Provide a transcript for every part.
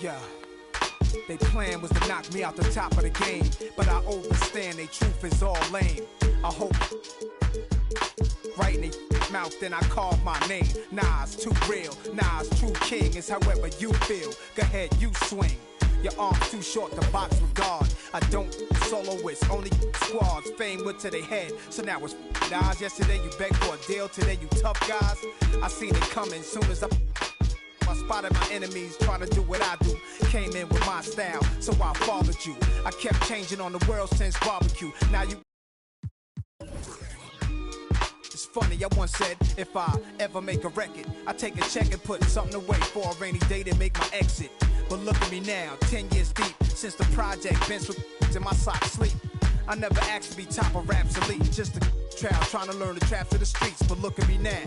Yeah. They plan was to knock me out the top of the game, but I overstand they truth is all lame. I hope right in their mouth, then I carve my name. Nas too real, Nas true king is however you feel. Go ahead, you swing. Your arms too short to box with God. I don't soloists, only squads. Fame went to their head, so now it's Nas. Yesterday you begged for a deal, today you tough guys. I seen it coming soon as I spotted my enemies trying to do what I do. Came in with my style, so I followed you. I kept changing on the world since barbecue. Now you. It's funny, I once said, if I ever make a record, I take a check and put something away for a rainy day to make my exit. But look at me now, 10 years deep, since the project been with in my socks sleep. I never asked to be top of Rap's elite, just a trial trying to learn the traps of the streets. But look at me now.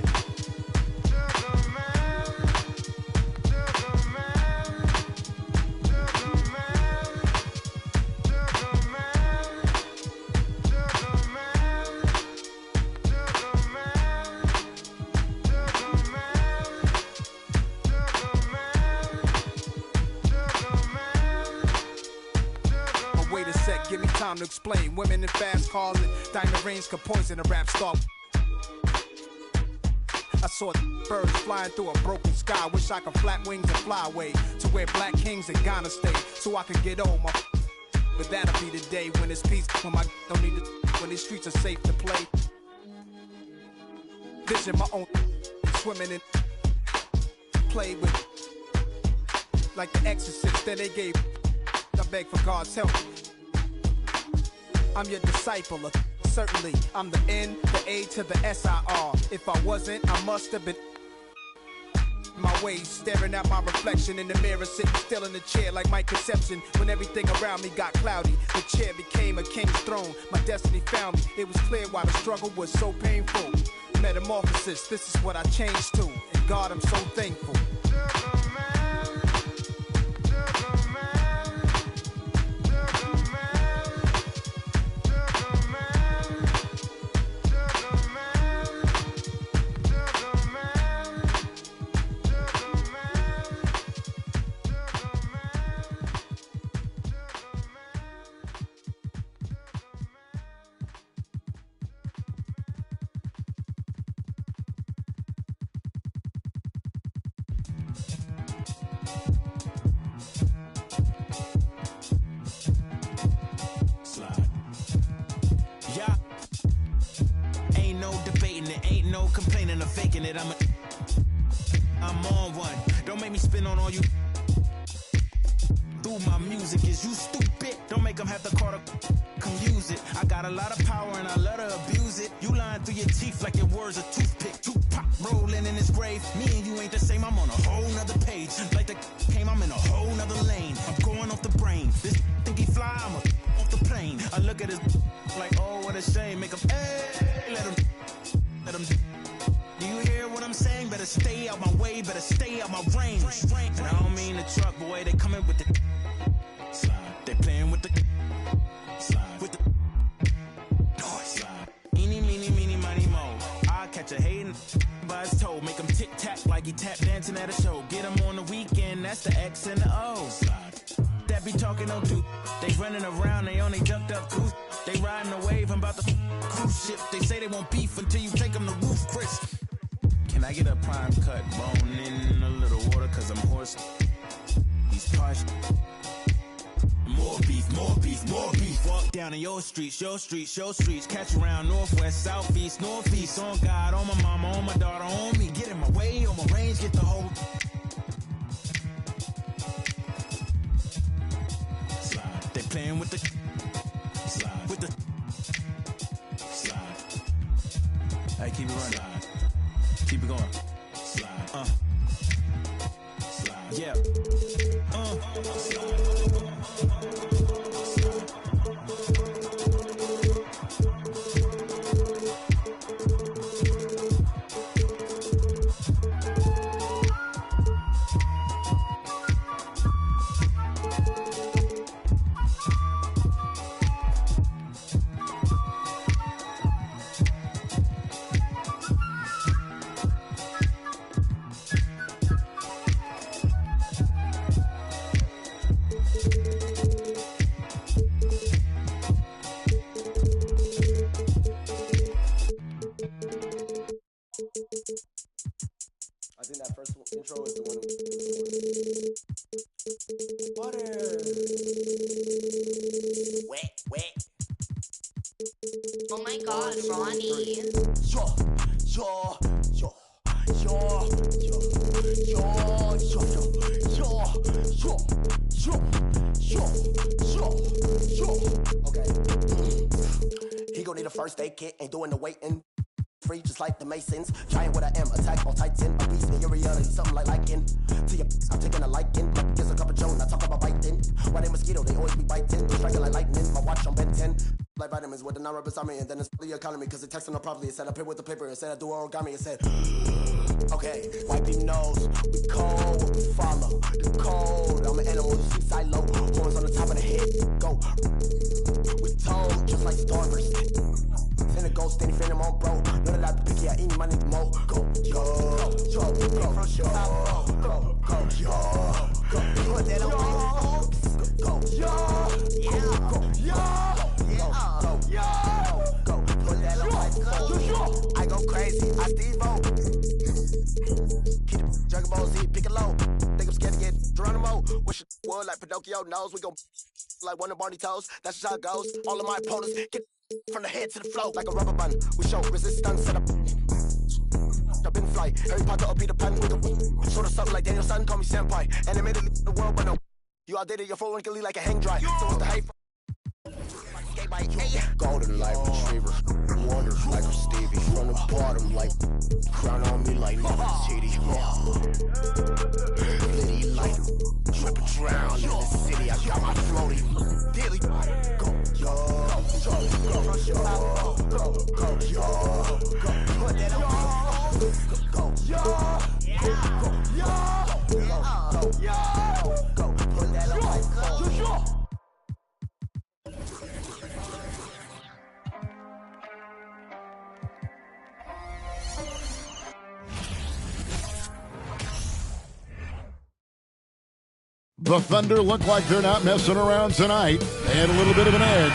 Give me time to explain. Women in fast cars and diamond rings could poison a rap star. I saw birds flying through a broken sky. Wish I could flap wings and fly away to where black kings in Ghana stay, so I could get old. But that'll be the day when it's peace, when my don't need to, when these streets are safe to play. Vision my own, swimming in, play with, like the Exorcist that they gave. I beg for God's help. I'm your disciple, certainly. I'm the N, the A to the S-I-R. If I wasn't, I must have been my ways, staring at my reflection in the mirror, sitting still in the chair like my conception. When everything around me got cloudy, the chair became a king's throne. My destiny found me. It was clear why the struggle was so painful. Metamorphosis, this is what I changed to. And God, I'm so thankful. Slide. Yeah. Ain't no debating it, ain't no complaining or faking it. I'm on one. Don't make me spin on all you. Through my music, is you stupid? Don't make them have the car to come use it. I got a lot of power and I love to abuse it. You lying through your teeth like your words a toothpick. Tupac rolling in his grave. Me and you ain't the same, I'm on a whole nother page. Like the came, I'm in a whole nother lane. I'm going off the brain. This think he fly, I'm off the plane. I look at his like, oh, what a shame. Make him, hey, let him. Do you hear what I'm saying? Better stay out my way, better stay out my range. And I don't mean the truck, boy, they coming with the slide. They playing with the slide. With the noise. Slide. Eeny, meeny, meeny, miny, mo. I'll catch a hatin' by his toe. Make him tic-tac like he tap dancing at a show. Get him on the weekend, that's the X and the O. Slide. That be talking no do. They running around, they only ducked up goose. They riding the wave, I'm about to cruise ship. They say they won't beef until you take them to roof, Chris. Can I get a prime cut, bone in a little water, cause I'm hoarse. He's parched. More beef, more beef, more beef. Walk down in your streets, your streets, your streets. Catch around northwest, southeast, northeast. On God, on my mama, on my daughter, on me. Get in my way, on my range, get the whole slide. They playing with the slide. With the slide. Hey, keep it running. Slide. Keep it going. Slide. Slide. Yeah. Slide. I think that first intro is the one. Butter. Wet, wet. Oh my God, Ronnie. Yo, yo, yo, yo, yo, yo, yo, yo, yo, yo, yo, yo, yo. Okay. He gon' need a first aid kit, ain't doing the waiting. Free just like the Masons, giant with a M, attack on Titan, a beast in area, something like lichen. To your I'm taking a liking, my there's a cup of Joan, I talk about biting. Why they mosquito, they always be biting, they striking like lightning, my watch on Ben 10. Like vitamins with the non-rubber army, and then it's the economy, cause it texting up properly. It said I pay with the paper, it said I do origami, it said, okay, wipe your nose, we cold, we follow the code. I'm an animal, you see silo, horns on the top of the head, go. We told, just like starburst. Send a ghost, then he fin him on bro. None of that picky, I eat my nigga mo. Go, yo, yo, go, go, go, go, yo, go, put that on me. Go, yo, yeah, go, yo, go, yo, go, put that on my go. I go crazy, I Steve-O. Keep the Dragon Ball Z, pick a low. Think I'm scared to get Geronimo. Wish it would like Pinocchio knows. We gon' like one of Barney toes. That's just how it goes. All of my opponents get from the head to the flow like a rubber band. We show resistance set up. I've been fly. Harry Potter or Peter Pan with a sort of something like Daniel Son. Call me senpai. Animated the world, but no. You outdated your phone wrinkly like a hang dry. So what's the hate? Golden like retriever, wonders like a Stevie. From the bottom like crown on me like Nefertiti. Litty like trip and drown in the city. I got my floaty daily. Go, yo, go, go, go, yo, go, put that on. Go, yo, go, yo, go, yo, go, put that on. Go. The Thunder look like they're not messing around tonight. They had a little bit of an edge.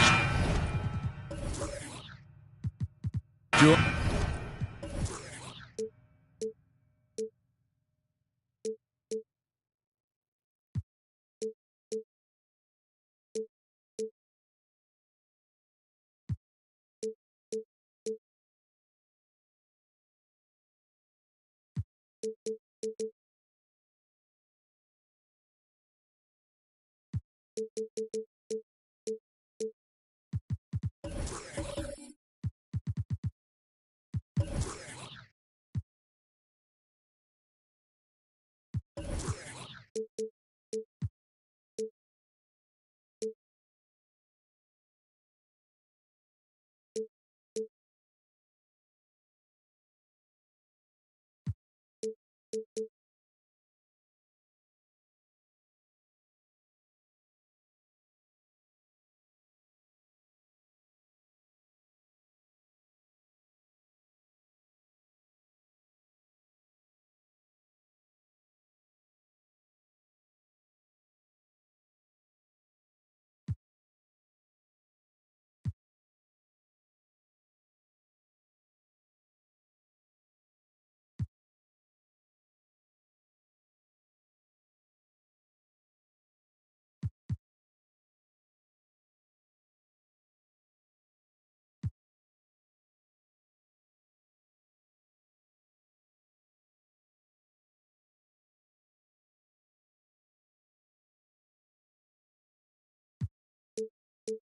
As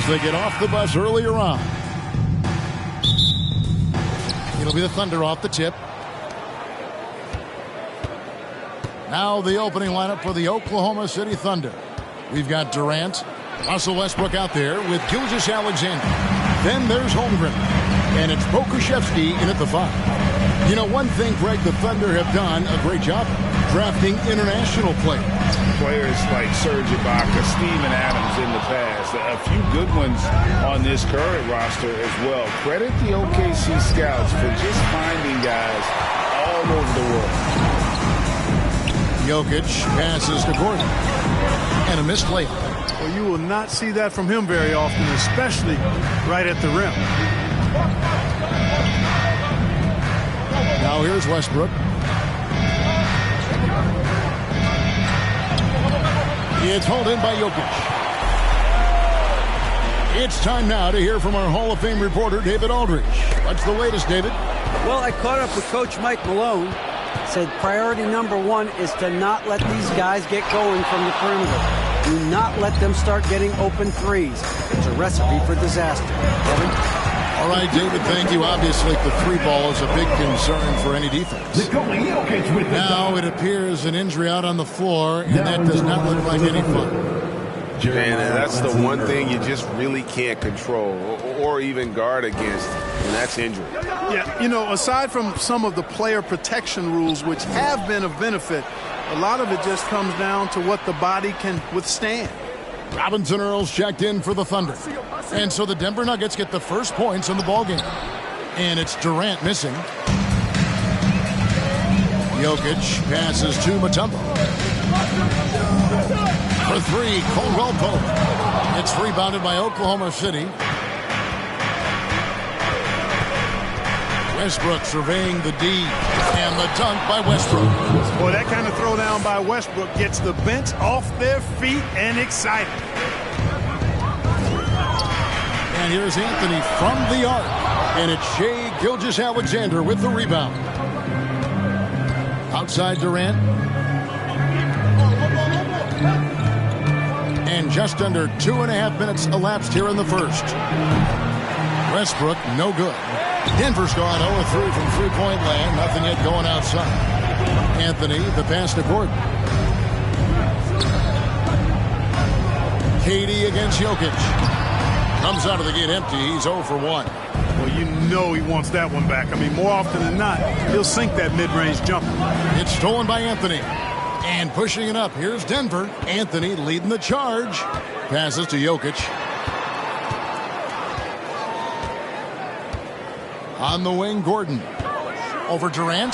they get off the bus earlier on. It'll be the Thunder off the tip. Now the opening lineup for the Oklahoma City Thunder. We've got Durant, Russell Westbrook out there with Gilgeous-Alexander. Then there's Holmgren. And it's Pokusevski in at the 5. You know, one thing, Greg, the Thunder have done a great job drafting international players. Players like Serge Ibaka, Steven Adams in the past. A few good ones on this current roster as well. Credit the OKC scouts for just finding guys all over the world. Jokic passes to Gordon. And a missed layup. Well, you will not see that from him very often, especially right at the rim. Now here's Westbrook. It's hauled in by Jokic. It's time now to hear from our Hall of Fame reporter, David Aldridge. What's the latest, David? Well, I caught up with Coach Mike Malone. Said priority number one is to not let these guys get going from the perimeter. Do not let them start getting open threes. It's a recipe for disaster. Kevin? All right, David, thank you. Obviously, the three ball is a big concern for any defense. Now it appears an injury out on the floor, and that does not look like any fun. And that's the one thing you just really can't control or even guard against, and that's injury. Yeah, you know, aside from some of the player protection rules, which have been of benefit, a lot of it just comes down to what the body can withstand. Robinson Earls checked in for the Thunder. And so the Denver Nuggets get the first points in the ballgame. And it's Durant missing. Jokic passes to Mutombo. For three, Caldwell Pope. It's rebounded by Oklahoma City. Westbrook surveying the D. And the dunk by Westbrook. Boy, that kind of throwdown by Westbrook gets the bench off their feet and excited. And here's Anthony from the arc. And it's Shai Gilgeous-Alexander with the rebound. Outside Durant. And just under 2.5 minutes elapsed here in the first. Westbrook, no good. Denver's gone 0-3 from three-point land. Nothing yet going outside. Anthony, the pass to Gordon. KD against Jokic. Comes out of the gate empty. He's 0 for 1. Well, you know he wants that one back. I mean, more often than not, he'll sink that mid-range jumper. It's stolen by Anthony. And pushing it up. Here's Denver. Anthony leading the charge. Passes to Jokic. On the wing, Gordon. Over Durant.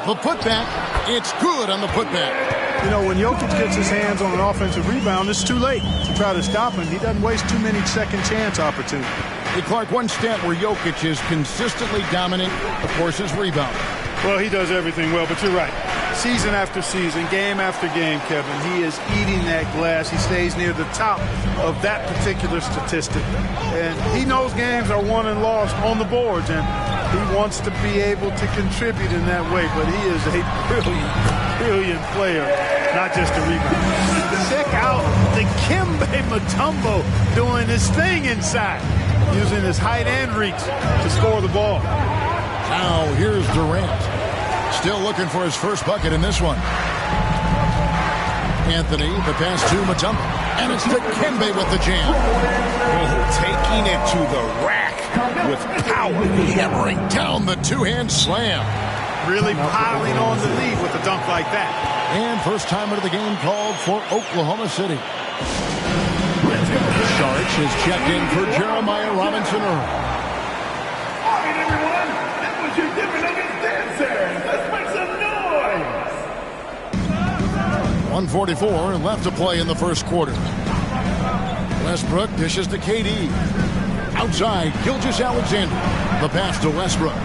The putback. It's good on the putback. You know, when Jokic gets his hands on an offensive rebound, it's too late to try to stop him. He doesn't waste too many second chance opportunities. Hey, Clark, one stat where Jokic is consistently dominant, of course, is rebounding. Well, he does everything well, but you're right. Season after season, game after game, Kevin, he is eating that glass. He stays near the top of that particular statistic. And he knows games are won and lost on the boards, and he wants to be able to contribute in that way. But he is a brilliant player, not just a rebounder. Check out the Dikembe Mutombo doing his thing inside, using his height and reach to score the ball. Now here's Durant. Still looking for his first bucket in this one. Anthony, the pass to Mutombo. And it's Dikembe with the jam. Taking it to the rack with power. Hammering down the two-hand slam. Really piling on the lead with a dunk like that. And first timer of the game called for Oklahoma City. Sharks is checked in for Jeremiah Robinson Earl. All right, everyone. That was your Denver Nuggets dancers. Let's make some noise. 1:44 left to play in the first quarter. Westbrook dishes to KD. Outside, Gilgeous-Alexander. The pass to Westbrook.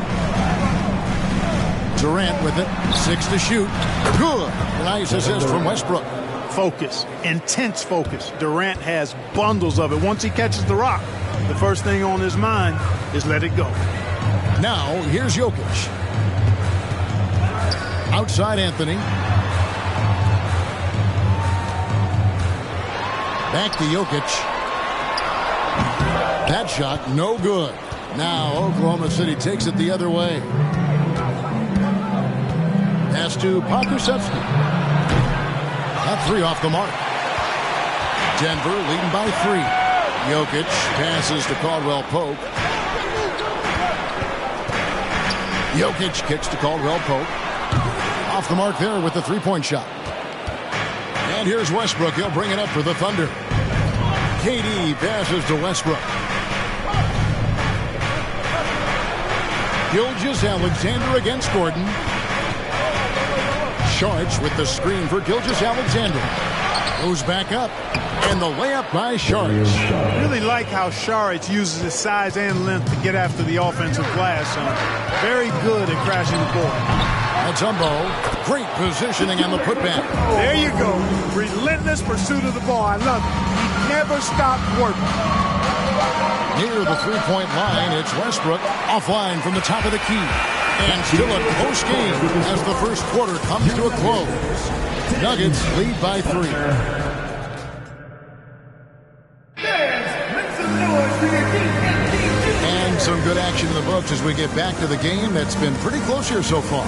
Durant with it. 6 to shoot. Good. Nice assist from Westbrook. focus, intense focus. Durant has bundles of it. Once he catches the rock, the first thing on his mind is let it go. Now, here's Jokic. Outside Anthony. Back to Jokic. That shot, no good. Now, Oklahoma City takes it the other way. Pass to Pokusevski. That three off the mark. Denver leading by 3. Jokic passes to Caldwell Pope. Jokic kicks to Caldwell Pope. Off the mark there with the three-point shot. And here's Westbrook. He'll bring it up for the Thunder. KD passes to Westbrook. Gilgeous-Alexander against Gordon. Sharks with the screen for Gilgeous-Alexander. Goes back up. And the layup by Sharks. Really like how Sharks uses his size and length to get after the offensive glass. Very good at crashing the board. Mutombo, great positioning on the putback. There you go. Relentless pursuit of the ball. I love it. He never stopped working. Near the three-point line, it's Westbrook offline from the top of the key. And still a close game as the first quarter comes to a close. Nuggets lead by 3. And some good action in the books as we get back to the game that's been pretty close here so far.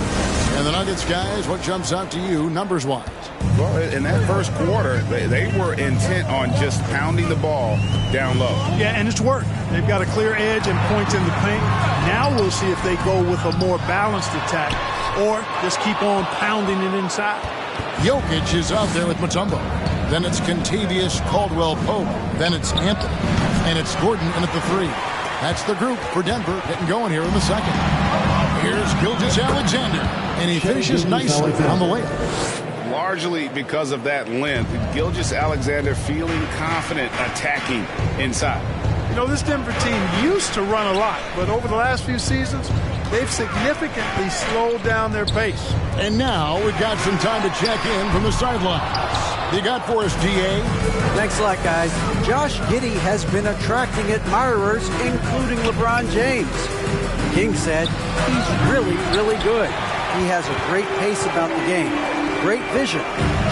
And the Nuggets, guys, what jumps out to you numbers-wise? Well, in that first quarter, they were intent on just pounding the ball down low. Yeah, and it's worked. They've got a clear edge and points in the paint. Now we'll see if they go with a more balanced attack or just keep on pounding it inside. Jokic is out there with Mutombo. Then it's Kentavious Caldwell-Pope. Then it's Anthony. And it's Gordon in at the 3. That's the group for Denver getting going here in the second. Here's Gilgeous-Alexander. And he finishes nicely on the layup. Largely because of that length, Gilgeous-Alexander feeling confident attacking inside. You know, this Denver team used to run a lot, but over the last few seasons, they've significantly slowed down their pace. And now we've got some time to check in from the sidelines. You got for us, DA? Thanks a lot, guys. Josh Giddey has been attracting admirers, including LeBron James. King said he's really, really good. He has a great pace about the game. Great vision.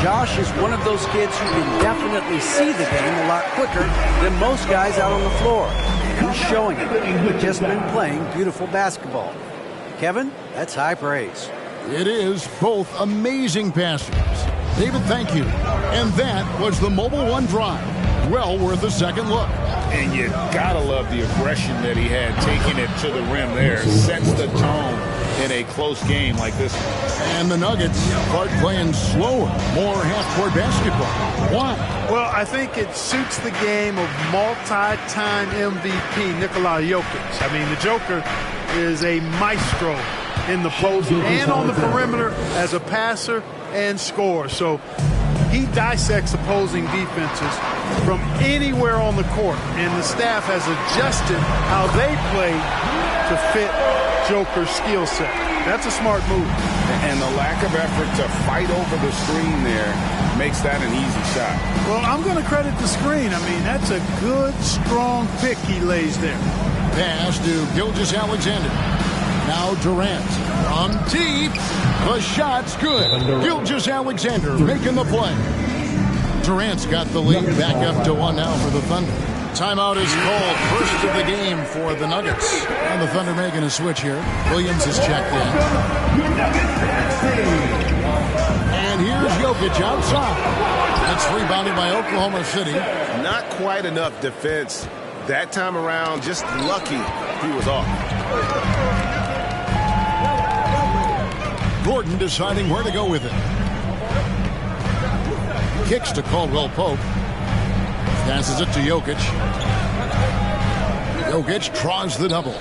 Josh is one of those kids who can definitely see the game a lot quicker than most guys out on the floor. He's showing it. He's just been playing beautiful basketball. Kevin, that's high praise. It is both amazing passers. David, thank you. And that was the Mobile One drive. Well worth a second look. And you gotta love the aggression that he had taking it to the rim there. Sets the tone in a close game like this. And the Nuggets start playing slower, more half-court basketball. Why? Well, I think it suits the game of multi-time MVP Nikola Jokic. I mean, the Joker is a maestro in the post and on the perimeter as a passer and scorer. So he dissects opposing defenses from anywhere on the court, and the staff has adjusted how they play to fit Joker's skill set. That's a smart move. And the lack of effort to fight over the screen there makes that an easy shot. Well, I'm going to credit the screen. I mean, that's a good, strong pick he lays there. Pass to Gilgeous-Alexander. Now Durant from deep. The shot's good. Gilgeous-Alexander making the play. Durant's got the lead back up to 1 now for the Thunder. Timeout is called. First of the game for the Nuggets. And the Thunder making a switch here. Williams is checked in. And here's Jokic outside. It's rebounded by Oklahoma City. Not quite enough defense that time around. Just lucky he was off. Gordon deciding where to go with it. Kicks to Caldwell Pope. Passes it to Jokic. Jokic draws the double.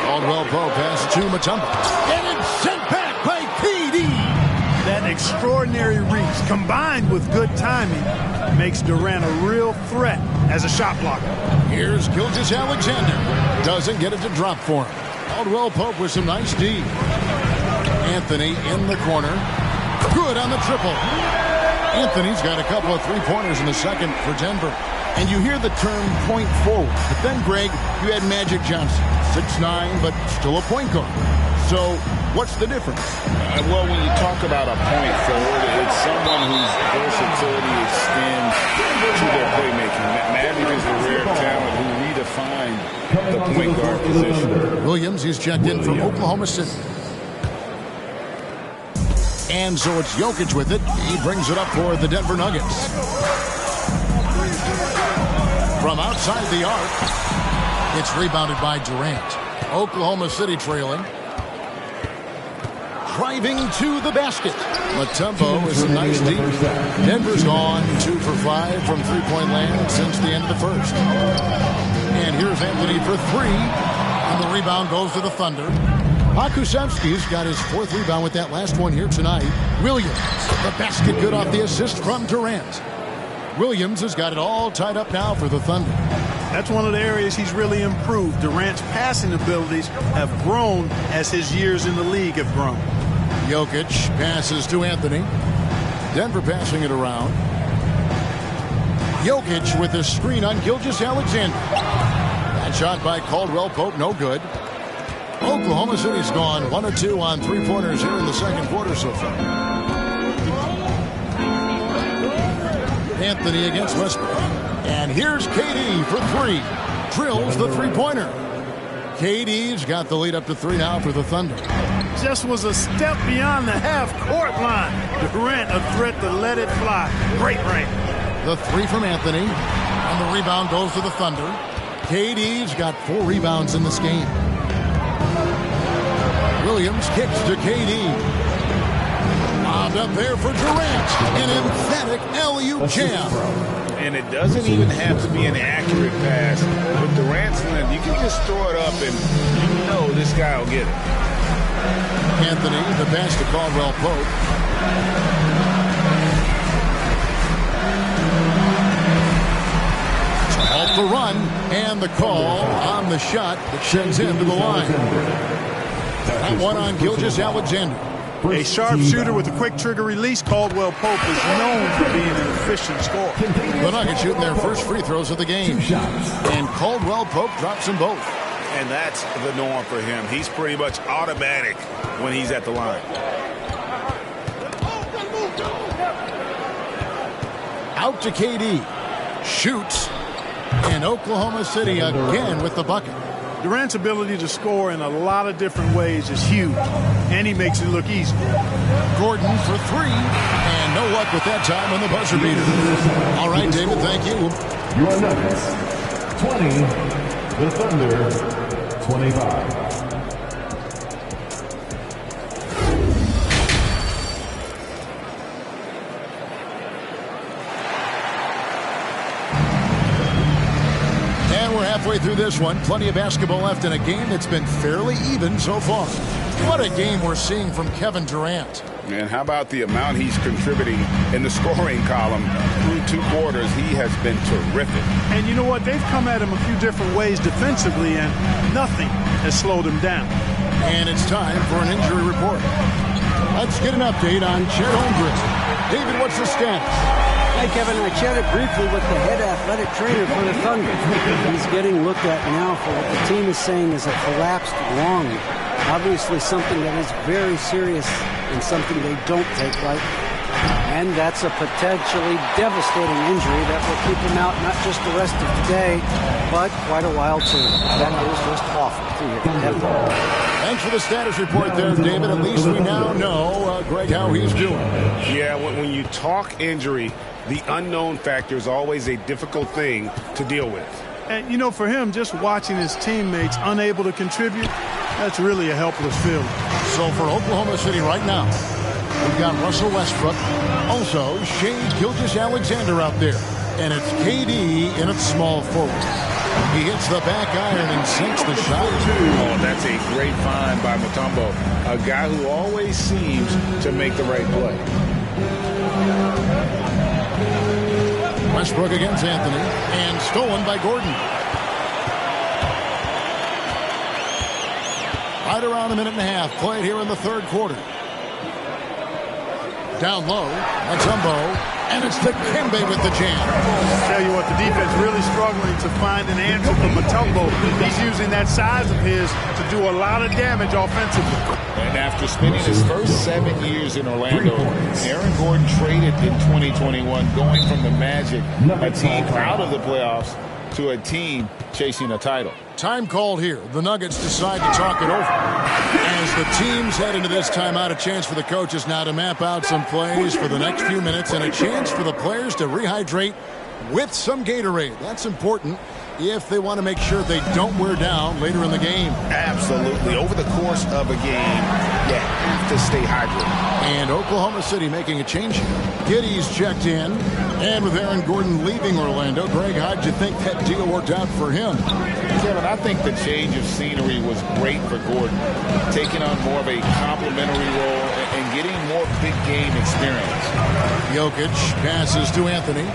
Caldwell Pope passes to Mutombo. And it's sent back by KD. That extraordinary reach combined with good timing makes Durant a real threat as a shot blocker. Here's Gilgeous-Alexander. Doesn't get it to drop for him. Caldwell Pope with some nice D. Anthony in the corner. Good on the triple. Anthony's got a couple of three-pointers in the second for Denver. And you hear the term point forward. But then, Greg, you had Magic Johnson, 6'9", but still a point guard. So what's the difference? Well, when you talk about a point forward, it's someone whose versatility extends to their playmaking. Magic is a rare talent who redefined the point guard position. Williams, he's checked in from Oklahoma City. And so it's Jokic with it. He brings it up for the Denver Nuggets. From outside the arc, it's rebounded by Durant. Oklahoma City trailing. Driving to the basket. Mutombo is a nice deep. Denver's gone 2 for 5 from three-point land since the end of the first. And here's Anthony for 3. And the rebound goes to the Thunder. Pokusevski's got his 4th rebound with that last one here tonight. Williams, the basket good off the assist from Durant. Williams has got it all tied up now for the Thunder. That's one of the areas he's really improved. Durant's passing abilities have grown as his years in the league have grown. Jokic passes to Anthony. Denver passing it around. Jokic with a screen on Gilgeous-Alexander. That shot by Caldwell Pope, no good. Oklahoma City's gone 1 of 2 on three-pointers here in the second quarter so far. Anthony against Westbrook. And here's KD for 3. Drills the three-pointer. KD's got the lead up to 3 now for the Thunder. Just was a step beyond the half-court line. Durant a threat to let it fly. Great range. The 3 from Anthony. And the rebound goes to the Thunder. KD's got 4 rebounds in this game. Williams kicks to KD. Lobbed up there for Durant. An emphatic alley-oop jam. And it doesn't even have to be an accurate pass. With Durant's length, you can just throw it up and you know this guy will get it. Anthony, the pass to Caldwell Pope. Off the run, and the call on the shot that sends him to the line. That one on Gilgeous-Alexander. A sharpshooter with a quick trigger release. Caldwell Pope is known for being an efficient scorer. The Nuggets shooting their first free throws of the game. And Caldwell Pope drops them both. And that's the norm for him. He's pretty much automatic when he's at the line. Out to KD. Shoots. And Oklahoma City again with the bucket. Durant's ability to score in a lot of different ways is huge, and he makes it look easy. Gordon for 3, and no luck with that time on the buzzer beater. All right, David, thank you. Your Nuggets, 20. The Thunder, 25. Halfway through this one, plenty of basketball left in a game that's been fairly even so far. What a game we're seeing from Kevin Durant. And how about the amount he's contributing in the scoring column through 2 quarters? He has been terrific. And you know what? They've come at him a few different ways defensively, and nothing has slowed him down. And it's time for an injury report. Let's get an update on Chet Holmgren. David, what's the status? Hey, Kevin, I chatted briefly with the head athletic trainer for the Thunder. He's getting looked at now for what the team is saying is a collapsed lung. Obviously something that is very serious and something they don't take lightly. And that's a potentially devastating injury that will keep him out not just the rest of today, but quite a while too. That is just awful to hear. Thanks for the status report there, David. At least we now know, Greg, how he's doing. Yeah, when you talk injury, the unknown factor is always a difficult thing to deal with. And, you know, for him, just watching his teammates unable to contribute, that's really a helpless feeling. So for Oklahoma City right now, we've got Russell Westbrook. Also, Shai Gilgeous-Alexander out there. And it's KD in its small forward. He hits the back iron and sinks the shot. Oh, that's a great find by Mutombo. A guy who always seems to make the right play. Westbrook against Anthony, and stolen by Gordon. Right around a minute and a half played here in the third quarter. Down low, Mutombo, and it's Dikembe with the jam. Tell you what, the defense really struggling to find an answer for Mutombo. He's using that size of his to do a lot of damage offensively. And after spending his first 7 years in Orlando, Aaron Gordon traded in 2021, going from the Magic, a team out of the playoffs, to a team chasing a title. Time called here. The Nuggets decide to talk it over. As the teams head into this timeout, a chance for the coaches now to map out some plays for the next few minutes and a chance for the players to rehydrate with some Gatorade. That's important if they want to make sure they don't wear down later in the game. Absolutely. Over the course of a game, you have to stay hydrated. And Oklahoma City making a change here. Giddey's checked in. And with Aaron Gordon leaving Orlando, Greg, how'd you think that deal worked out for him? Kevin, I think the change of scenery was great for Gordon, taking on more of a complimentary role and getting more big game experience. Jokic passes to Anthony.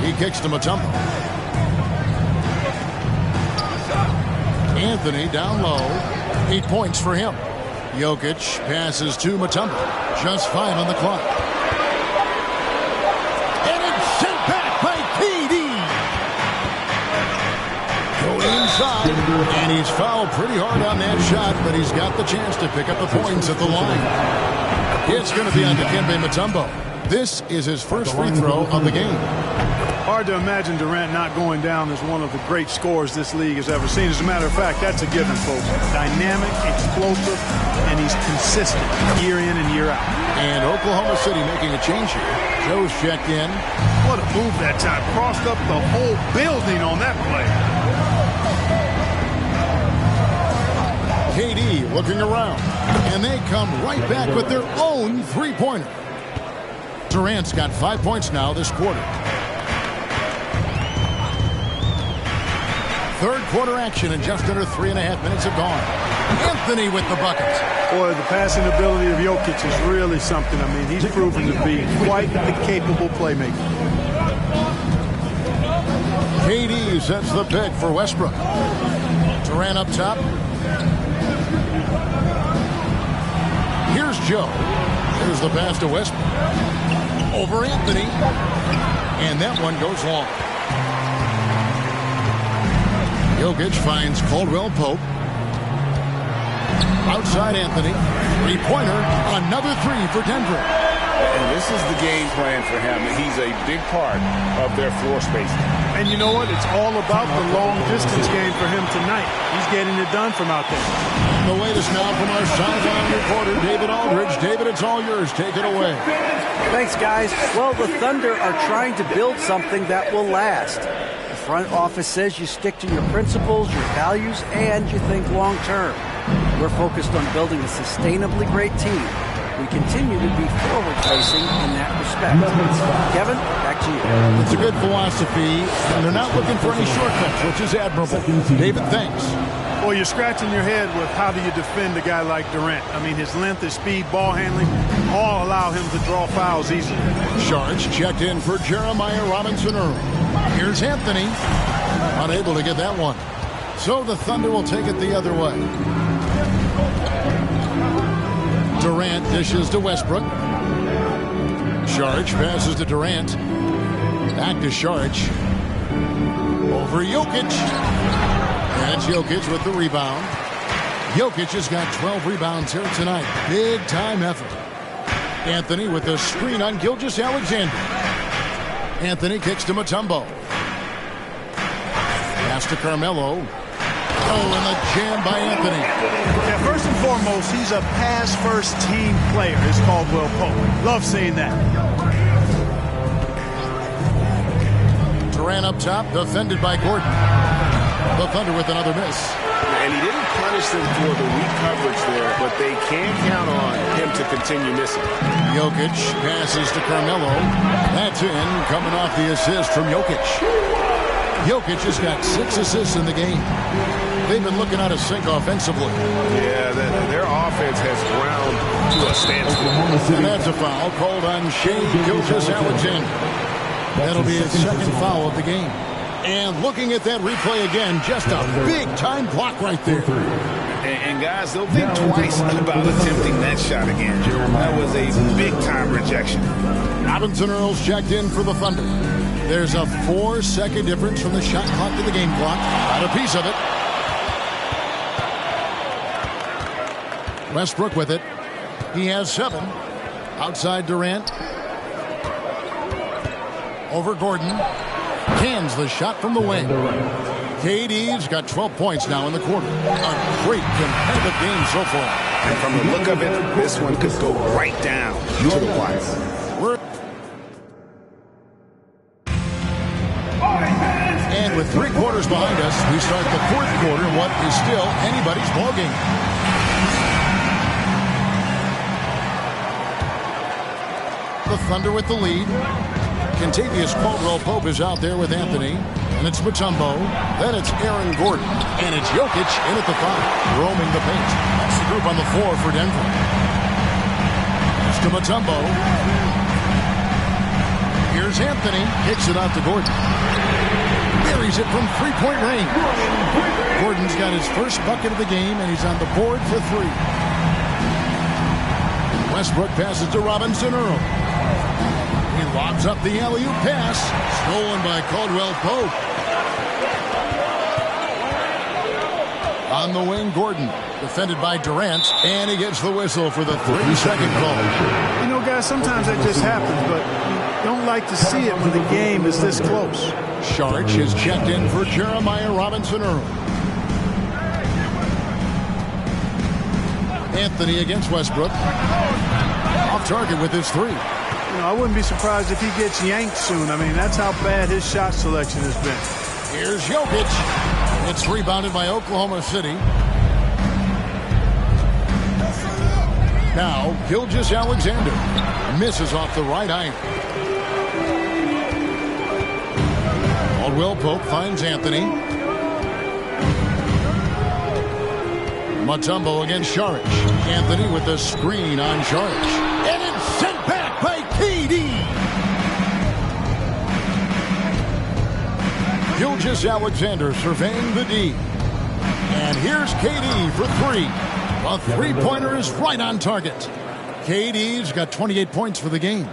He kicks to Mutombo. Anthony down low. 8 points for him. Jokic passes to Mutombo. Just 5 on the clock. And it's sent back by KD. Going inside. And he's fouled pretty hard on that shot, but he's got the chance to pick up the points at the line. It's going to be on Dikembe Mutombo. This is his first free throw of the game. Hard to imagine Durant not going down as one of the great scorers this league has ever seen. As a matter of fact, that's a given, folks. Dynamic, explosive, and he's consistent year in and year out. And Oklahoma City making a change here. Joe's checked in. What a move that time. Crossed up the whole building on that play. KD looking around. And they come right back with their own three-pointer. Durant's got 5 points now this quarter. Third quarter action and just under 3.5 minutes have gone. Anthony with the bucket. Boy, the passing ability of Jokic is really something. I mean, he's proven to be quite the capable playmaker. KD sets the pick for Westbrook. Durant up top. Here's Joe. Here's the pass to Westbrook. Over Anthony. And that one goes long. Jokic finds Caldwell Pope. Outside Anthony. Three-pointer. Another three for Denver. And this is the game plan for him. He's a big part of their floor spacing. And you know what? It's all about the long-distance game for him tonight. He's getting it done from out there. The latest now from our sideline reporter, David Aldridge. David, it's all yours. Take it away. Thanks, guys. Well, the Thunder are trying to build something that will last. The front office says you stick to your principles, your values, and you think long-term. We're focused on building a sustainably great team. We continue to be forward-facing in that respect. Kevin, back to you. It's a good philosophy, and they're not looking for any shortcuts, which is admirable. David, thanks. Well, you're scratching your head with how do you defend a guy like Durant. I mean, his length, his speed, ball handling, all allow him to draw fouls easily. Shards checked in for Jeremiah Robinson Earl. Here's Anthony. Unable to get that one. So the Thunder will take it the other way. Durant dishes to Westbrook. Sharge passes to Durant. Back to Sharge. Over Jokic. And it's Jokic with the rebound. Jokic has got 12 rebounds here tonight. Big time effort. Anthony with the screen on Gilgeous-Alexander. Anthony kicks to Mutombo. Pass to Carmelo. Oh, and the jam by Anthony. Yeah, first and foremost, he's a pass-first team player, is Caldwell Pope. Love seeing that. Durant up top, defended by Gordon. The Thunder with another miss. And he didn't punish them for the weak coverage there, but they can count on him to continue missing. Jokic passes to Carmelo. That's in, coming off the assist from Jokic. Jokic has got 6 assists in the game. They've been looking out of sync offensively. Yeah, their offense has ground to a standstill. And that's a foul called on Shai Gilgeous-Alexander. That'll be his second foul of the game. And looking at that replay again, just a big-time block right there. And guys, they'll think twice about attempting that shot again. That was a big-time rejection. Robinson Earls checked in for the Thunder. There's a 4-second difference from the shot clock to the game clock. Got a piece of it. Westbrook with it. He has 7. Outside Durant. Over Gordon. Cans the shot from the wing. KD's got 12 points now in the quarter. A great competitive game so far. And from the look of it, this one could go right down to the wire. And with 3 quarters behind us, we start the 4th quarter in what is still anybody's ballgame. The Thunder with the lead. Contavious Caldwell-Pope is out there with Anthony. And it's Mutombo. Then it's Aaron Gordon. And it's Jokic in at the 5, roaming the paint. That's the group on the floor for Denver. It's to Mutombo. Here's Anthony. Kicks it out to Gordon. Buries it from 3-point range. Gordon's got his first bucket of the game, and he's on the board for 3. Westbrook passes to Robinson Earl. He lobs up the alley-oop pass. Stolen by Caldwell-Pope. On the wing, Gordon. Defended by Durant. And he gets the whistle for the 3-second call. You know, guys, sometimes that just happens, but you don't like to see it when the game is this close. Sharch is checked in for Jeremiah Robinson Earl. Anthony against Westbrook. Off target with his 3. You know, I wouldn't be surprised if he gets yanked soon. I mean, that's how bad his shot selection has been. Here's Jokic. It's rebounded by Oklahoma City. Now, Gilgeous-Alexander misses off the right iron. Caldwell-Pope finds Anthony. Mutombo against Saric. Anthony with the screen on Saric. And it's sent back by KD. Gilgeous-Alexander surveying the D. And here's KD for 3. The 3-pointer is right on target. KD's got 28 points for the game.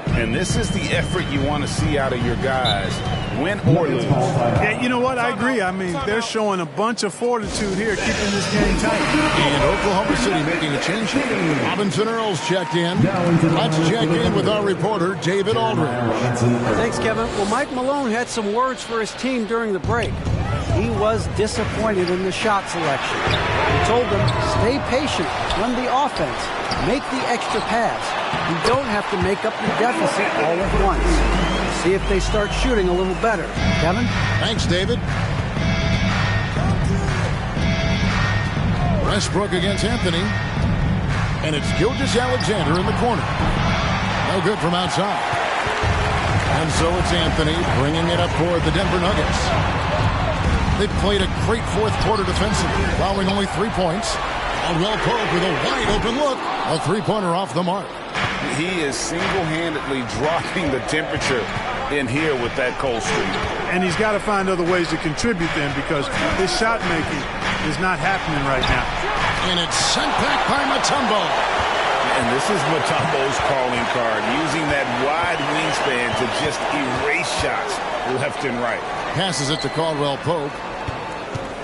And this is the effort you want to see out of your guys, win or lose. Yeah, you know what? I agree. I mean, they're showing a bunch of fortitude here, keeping this game tight. And Oklahoma City making a change. Robinson Earls checked in. Let's check in with our reporter, David Aldridge. Thanks, Kevin. Well, Mike Malone had some words for his team during the break. He was disappointed in the shot selection. He told them, stay patient, run the offense, make the extra pass. You don't have to make up the deficit all at once. See if they start shooting a little better. Kevin? Thanks, David. Westbrook against Anthony. And it's Gilgeous-Alexander in the corner. No good from outside. And so it's Anthony bringing it up for the Denver Nuggets. They've played a great 4th quarter defensively, allowing only 3 points. Caldwell-Pope with a wide-open look. A 3-pointer off the mark. He is single-handedly dropping the temperature in here with that cold streak. And he's got to find other ways to contribute then, because his shot making is not happening right now. And it's sent back by Mutombo. And this is Mutombo's calling card, using that wide wingspan to just erase shots left and right. Passes it to Caldwell-Pope.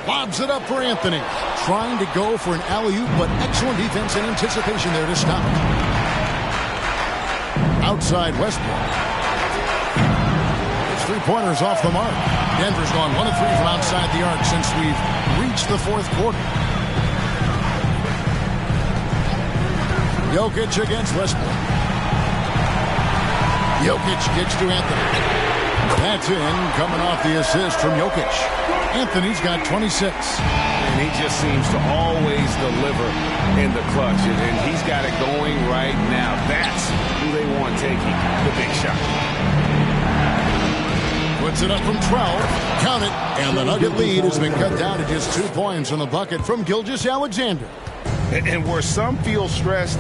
Lobs it up for Anthony. Trying to go for an alley-oop, but excellent defense and anticipation there to stop it. Outside Westbrook. His 3-pointers off the mark. Denver's gone 1 of 3 from outside the arc since we've reached the 4th quarter. Jokic against Westbrook. Jokic kicks to Anthony. That's in, coming off the assist from Jokic. Anthony's got 26. And he just seems to always deliver in the clutch. And he's got it going right now. That's who they want taking the big shot. Puts it up from 12. Count it. And the Nugget lead has been cut down to just 2 points on the bucket from Gilgeous-Alexander. And where some feel stressed,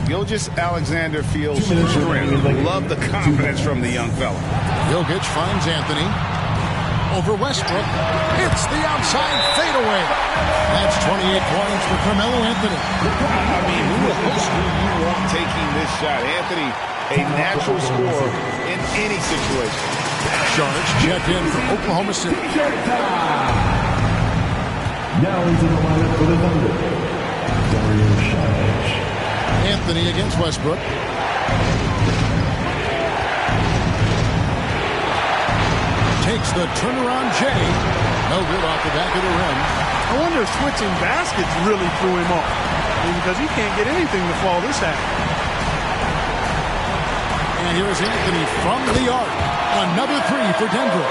Gilgeous-Alexander feels strength. Love the confidence from the young fella. Jokic finds Anthony. over Westbrook. It's the outside fadeaway. That's 28 points for Carmelo Anthony. I mean, who else do you want taking this shot? Anthony, a natural scorer in any situation. Sharks check in for Oklahoma City. Now into the lineup for the Thunder, Dario Saric. Anthony against Westbrook. Takes the turnaround J. No good off the back of the rim. I wonder if switching baskets really threw him off. Because he can't get anything to fall this half. And here's Anthony from the arc. Another three for Denver.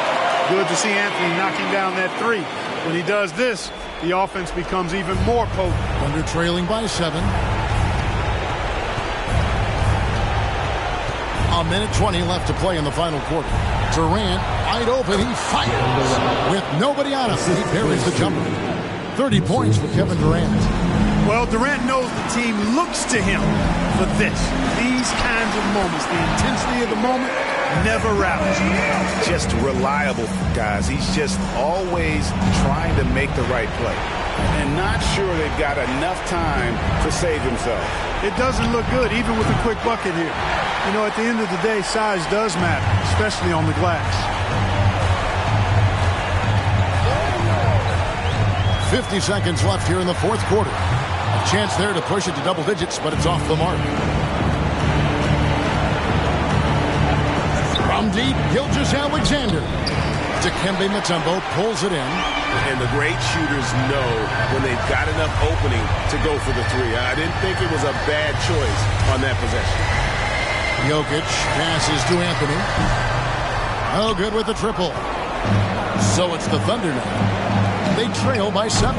Good to see Anthony knocking down that three. When he does this, the offense becomes even more potent. Thunder trailing by 7. A minute 20 left to play in the final quarter. Durant, wide open, he fires. With nobody on him, he buries the jumper. 30 points for Kevin Durant. Well, Durant knows the team looks to him for this. These kinds of moments, the intensity of the moment, never rallies. Just reliable, guys. He's just always trying to make the right play. And not sure they've got enough time to save themselves. It doesn't look good, even with a quick bucket here. You know, at the end of the day, size does matter, especially on the glass. 50 seconds left here in the fourth quarter. A chance there to push it to double digits, but it's off the mark. From deep, Gilgeous-Alexander. Dikembe Mutombo pulls it in. And the great shooters know when they've got enough opening to go for the three. I didn't think it was a bad choice on that possession. Jokic passes to Anthony. No good with the triple. So it's the Thunder now. They trail by 7.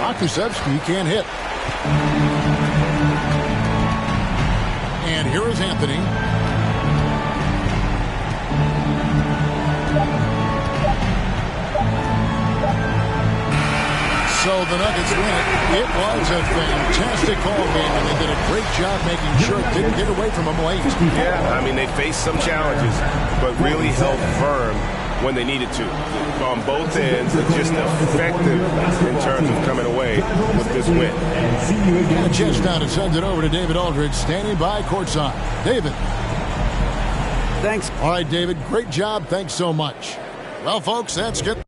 Akusevsky can't hit. And here is Anthony. So the Nuggets win it. It was a fantastic ball game, and they did a great job making sure it didn't get away from them late. Yeah, I mean, they faced some challenges, but really held firm when they needed to. On both ends, just effective in terms of coming away with this win. And just now to send it over to David Aldridge, standing by courtside. David. Thanks. All right, David, great job. Thanks so much. Well, folks, that's good.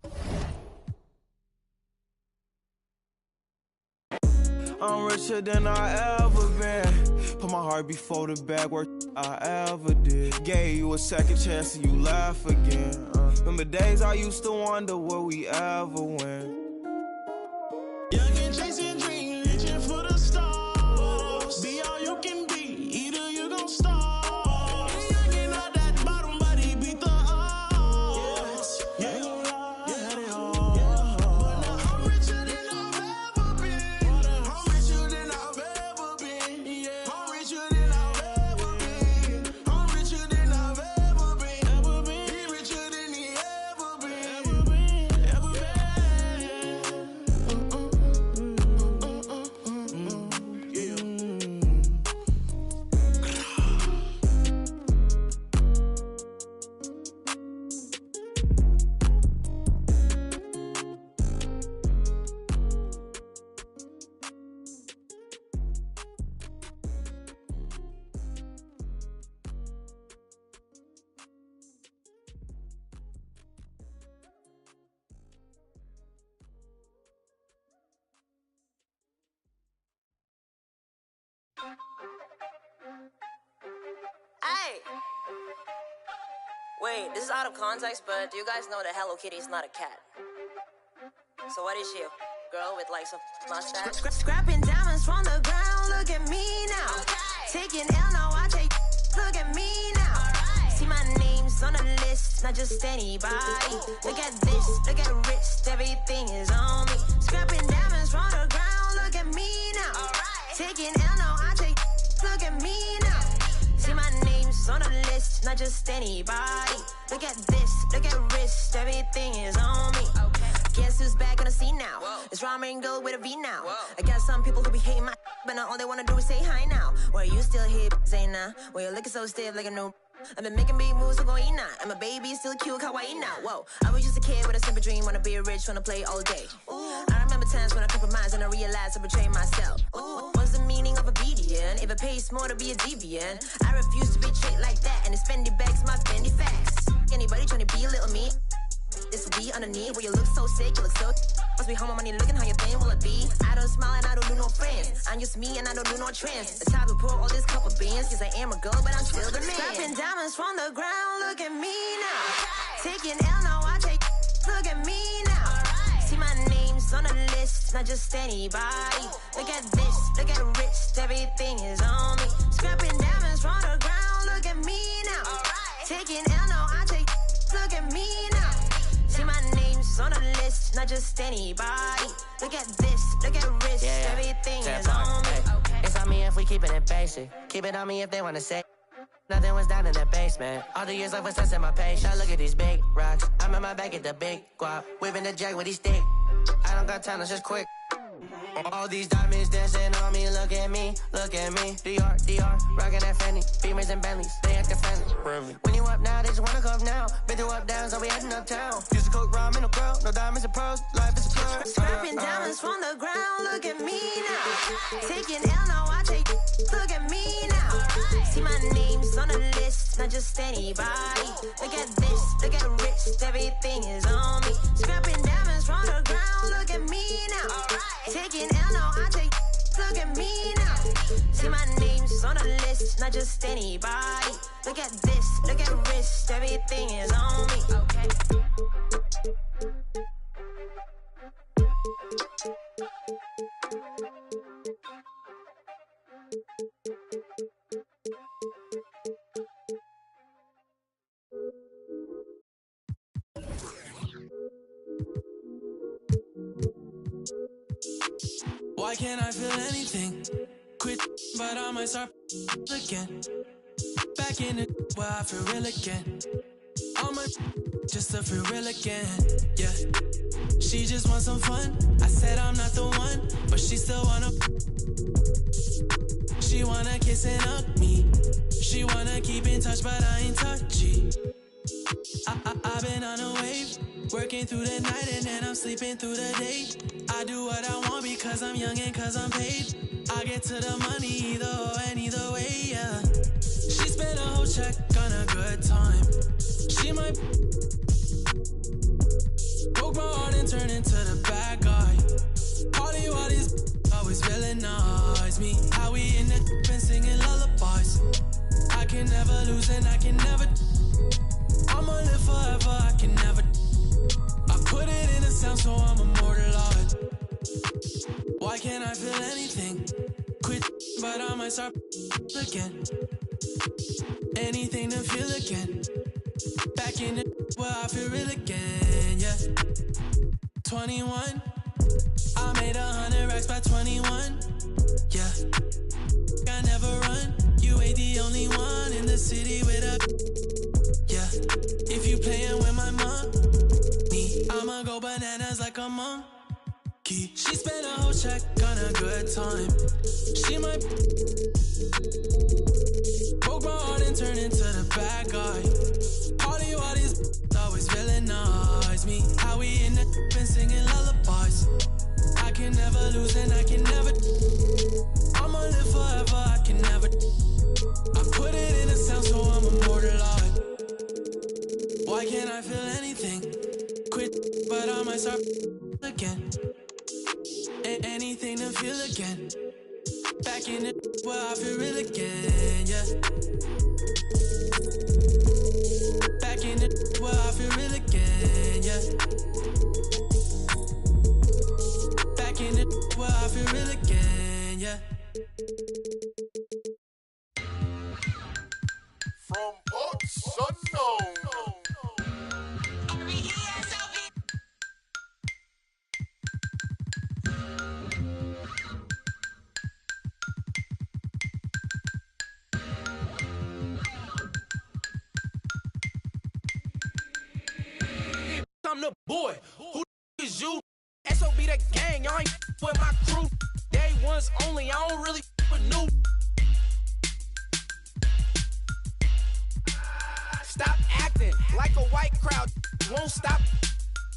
I'm richer than I ever been. Put my heart before the bag work I ever did. Gave you a second chance and you laugh again. Remember days I used to wonder will we ever win. Young and chasing dreams, reaching for the stars. Be all you can be, either you gon' start. Young out that bottom, but he beat the odds. Yeah, you had it all. But now I'm richer than I've ever been. I'm richer than I've ever been. Yeah, I'm richer than I've ever been. I'm richer than I've ever been. He richer than he ever been. Ever been. Hey! Wait, this is out of context, but do you guys know that Hello Kitty is not a cat? So what is she? A girl with like some mustache? Scrapping diamonds from the ground, look at me now. Taking L, now I take, look at me now. See my name's on the list, not just anybody. Look at this, look at wrist, everything is on me. Scrapping diamonds from the ground, look at me now. Taking L, now I take, look at me now. See my name's on the list, not just anybody. Look at this, look at wrist, everything is on me. Guess who's back on the scene now? It's ramen girl with a V now. I got some people who be hating my but now all they wanna do is say hi now. Where you still here, Zayna? Where you looking so stiff like a new I've been making big moves, so go eat now. And my baby still cute, kawaii now. Whoa, I was just a kid with a simple dream, wanna be rich, wanna play all day. Ooh. I remember times when I compromised and I realized I betrayed myself. Ooh. What's the meaning of obedience? If it pays more to be a deviant, I refuse to be treated like that. And it's Fendi bags, my Fendi facts. Anybody trying to be a little me? This will be underneath where you look so sick, you look so must be home money looking how you think will it be? I don't smile and I don't do no friends. I'm just me and I don't do no trends. The type to pour all this cup of beans. Yes, I am a girl, but I'm still the man. Scrapping diamonds from the ground, look at me now. Taking L, now I take, look at me now. See my name's on the list, not just anybody. Look at this, look at the wrist, everything is on me. Scrapping diamonds from the ground, look at me now. Taking L, now I take, look at me now. See my name's on the list, not just anybody. Look at this, look at wrist, everything is on me. Okay. It's on me if we keepin' it basic. Keep it on me if they wanna say nothing was down in the basement. All the years I was testing my patience. Look at these big rocks. I'm in my bag at the big guap. Whipping the jack with these sticks. I don't got time, it's just quick. All these diamonds dancing on me, look at me, look at me. DR, rockin' that Fendi, Beamers and Bentleys, they actin' friendly. When you up now, they just wanna come now. Been through up downs, so we heading uptown. Used to cook ramen, no girl, no diamonds and pearls, life is a blur. Scrapping diamonds from the ground, look at me now. Taking L, now I take, look at me now. See my name's on the list, not just anybody. Look at this, look at the wrist, everything is on me. Scrapping diamonds from the ground, look at me now. Taking L, now I take, look at me now. See my name's on the list, not just anybody. Look at this, look at the wrist, everything is on me. Okay. Why can't I feel anything? Quit, but I might start again. Back in it where I feel real again. All my just to feel real again. Yeah, she just wants some fun. I said I'm not the one, but she still wanna. She wanna kiss and hug me. She wanna keep in touch, but I ain't touchy. I've been on a wave, working through the night and then I'm sleeping through the day. I do what I want because I'm young and cause I'm paid. I get to the money either way, yeah. She spent a whole check on a good time. She might broke my heart and turn into the bad guy. All these always villainize me. How we in the and singing lullabies. I can never lose and I can never. I'ma live forever, I can never. I put it in a sound so I'm immortalized. Why can't I feel anything? Quit, but I might start again. Anything to feel again. Back in it where I feel real again, yeah. 21, I made 100 racks by 21, yeah. I never run, you ain't the only one in the city with a, yeah. If you playin' with my money, I'ma go bananas like a monkey. She spent a whole check on a good time. She might broke my heart and turn into the bad guy. All these always villainize me. How we in the and singing lullabies. I can never lose and I can never. I'ma live forever, I can never. I put it in a sound so I'm immortalized. Why can't I feel anything? Quit, but I might start again. Anything to feel again. Back in it where I feel real again, yeah. Back in it where I feel real again, yeah. Back in it where I feel real again, yeah. From parts unknown. I'm the boy. Who is you? SOB that gang. Y'all ain't with my crew. Day ones only. I don't really with new. stop acting like a white crowd. Won't stop.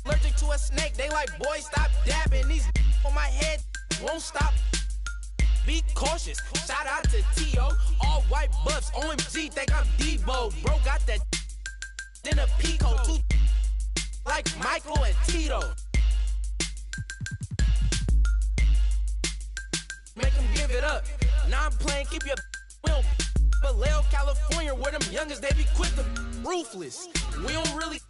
Allergic to a snake, they like, boy, stop dabbing. These on my head won't stop. Be cautious. Shout out to T.O. All white buffs. OMG, think I'm Devo. Bro got that in a Pico. Two like Michael and Tito. Make them give it up. Now I'm playing, keep your will. Vallejo, California, where them youngest, they be quick to ruthless. We don't really,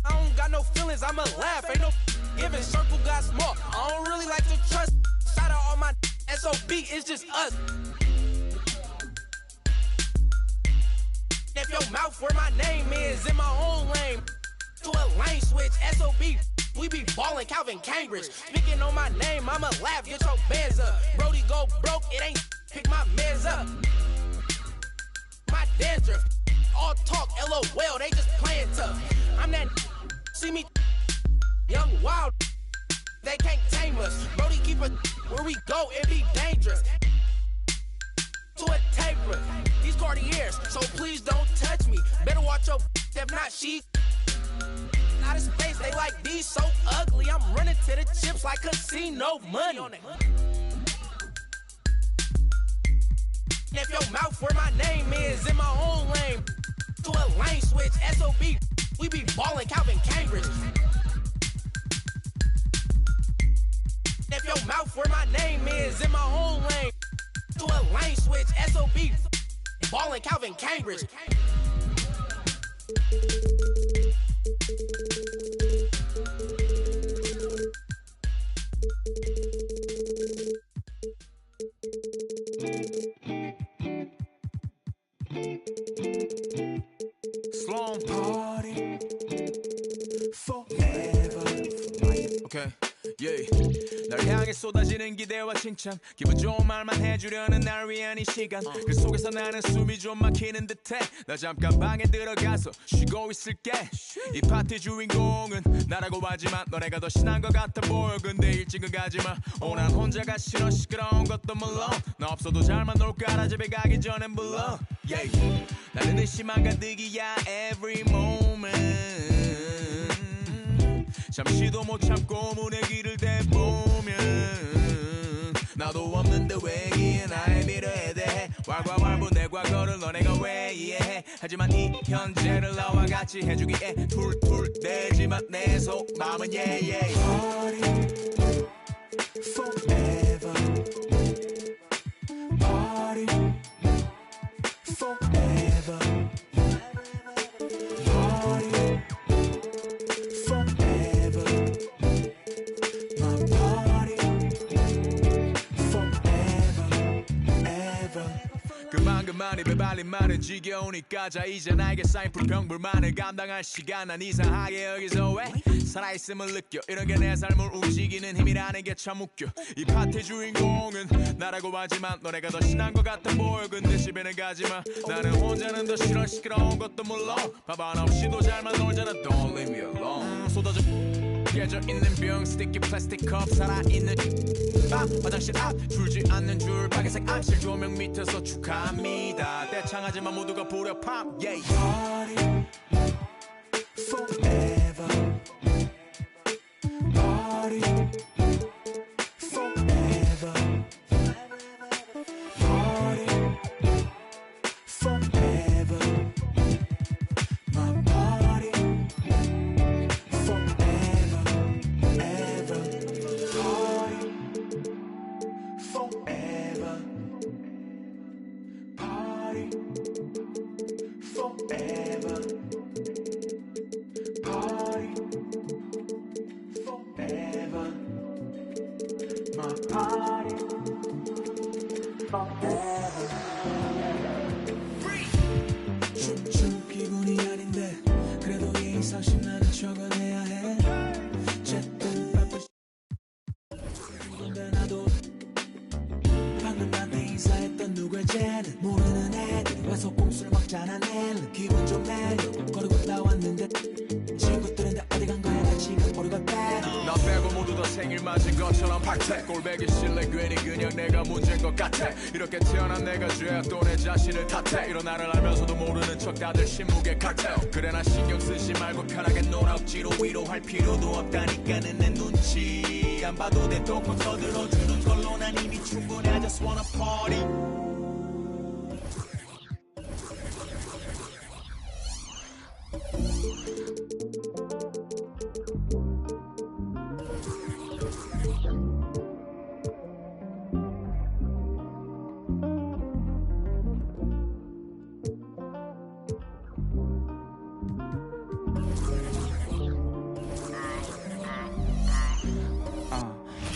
I don't got no feelings, I'ma laugh. Ain't no giving, circle got small. I don't really like to trust. Shout out all my SOB, it's just us. If your mouth where my name is, in my own lane. To a lane switch, SOB. We be ballin' Calvin Cambridge. Speaking on my name, I'ma laugh, get your bands up. Brody go broke, it ain't pick my mans up. My dandruff, all talk, LOL, they just playin' tough. I'm that, see me, young wild, they can't tame us. Brody keep a, where we go, it be dangerous. To a taper, these Cartiers, so please don't touch me. Better watch your, if not she. Out of space, they like these so ugly. I'm running to the chips like casino money. If your mouth where my name is, in my own lane. To a lane switch, SOB. We be ballin' Calvin Cambridge. If your mouth where my name is, in my own lane. To a lane switch, SOB. Ballin' Calvin Cambridge. Sloan party forever. Okay, yeah. 날 향해 쏟아지는 기대와 칭찬 기분 좋은 말만 해주려는 날 위한 이 시간 그 속에서 나는 숨이 좀 막히는 듯해 나 잠깐 방에 들어가서 쉬고 있을게 이 파티 주인공은 나라고 하지만 너네가 더 신난 것 같아 보여 근데 일찍은 가지마 난 혼자가 싫어 시끄러운 것도 물론 나 없어도 잘만 놀 거라 집에 가기 전엔 불러 yeah. 나는 의심만 가득이야 every moment 잠시도 못 참고 문의 길을 대보면 나도 없는데 왜 이해 나의 미래에 대해 왈가왈부 내 과거를 너네가 왜 이해해 하지만 이 현재를 나와 같이 해주기에 툴툴대지만 내 속마음은 yeah yeah Party forever Party forever Party 그만 입에 발린 말은 지겨우니까 자 이제 나에게 쌓인 불평불만을 감당할 시간 난 이상하게 여기서 왜 살아있음을 느껴 이런 게 내 삶을 움직이는 힘이라는 게 참 웃겨 이 파티 주인공은 나라고 하지만 너네가 더 신난 것 같아 보여 근데 집에는 가지마 나는 혼자는 더 싫어 시끄러운 것도 물론 밥 하나 없이도 잘만 놀잖아 Don't leave me alone 쏟아져 깨져 있는 병 스티키 플라스틱 컵 살아있는 밤 화장실 앞 줄지 않는 줄 빨간색 암실 조명 밑에서 축하합니다 떼창하지만 모두가 부려 팝 yeah. Party forever Party forever Party forever My party forever ever Party forever Party forever Party forever My party forever 춤춘 기분이 아닌데 그래도 예의상식 나는 적어내야 해 어쨌든 바쁜 근데 나도 방금 나한테 인사했던 누굴 쟤는 모르는 애들이 와서 꼼수를 먹잖아 내는 기분 좀 내려 거르고 나왔는데 친구들은 다 어디 간 거야 나 빼고 모두 다 생일 맞은 것처럼 박태 꼴배기 싫래 괜히 그냥 내가 문제인 것 같아 이렇게 태어난 내가 죄야 또 내 자신을 탓해 이런 나를 알면서도 모르는 척 다들 신무게 카텔 그래 나 신경 쓰지 말고 편하게 놀아 억지로 위로할 필요도 없다니까는 내 눈치 안 봐도 돼 또 터들어주는 걸로 난 이미 충분해 I just wanna party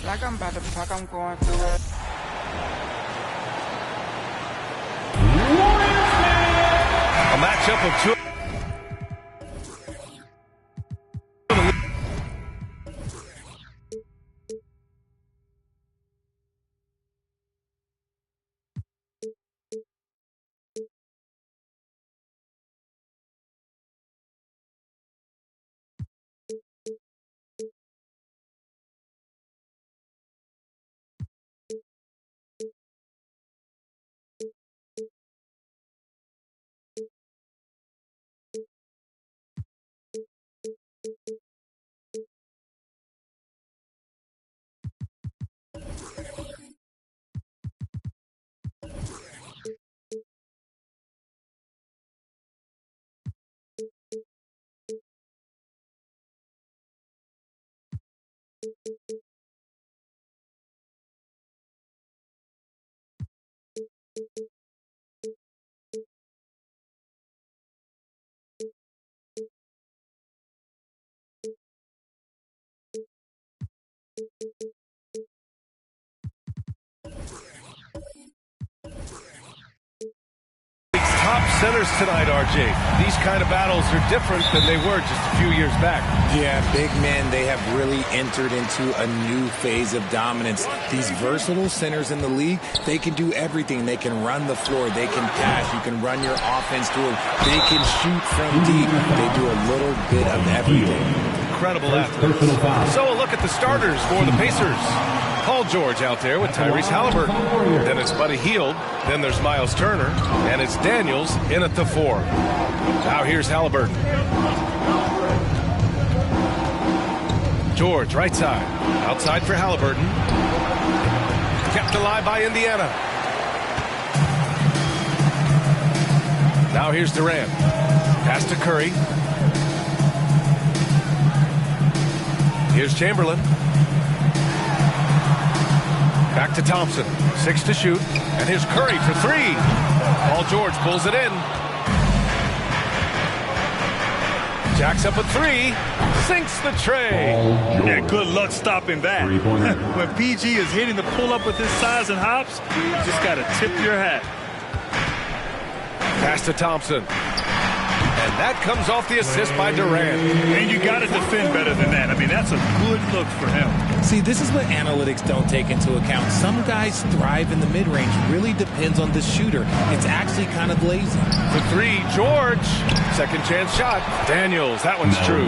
Like I'm about to fuck, I'm going through it. A matchup of two. Top centers tonight, RJ. These kind of battles are different than they were just a few years back. Yeah, big men, they have really entered into a new phase of dominance. These versatile centers in the league, they can do everything. They can run the floor. They can pass. You can run your offense through them. They can shoot from deep. They do a little bit of everything. Incredible athletes. So a look at the starters for the Pacers. Paul George out there with Tyrese Halliburton. Then it's Buddy Hield. Then there's Miles Turner. And it's Daniels in at the 4. Now here's Halliburton. George, right side. Outside for Halliburton. Kept alive by Indiana. Now here's Durant. Pass to Curry. Here's Chamberlain. Back to Thompson. 6 to shoot. And here's Curry for 3. Paul George pulls it in. Jacks up a 3. Sinks the tray. Yeah, good luck stopping that. When PG is hitting the pull-up with his size and hops, you just got to tip your hat. Pass to Thompson. And that comes off the assist by Durant. And you got to defend better than that. I mean, that's a good look for him. See, this is what analytics don't take into account. Some guys thrive in the mid-range. Really depends on the shooter. It's actually kind of lazy. For 3, George. Second chance shot. Daniels, that one's true.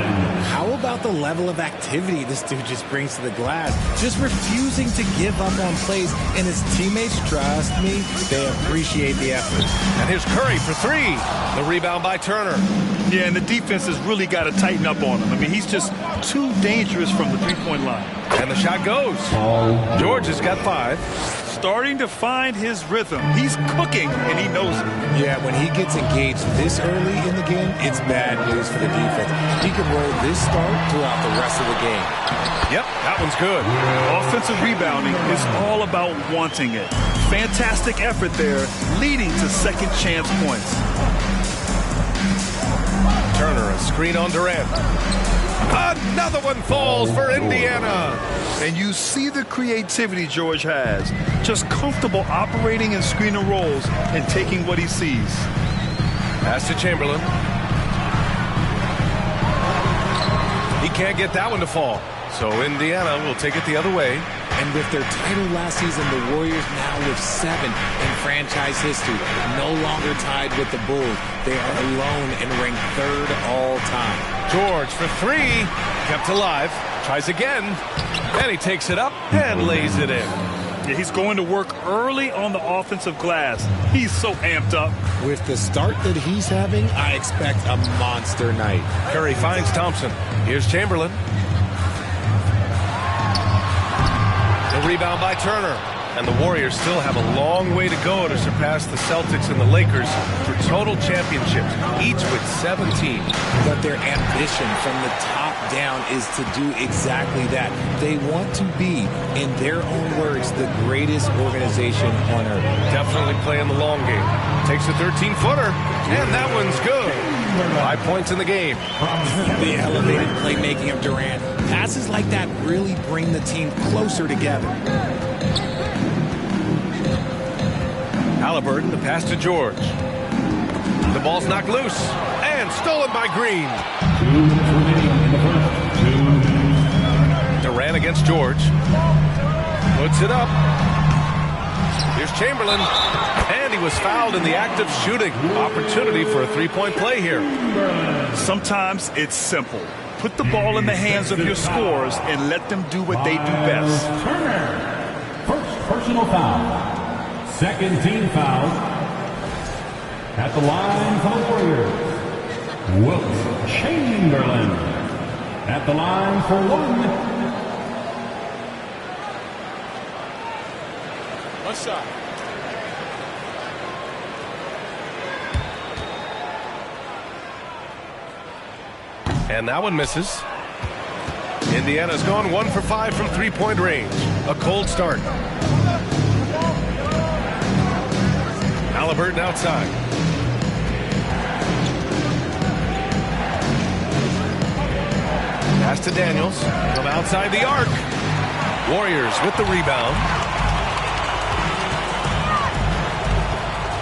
How about the level of activity this dude just brings to the glass? Just refusing to give up on plays. And his teammates, trust me, they appreciate the effort. And here's Curry for 3. The rebound by Turner. Yeah, and the defense has really got to tighten up on him. I mean, he's just too dangerous from the three-point line. And the shot goes. George has got 5. Starting to find his rhythm. He's cooking, and he knows it. Yeah, when he gets engaged this early in the game, it's bad news for the defense. He can roll this start throughout the rest of the game. Yep, that one's good. Offensive rebounding is all about wanting it. Fantastic effort there, leading to second chance points. Turner, a screen on Durant. Another one falls for Indiana. And you see the creativity George has. Just comfortable operating in screen and rolls and taking what he sees. Pass to Chamberlain. He can't get that one to fall. So Indiana will take it the other way. And with their title last season, the Warriors now with 7 in franchise history. No longer tied with the Bulls. They are alone and ranked 3rd all time. George for 3. Kept alive. Tries again. And he takes it up and lays it in. Yeah, he's going to work early on the offensive glass. He's so amped up. With the start that he's having, I expect a monster night. Curry finds Thompson. Here's Chamberlain. The rebound by Turner. And the Warriors still have a long way to go to surpass the Celtics and the Lakers for total championships, each with 17. But their ambition from the top down is to do exactly that. They want to be, in their own words, the greatest organization on earth. Definitely playing the long game. Takes a 13-footer, and that one's good. 5 points in the game. The elevated playmaking of Durant. Passes like that really bring the team closer together. Halliburton, the pass to George. The ball's knocked loose and stolen by Green. Durant against George. Puts it up. Here's Chamberlain. And he was fouled in the act of shooting. Opportunity for a three-point play here. Sometimes it's simple. Put the ball in the hands of your scorers and let them do what they do best. Turner. First personal foul. Second team foul. At the line for the Warriors, Wilt Chamberlain. At the line for 1. One shot. And that one misses. Indiana's gone 1 for 5 from three-point range. A cold start. Halliburton outside. Pass to Daniels from outside the arc. Warriors with the rebound.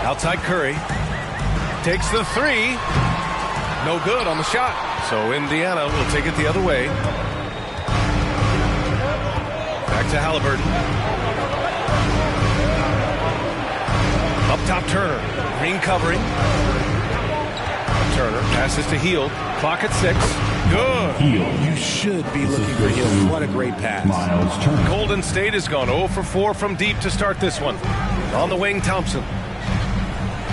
Outside Curry. Takes the 3. No good on the shot. So Indiana will take it the other way. Back to Halliburton. Up top, Turner. Green covering. Turner passes to Hield. Clock at 6. Good. You should be looking for Hield. What a great pass. Miles Turner. Golden State has gone 0 for 4 from deep to start this one. On the wing, Thompson.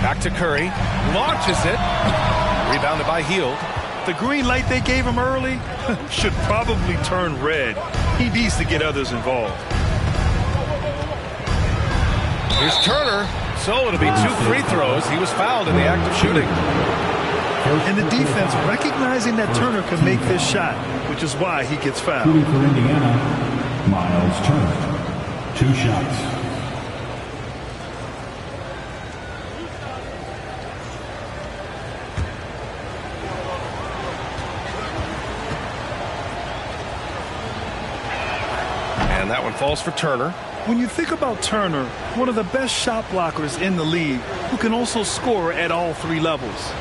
Back to Curry. Launches it. Rebounded by Hield. The green light they gave him early should probably turn red. He needs to get others involved. Here's Turner. So it'll be 2 free throws. He was fouled in the act of shooting. And the defense recognizing that Turner can make this shot, which is why he gets fouled. Shooting for Indiana, Miles Turner. 2 shots. And that one falls for Turner. When you think about Turner, one of the best shot blockers in the league who can also score at all 3 levels.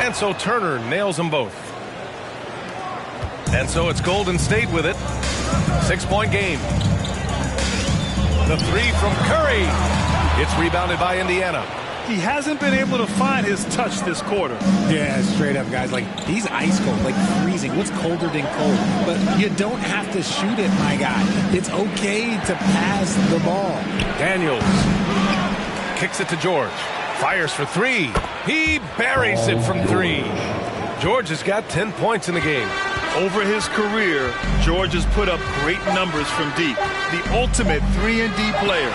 And so Turner nails them both. And so it's Golden State with it. 6-point game. The 3 from Curry. It's rebounded by Indiana. He hasn't been able to find his touch this quarter. Yeah, straight up, guys. Like, he's ice cold, like freezing. What's colder than cold? But you don't have to shoot it, my guy. It's okay to pass the ball. Daniels kicks it to George. Fires for 3. He buries it from 3. George has got 10 points in the game. Over his career, George has put up great numbers from deep. The ultimate 3-and-D player.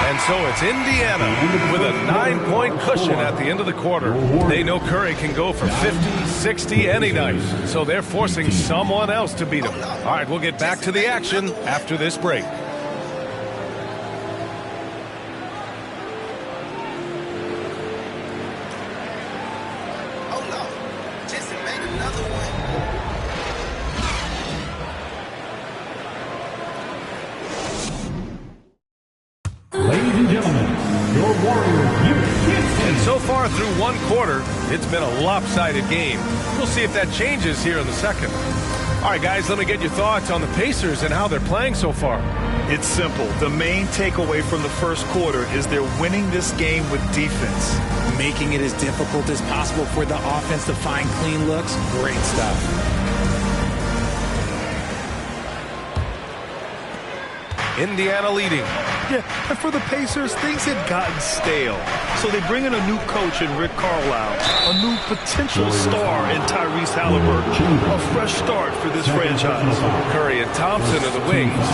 And so it's Indiana with a 9-point cushion at the end of the quarter. They know Curry can go for 50, 60 any night. So they're forcing someone else to beat him. All right, we'll get back to the action after this break. far through one quarter, it's been a lopsided game. We'll see if that changes here in the second. All right, guys, let me get your thoughts on the Pacers and how they're playing so far. It's simple. The main takeaway from the first quarter is they're winning this game with defense. Making it as difficult as possible for the offense to find clean looks. Great stuff. Indiana leading. Yeah, and for the Pacers, things had gotten stale. So they bring in a new coach in Rick Carlisle, a new potential star in Tyrese Halliburton, a fresh start for this franchise. Curry and Thompson are the wings.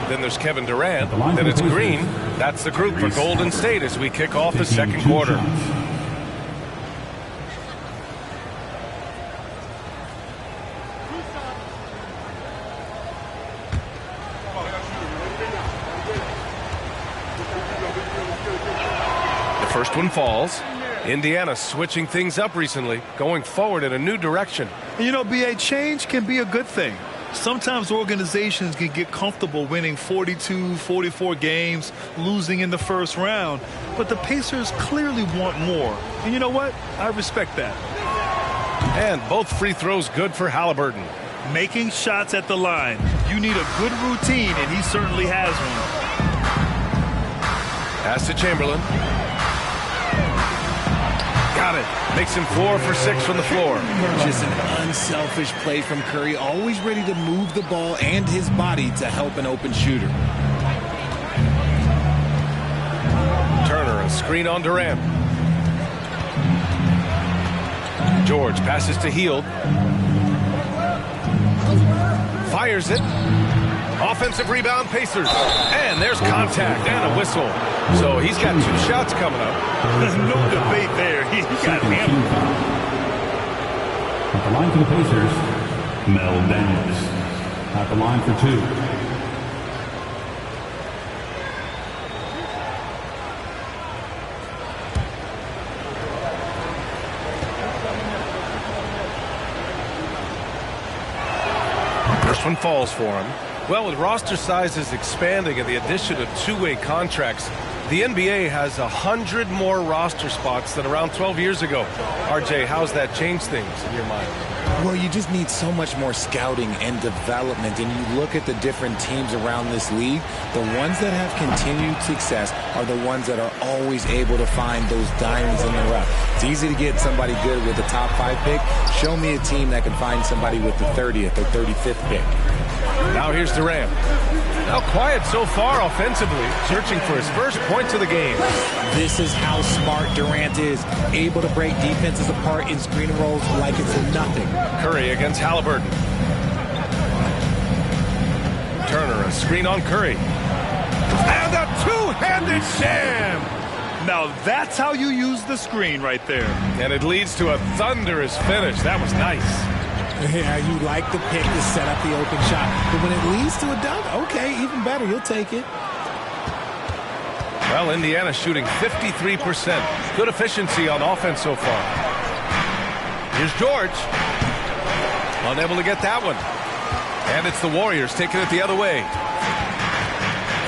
Then there's Kevin Durant. Then it's Green. That's the group for Golden State as we kick off the second quarter. First one falls. Indiana switching things up recently, going forward in a new direction. You know, BA, change can be a good thing. Sometimes organizations can get comfortable winning 42, 44 games, losing in the first round. But the Pacers clearly want more. And you know what? I respect that. And both free throws good for Halliburton. Making shots at the line. You need a good routine, and he certainly has one. Pass to Chamberlain. Got it. Makes him 4 for 6 from the floor. Just an unselfish play from Curry, always ready to move the ball and his body to help an open shooter. Turner, a screen on Durant. George passes to Hield. Fires it. Offensive rebound, Pacers. And there's contact and a whistle. So he's got 2 shots coming up. There's no debate there. He got hammered. At the line for the Pacers, Mel Daniels. At the line for 2. First one falls for him. Well, with roster sizes expanding and the addition of two-way contracts, the NBA has 100 more roster spots than around 12 years ago. RJ, how's that changed things in your mind? Well, you just need so much more scouting and development. And you look at the different teams around this league, the ones that have continued success are the ones that are always able to find those diamonds in the rough. It's easy to get somebody good with a top 5 pick. Show me a team that can find somebody with the 30th or 35th pick. Now here's Durant. Now quiet so far offensively, searching for his first points of the game. This is how smart Durant is, able to break defenses apart in screen and rolls like it's nothing. Curry against Halliburton. Turner, a screen on Curry. And a two-handed jam! Now that's how you use the screen right there. And it leads to a thunderous finish. That was nice. Yeah, you like the pick to set up the open shot. But when it leads to a dunk, okay, even better. You'll take it. Well, Indiana shooting 53%. Good efficiency on offense so far. Here's George. Unable to get that one. And it's the Warriors taking it the other way.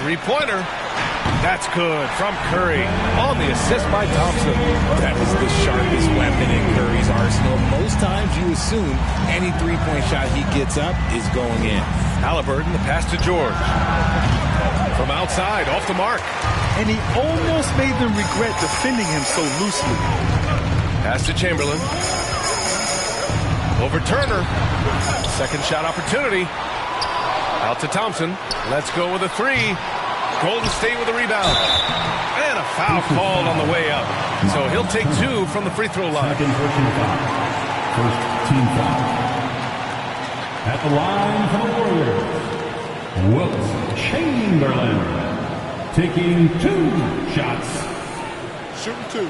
Three-pointer. That's good from Curry on the assist by Thompson. That was the sharpest weapon in Curry's arsenal. Most times you assume any three-point shot he gets up is going in. Halliburton, the pass to George. From outside, off the mark. And he almost made them regret defending him so loosely. Pass to Chamberlain. Over Turner. Second shot opportunity. Out to Thompson. Let's go with a 3. Golden State with a rebound. And a foul called on the way up. So he'll take 2 from the free throw line. Second personal foul. First team foul. At the line for the Warriors, Wilt Chamberlain. Taking 2 shots. Shooting 2.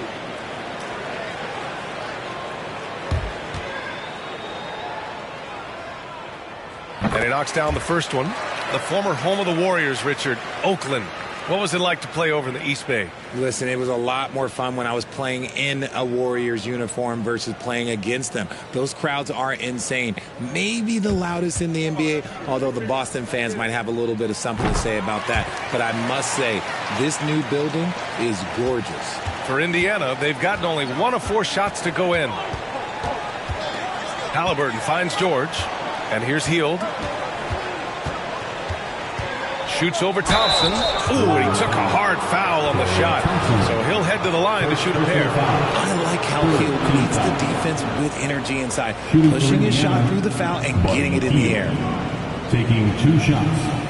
And he knocks down the first one. The former home of the Warriors, Richard, Oakland. What was it like to play over in the East Bay? Listen, it was a lot more fun when I was playing in a Warriors uniform versus playing against them. Those crowds are insane. Maybe the loudest in the NBA, although the Boston fans might have a little bit of something to say about that. But I must say, this new building is gorgeous. For Indiana, they've gotten only 1 of 4 shots to go in. Halliburton finds George, and here's Hield. Shoots over Thompson. Ooh, and he took a hard foul on the shot. So he'll head to the line to shoot a pair. I like how Hield meets the defense with energy inside, pushing his shot through the foul and getting it in the air. Taking 2 shots.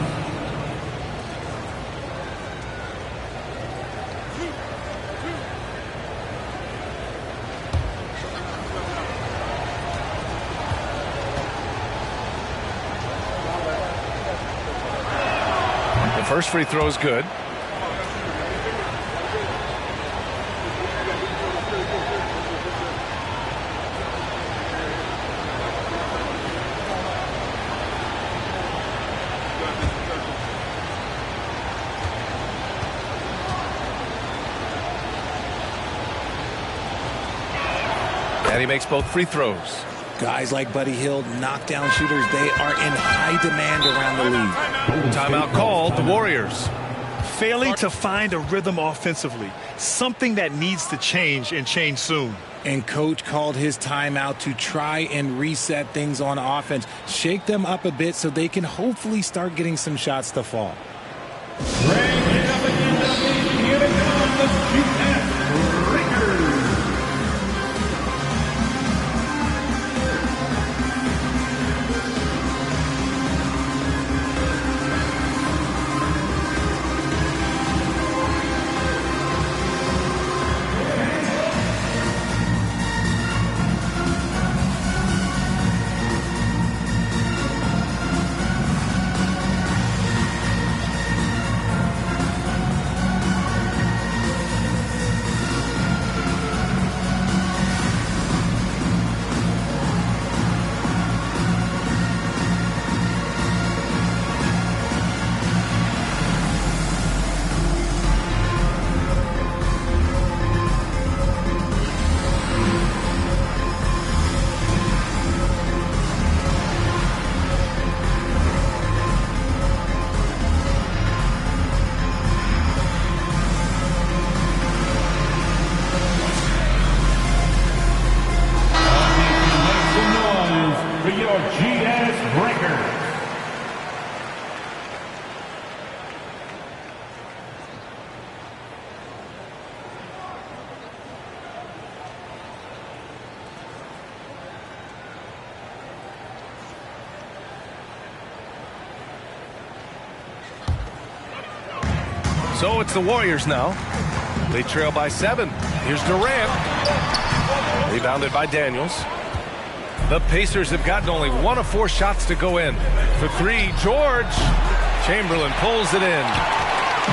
First free throw is good. And he makes both free throws. Guys like Buddy Hield, knockdown shooters, they are in high demand around the league. Timeout called, the Warriors. Failing to find a rhythm offensively, something that needs to change and change soon. And coach called his timeout to try and reset things on offense, shake them up a bit so they can hopefully start getting some shots to fall. So it's the Warriors now. They trail by 7. Here's Durant. Rebounded by Daniels. The Pacers have gotten only 1 of 4 shots to go in. For 3, George. Chamberlain pulls it in.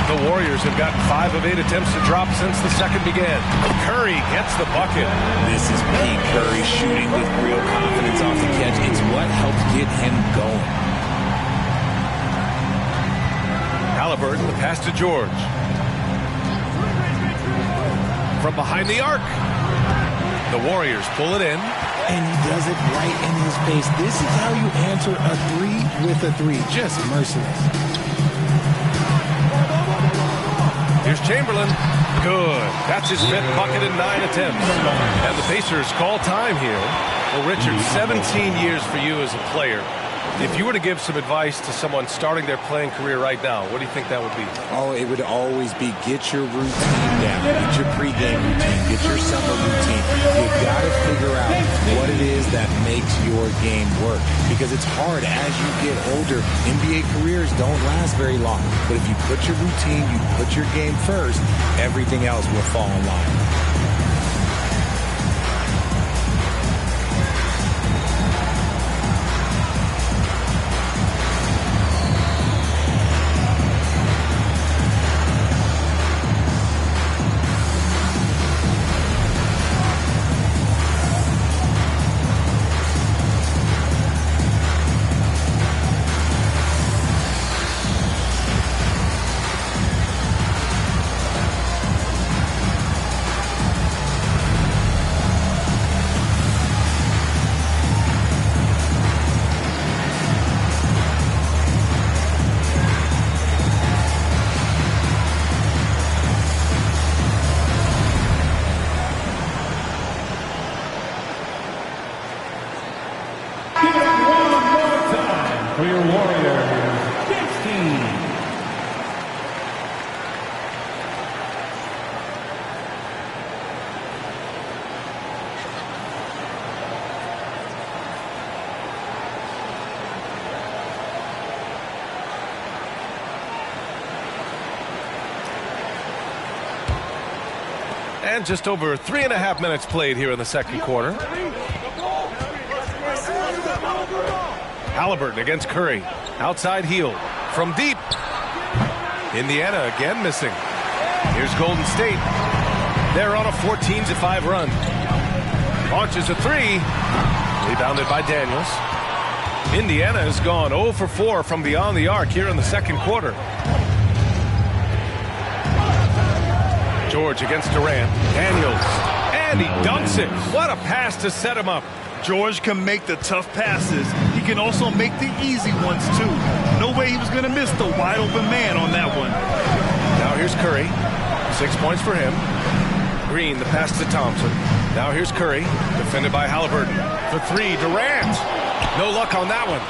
The Warriors have gotten 5 of 8 attempts to drop since the second began. Curry gets the bucket. This is Pete Curry shooting with real confidence off the catch. It's what helps get him going. Halliburton, the pass to George. From behind the arc. The Warriors pull it in. And he does it right in his face. This is how you answer a 3 with a 3. Just merciless. Here's Chamberlain. Good. That's his 5th bucket in 9 attempts. And the Pacers call time here. Well, Richard, 17 years for you as a player. If you were to give some advice to someone starting their playing career right now, what do you think that would be? Oh, it would always be get your routine down. Get your pregame routine. Get your summer routine. You've got to figure out what it is that makes your game work. Because it's hard as you get older. NBA careers don't last very long. But if you put your routine, you put your game first, everything else will fall in line. for your Warriors, 16. And just over 3.5 minutes played here in the second quarter. Halliburton against Curry. Outside heel. From deep. Indiana again missing. Here's Golden State. They're on a 14-5 run. Launches a three. Rebounded by Daniels. Indiana has gone 0 for 4 from beyond the arc here in the second quarter. George against Durant. Daniels. And he dunks it. What a pass to set him up. George can make the tough passes. He can also make the easy ones, too. No way he was going to miss the wide-open man on that one. Now here's Curry. 6 points for him. Green, the pass to Thompson. Now here's Curry. Defended by Halliburton. For three, Durant. No luck on that one.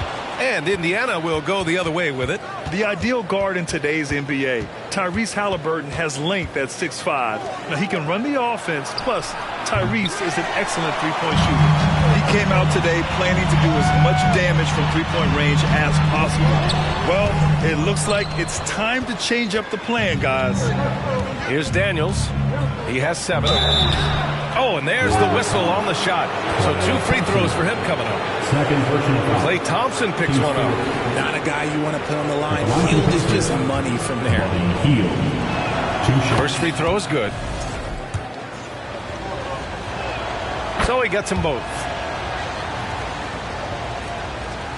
And Indiana will go the other way with it. The ideal guard in today's NBA. Tyrese Halliburton has length at 6'5". Now he can run the offense, plus Tyrese is an excellent three-point shooter. He came out today planning to do as much damage from three-point range as possible. Well, it looks like it's time to change up the plan, guys. Here's Daniels. He has 7. Oh, and there's the whistle on the shot. So 2 free throws for him coming up. Klay Thompson picks one up. Not a guy you want to put on the line. Hield is just money from there. First free throw is good. So he gets them both.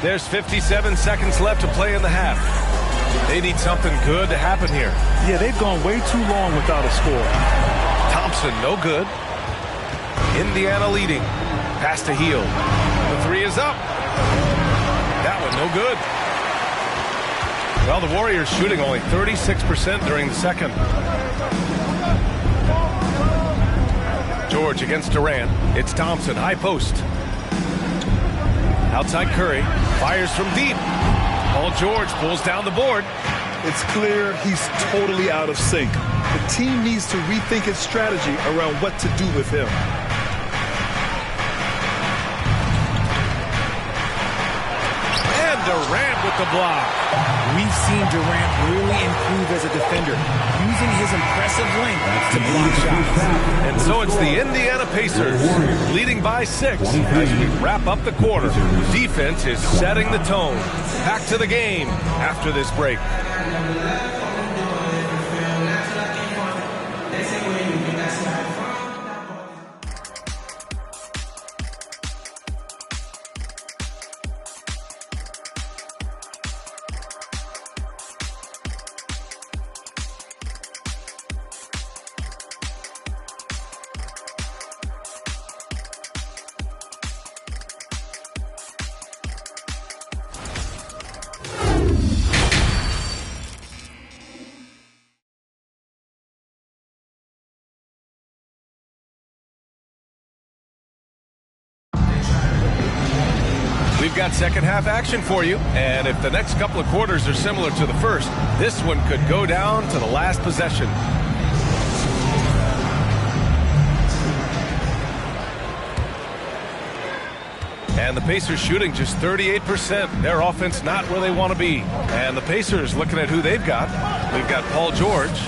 There's 57 seconds left to play in the half. They need something good to happen here. Yeah, they've gone way too long without a score. Thompson, no good. Indiana leading. Pass to Hield. The three is up. That one no good. Well, the Warriors shooting only 36% during the second. George against Durant. It's Thompson, high post. Outside Curry. Fires from deep. Paul George pulls down the board. It's clear he's totally out of sync. The team needs to rethink its strategy around what to do with him. Durant with the block. We've seen Durant really improve as a defender, using his impressive length to block shots. And so it's the Indiana Pacers leading by 6 as we wrap up the quarter. Defense is setting the tone. Back to the game after this break. We've got second half action for you, and if the next couple of quarters are similar to the first, this one could go down to the last possession. And the Pacers shooting just 38%. Their offense not where they want to be. And the Pacers looking at who they've got. We've got Paul George.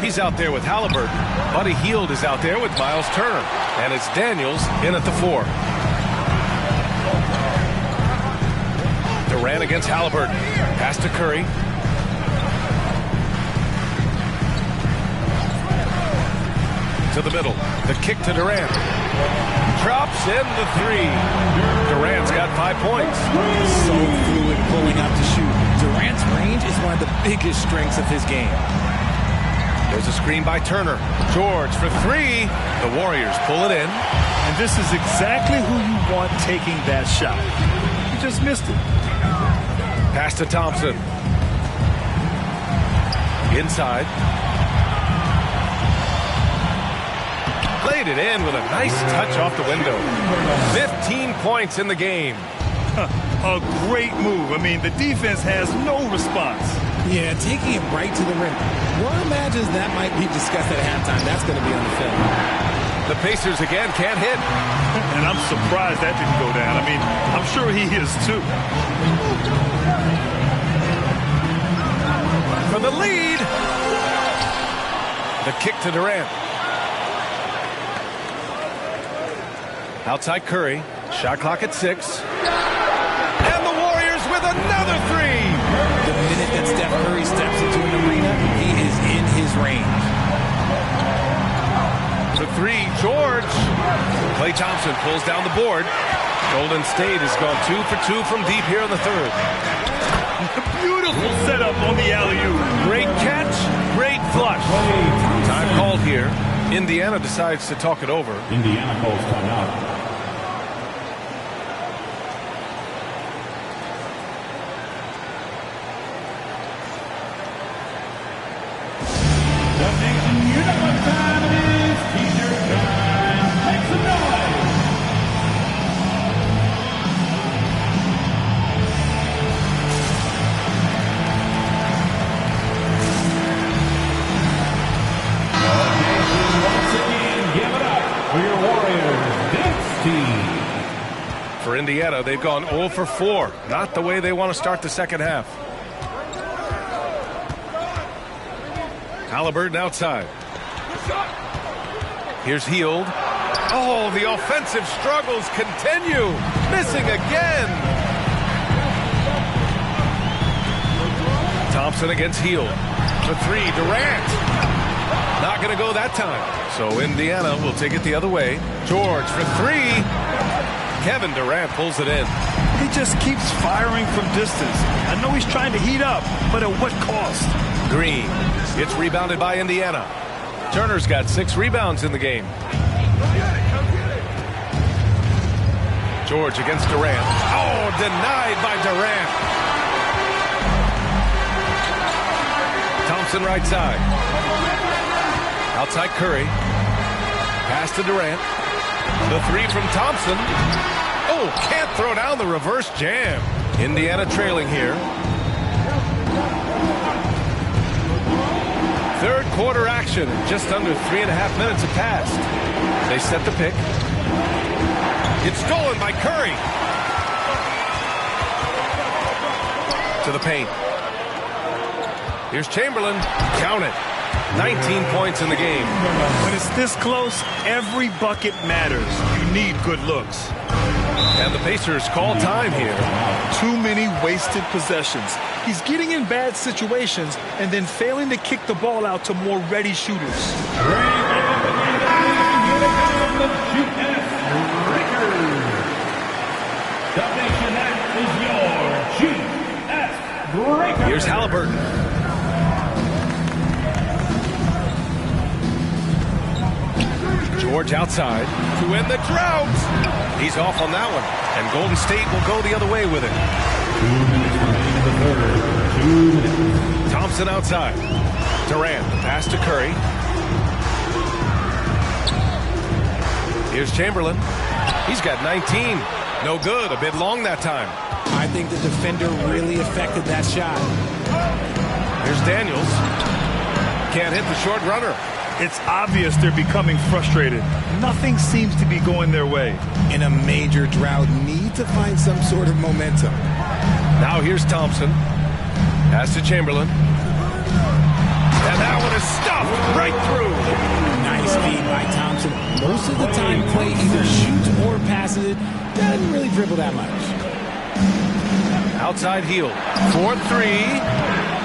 He's out there with Halliburton. Buddy Hield is out there with Miles Turner. And it's Daniels in at the 4. Durant against Halliburton. Pass to Curry. To the middle. The kick to Durant. Drops in the 3. Durant's got 5 points. So fluid pulling up to shoot. Durant's range is one of the biggest strengths of his game. There's a screen by Turner. George for 3. The Warriors pull it in. And this is exactly who you want taking that shot. He just missed it. Pass to Thompson. Inside. Played it in with a nice touch off the window. 15 points in the game. A great move. I mean, the defense has no response. Yeah, taking it right to the rim. One imagines that might be discussed at halftime. That's going to be on the film. The Pacers again can't hit. And I'm surprised that didn't go down. I mean, I'm sure he is too. For the lead. The kick to Durant. Outside Curry. Shot clock at 6. And the Warriors with another 3. The minute that Steph Curry steps into an arena, he is in his range. The 3, George. Klay Thompson pulls down the board. Golden State has gone 2 for 2 from deep here in the third. Beautiful setup on the alley-oop. Great catch, great flush. Time called here. Indiana decides to talk it over. Indiana calls timeout. For Indiana, they've gone 0 for 4. Not the way they want to start the second half. Halliburton outside. Here's Hield. Oh, the offensive struggles continue. Missing again. Thompson against Hield. The 3, Durant. Not going to go that time. So Indiana will take it the other way. George for 3. Kevin Durant pulls it in. He just keeps firing from distance. I know he's trying to heat up, but at what cost? Green. It's rebounded by Indiana. Turner's got 6 rebounds in the game. George against Durant. Oh, denied by Durant. Thompson right side. Outside Curry. Pass to Durant. The 3 from Thompson. Oh, can't throw down the reverse jam. Indiana trailing here. Third quarter action. Just under 3.5 minutes have passed. They set the pick. It's stolen by Curry. To the paint. Here's Chamberlain. Count it. 19 points in the game. When it's this close, every bucket matters. You need good looks. And the Pacers call time here. Too many wasted possessions. He's getting in bad situations and then failing to kick the ball out to more ready shooters. Here's Halliburton. George outside to end the drought. He's off on that one. And Golden State will go the other way with it. 2 minutes remaining in the third. 2 minutes. Thompson outside. Durant, the pass to Curry. Here's Chamberlain. He's got 19. No good. A bit long that time. I think the defender really affected that shot. Here's Daniels. Can't hit the short runner. It's obvious they're becoming frustrated. Nothing seems to be going their way. In a major drought, need to find some sort of momentum. Now here's Thompson. Pass to Chamberlain. And that one is stuffed right through. Nice feed by Thompson. Most of the time, Klay either shoots or passes it. Doesn't really dribble that much. Outside Hield. 4-3.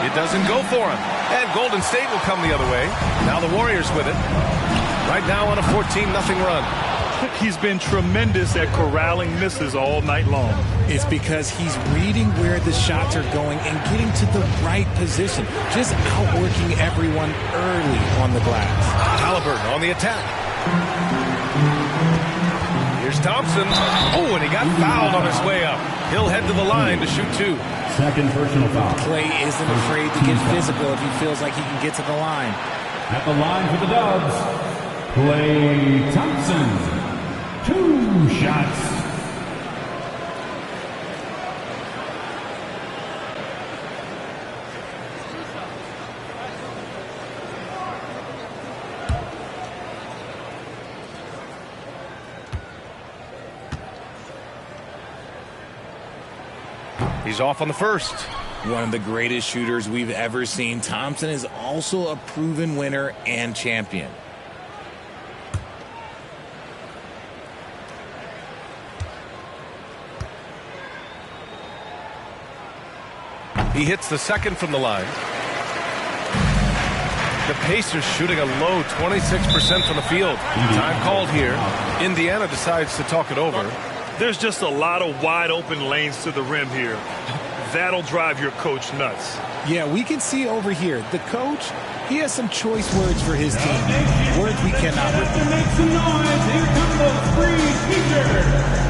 It doesn't go for him. And Golden State will come the other way. Now the Warriors with it. Right now on a 14-0 run. He's been tremendous at corralling misses all night long. It's because he's reading where the shots are going and getting to the right position. Just outworking everyone early on the glass. Halliburton on the attack. Here's Thompson. Oh, and he got fouled on his way up. He'll head to the line to shoot 2. Second personal foul. Klay isn't afraid to get physical if he feels like he can get to the line. At the line for the Dubs, Klay Thompson. 2 shots. He's off on the first. One of the greatest shooters we've ever seen. Thompson is also a proven winner and champion. He hits the second from the line. The Pacers shooting a low 26% from the field. Time called here. Indiana decides to talk it over. There's just a lot of wide open lanes to the rim here. That'll drive your coach nuts. Yeah, we can see over here. The coach, he has some choice words for his team. Words we cannot repeat. Make some noise. Here come the free Pacers.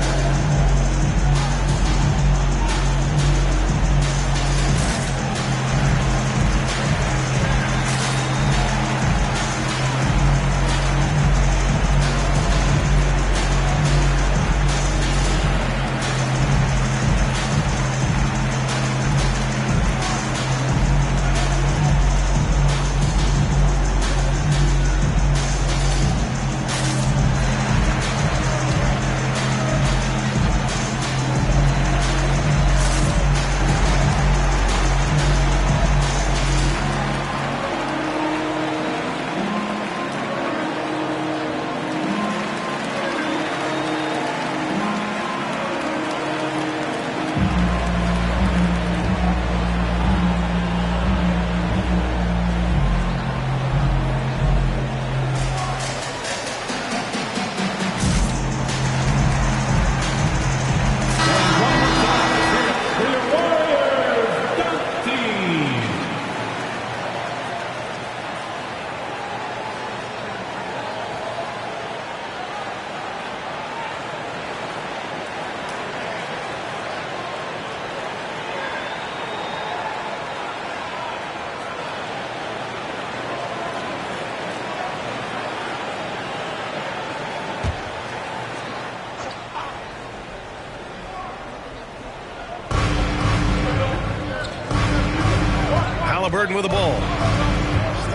Halliburton with the ball.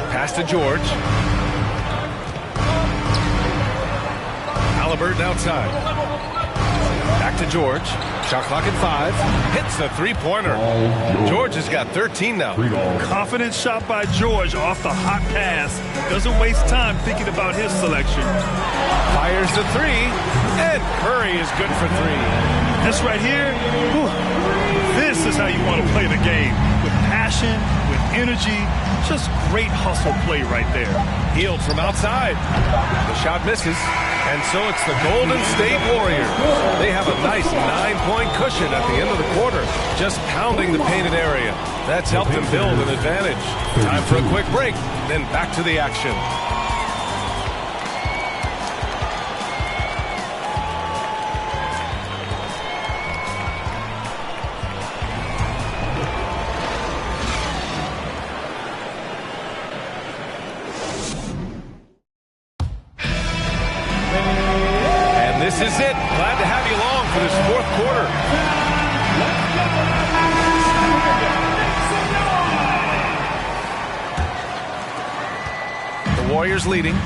Pass to George. Halliburton outside. Back to George. Shot clock at 5. Hits the three-pointer. George has got 13 now. Confident shot by George off the hot pass. Doesn't waste time thinking about his selection. Fires the three, and Curry is good for 3. This right here, whew, this is how you want to play the game. With passion, with energy, just great hustle play right there. Healed from outside. The shot misses, and so it's the Golden State Warriors. They have a nice 9-point cushion at the end of the quarter, just pounding the painted area. That's helped them build an advantage. Time for a quick break, then back to the action. This is it. Glad to have you along for this fourth quarter. The Warriors leading.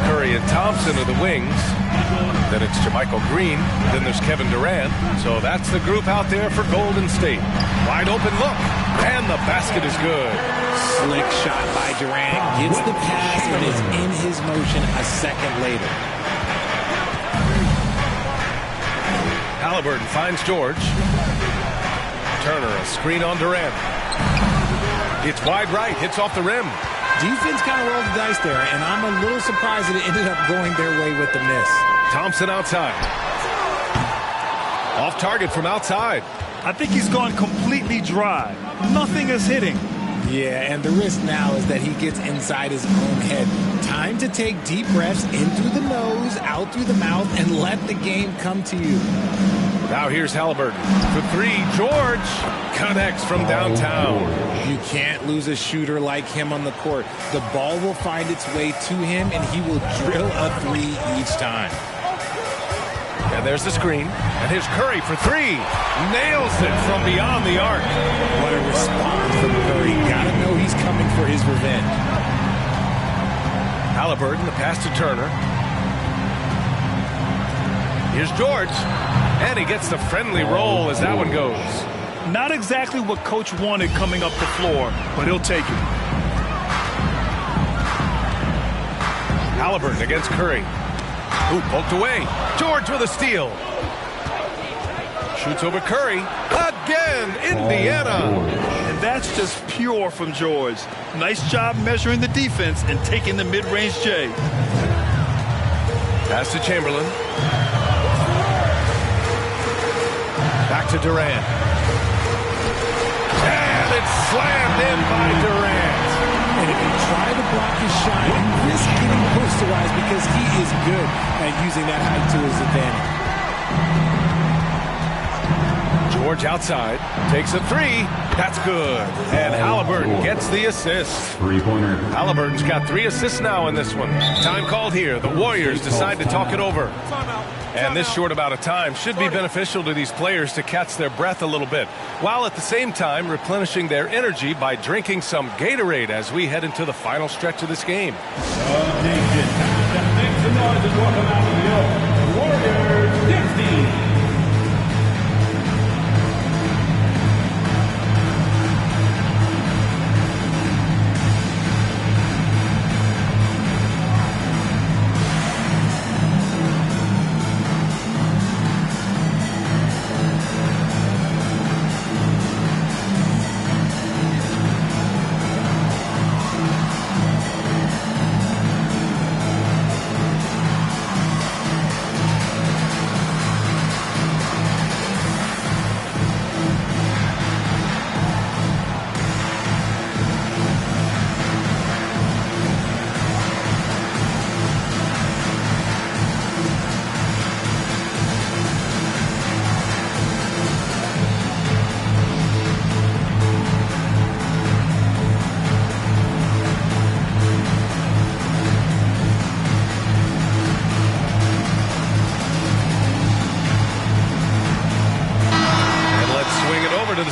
Curry and Thompson are the wings. Then it's JaMychal Green. Then there's Kevin Durant. So that's the group out there for Golden State. Wide open look. And the basket is good. Slick shot by Durant. Gets the pass and is in his motion a second later. Halliburton finds George. Turner, a screen on Durant. It's wide right, hits off the rim. Defense kind of rolled the dice there, and I'm a little surprised that it ended up going their way with the miss. Thompson outside. Off target from outside. I think he's gone completely dry. Nothing is hitting. Yeah, and the risk now is that he gets inside his own head. Time to take deep breaths in through the nose, out through the mouth, and let the game come to you. Now here's Halliburton. For 3, George connects from downtown. You can't lose a shooter like him on the court. The ball will find its way to him, and he will drill a 3 each time. And there's the screen. And here's Curry for 3. Nails it from beyond the arc. What a response from Curry. Gotta know he's coming for his revenge. Halliburton, the pass to Turner. Here's George. And he gets the friendly roll as that one goes. Not exactly what Coach wanted coming up the floor, but he'll take it. Halliburton against Curry. Ooh, poked away. George with a steal. Shoots over Curry. Again, Indiana. And that's just pure from George. Nice job measuring the defense and taking the mid-range J. Pass to Chamberlain. Back to Durant. And it's slammed in by Durant. And if you try to block his shot, you risk getting posterized because he is good at using that height to his advantage. George outside, takes a three. That's good. And Halliburton gets the assist. Three-pointer. Halliburton's got 3 assists now in this one. Time called here. The Warriors decide to talk it over. And this short amount of time should be beneficial to these players to catch their breath a little bit, while at the same time replenishing their energy by drinking some Gatorade as we head into the final stretch of this game. Warriors 15.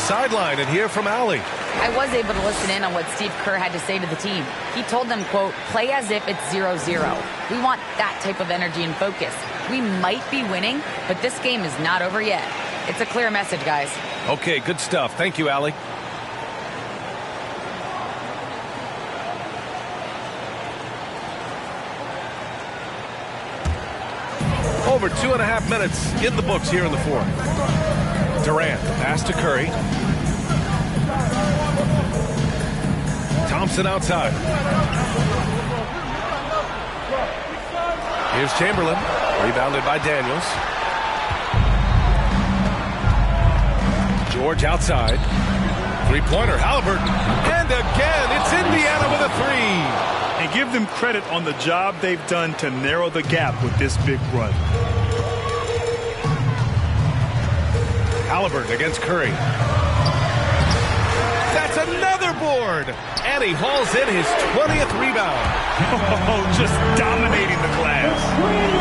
Sideline and hear from Allie. I was able to listen in on what Steve Kerr had to say to the team. He told them, quote, play as if it's 0-0. We want that type of energy and focus. We might be winning, but this game is not over yet. It's a clear message, guys. Okay, good stuff. Thank you, Allie. Over 2.5 minutes in the books here in the fourth. Durant, pass to Curry. Thompson outside. Here's Chamberlain, rebounded by Daniels. George outside. Three-pointer, Halliburton. And again, it's Indiana with a three. And give them credit on the job they've done to narrow the gap with this big run. Halliburton against Curry. That's another board. And he hauls in his 20th rebound. Oh, just dominating the glass.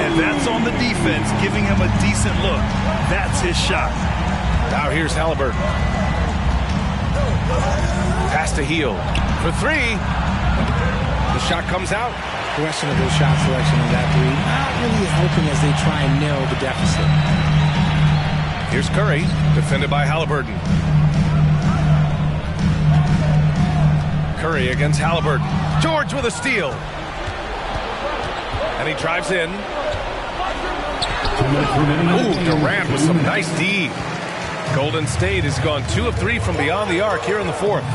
And that's on the defense, giving him a decent look. That's his shot. Now here's Halliburton. Pass to Heel for three. The shot comes out. Questionable shot selection on that three. Not really helping as they try and narrow the deficit. Here's Curry, defended by Halliburton. Curry against Halliburton. George with a steal. And he drives in. Ooh, Durant with some nice D. Golden State has gone 2 of 3 from beyond the arc here in the fourth.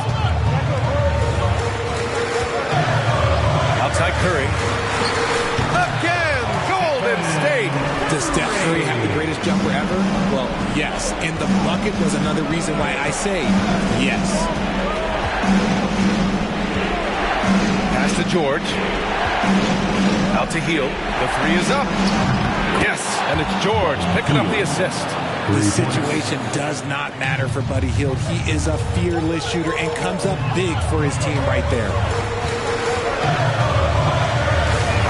Outside Curry. Again, Golden State. Does Steph Curry have the greatest jumper ever? Well, yes. And the bucket was another reason why I say yes. Pass to George. Out to Heel. The three is up. Yes, and it's George picking up the assist. The situation does not matter for Buddy Hield. He is a fearless shooter and comes up big for his team right there.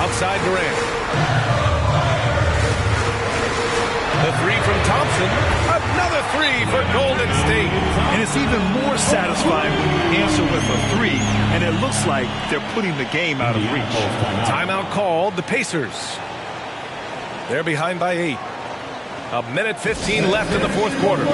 Outside Durant. The three from Thompson. Another three for Golden State. And it's even more satisfying when you answer with a three, and it looks like they're putting the game out of reach. Timeout called. The Pacers. They're behind by 8. A minute 15 left in the fourth quarter.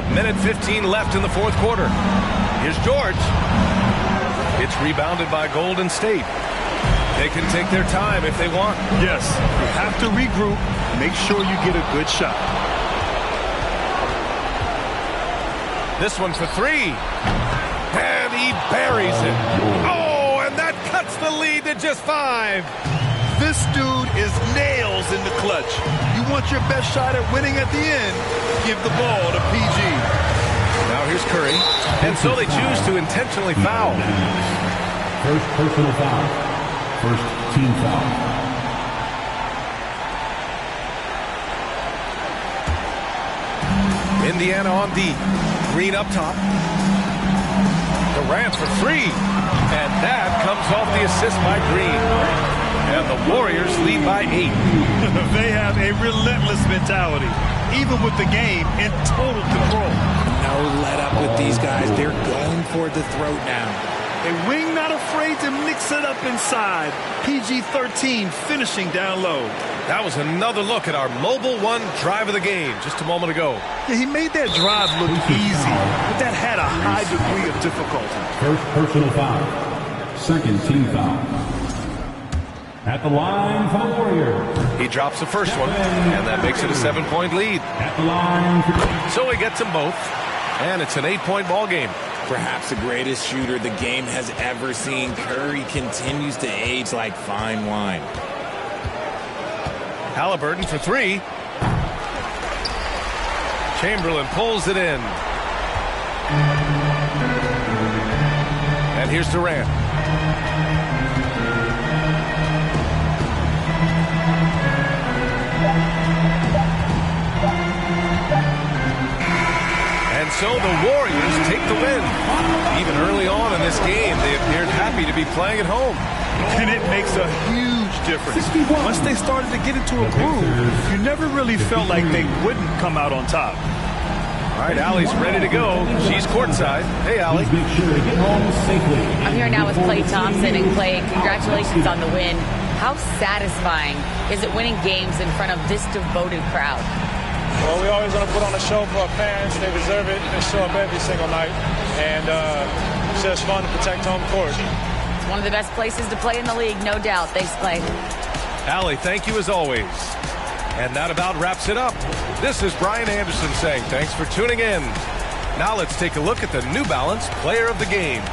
Minute 15 left in the fourth quarter. Here's George. It's rebounded by Golden State. They can take their time if they want. Yes, you have to regroup. Make sure you get a good shot. This one for three. And he buries it. Oh, and that cuts the lead to just 5. This dude is nails in the clutch. You want your best shot at winning at the end, give the ball to PG. Now here's Curry. And so they choose to intentionally foul. First personal foul. First team foul. Indiana on D. Green up top. Durant for 3. And that comes off the assist by Green. And the Warriors lead by 8. They have a relentless mentality, even with the game in total control. No let up with these guys. They're going for the throat now. A wing not afraid to mix it up inside. PG-13 finishing down low. That was another look at our Mobile One drive of the game just a moment ago. Yeah, he made that drive look easy, but that had a high degree of difficulty. First personal foul. Second team foul. At the line for the Warriors. He drops the first one, and that makes it a 7-point lead. At the line. So he gets them both, and it's an 8-point ball game. Perhaps the greatest shooter the game has ever seen. Curry continues to age like fine wine. Halliburton for 3. Chamberlain pulls it in. And here's Durant. And so the Warriors take the win. Even early on in this game, they appeared happy to be playing at home. And it makes a huge difference. Once they started to get into a groove, you never really felt like they wouldn't come out on top. All right, Allie's ready to go. She's courtside. Hey, Allie. I'm here now with Klay Thompson. And Klay, congratulations on the win. How satisfying is it winning games in front of this devoted crowd? Well, we always want to put on a show for our fans. They deserve it. They show up every single night. And it's just fun to protect home court. It's one of the best places to play in the league, no doubt. Thanks, Klay. Allie, thank you as always. And that about wraps it up. This is Brian Anderson saying thanks for tuning in. Now let's take a look at the New Balance Player of the Game.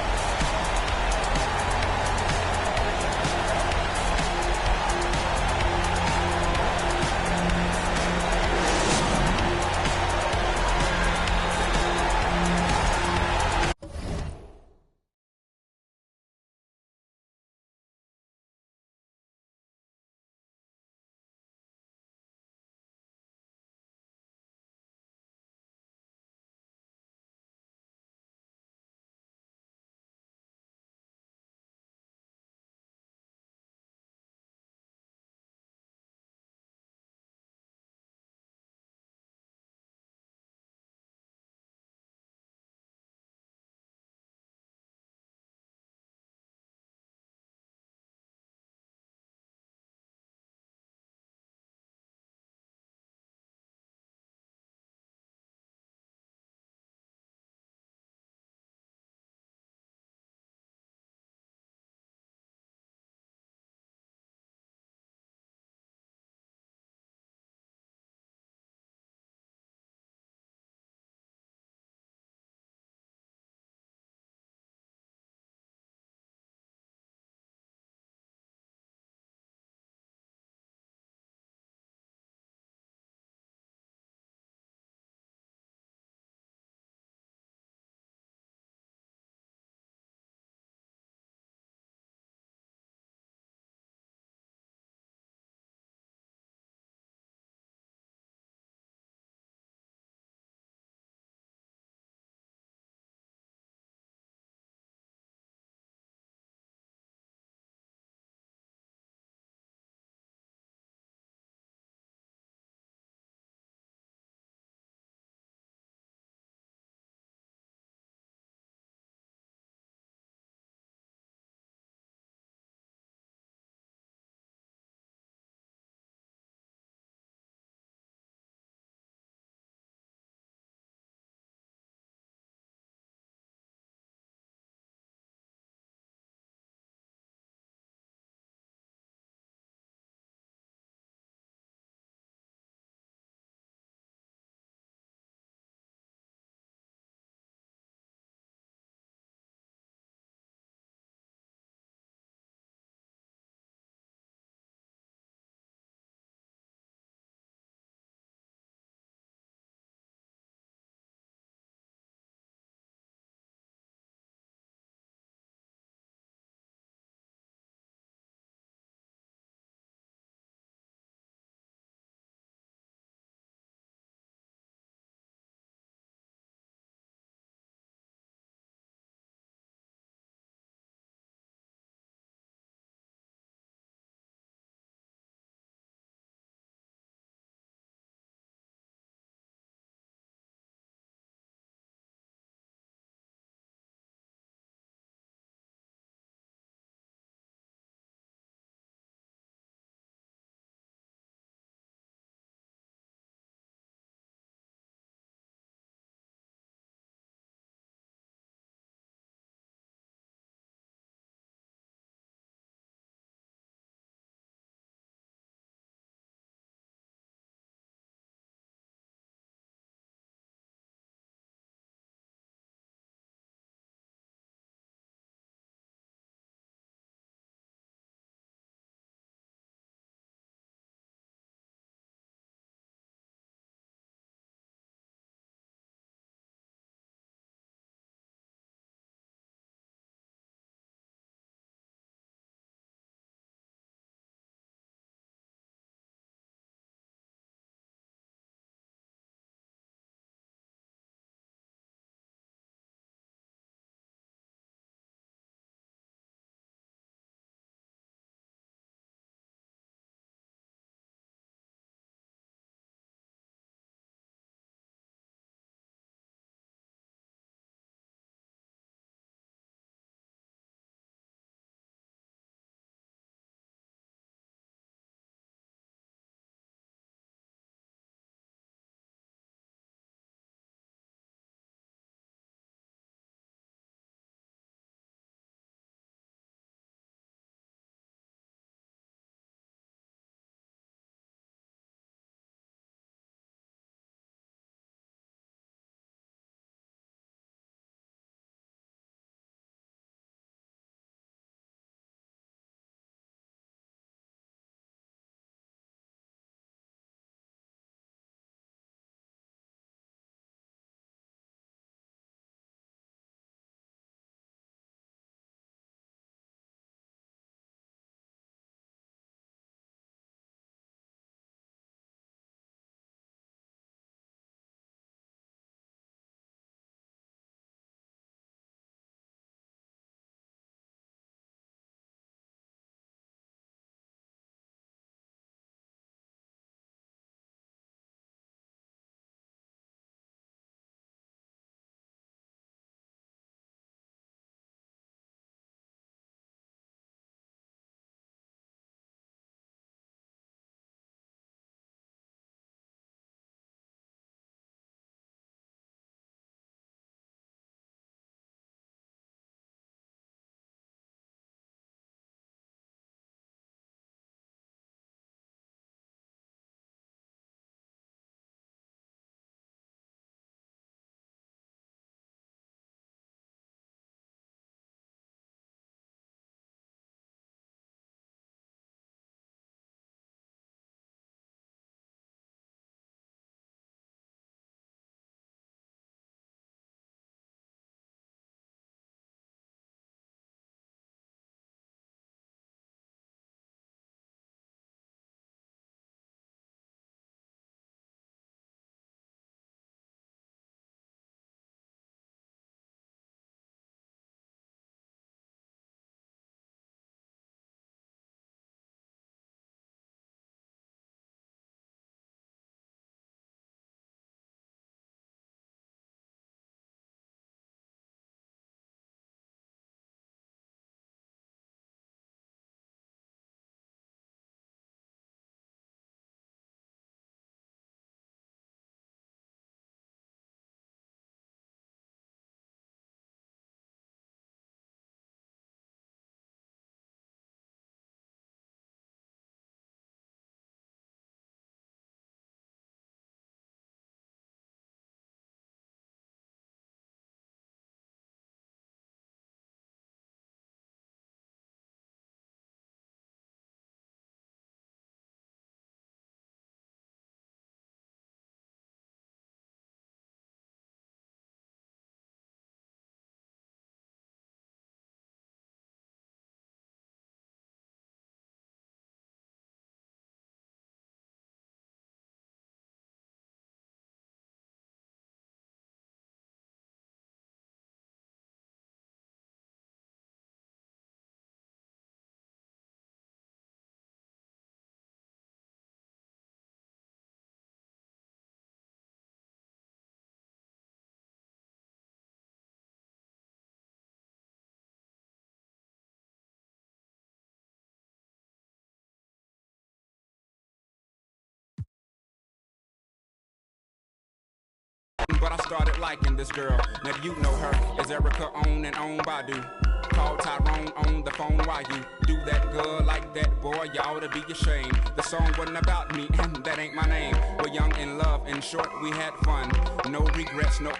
but I started liking this girl. Now you know her as Erica on and on Badu. Call Tyrone on the phone while you do that girl like that, boy, you ought to be ashamed. The song wasn't about me, and that ain't my name. We're young in love, in short, we had fun. No regrets, no.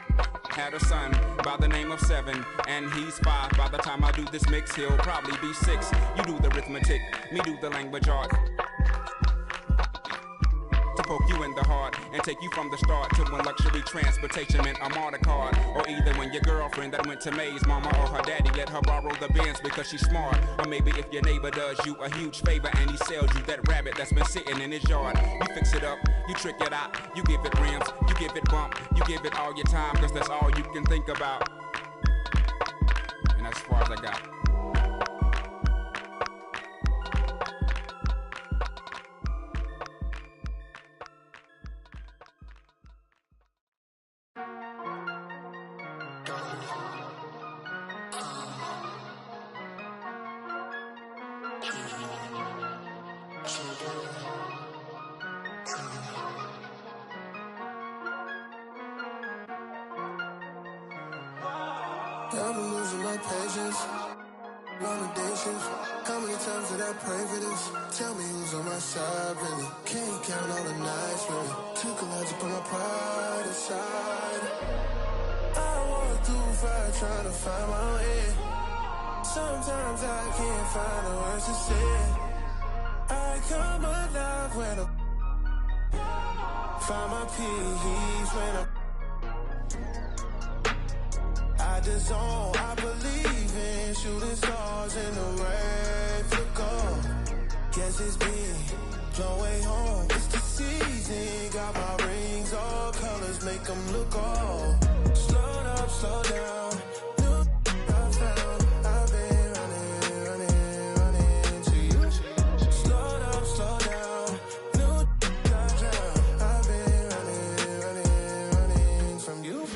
Had a son by the name of 7, and he's 5. By the time I do this mix, he'll probably be 6. You do the arithmetic, me do the language art. To poke you in the heart and take you from the start to when luxury transportation meant a MARTA card. Or either when your girlfriend that went to May's mama or her daddy let her borrow the Benz because she's smart. Or maybe if your neighbor does you a huge favor and he sells you that rabbit that's been sitting in his yard. You fix it up, you trick it out, you give it rims, you give it bump, you give it all your time because that's all you can think about. And that's as far as I got. I'm losing my patience, long days. How many times did I pray for this? Tell me who's on my side, really. Can't count all the nights, really. Took a lot to put my pride aside. I walk through fire trying to find my way. Sometimes I can't find the words to say. I come alive when I find my peace when I disown, I believe in shooting stars in the red flicker. Guess it's been long way home. It's the season, got my rings, all colors make them look all. Slow up, slow down. New I found, I've been running to you. Slow up, slow down. New I drown. I've been running from you.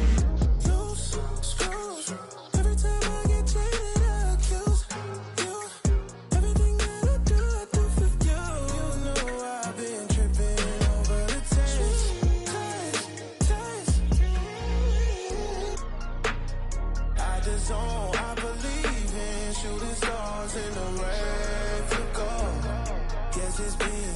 I believe in shooting stars in the red flicker. Guess it's been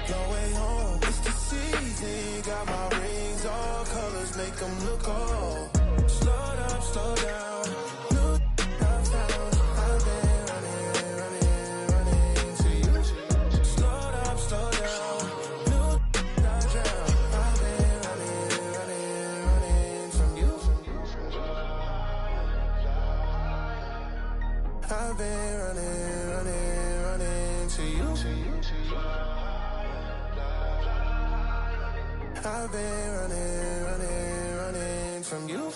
long way home. It's the season, got my rings, all colors make them look all. Slow up, slow down. New I found, I've been running to you. Slow up, slow down. New I drown. I've been running from you. I've been running to you. I've been running from you.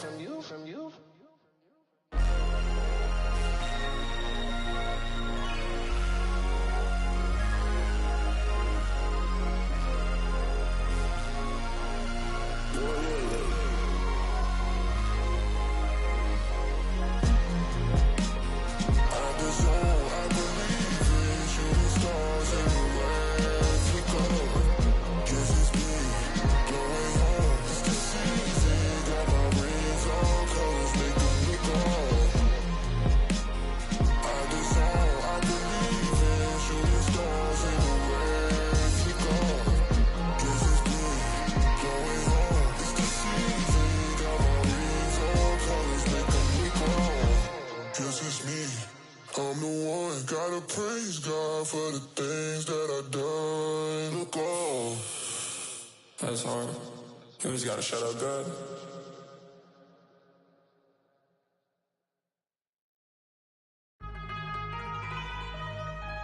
I'm the one, gotta praise God for the things that I done. Look on. That's hard. You just gotta shut up, God.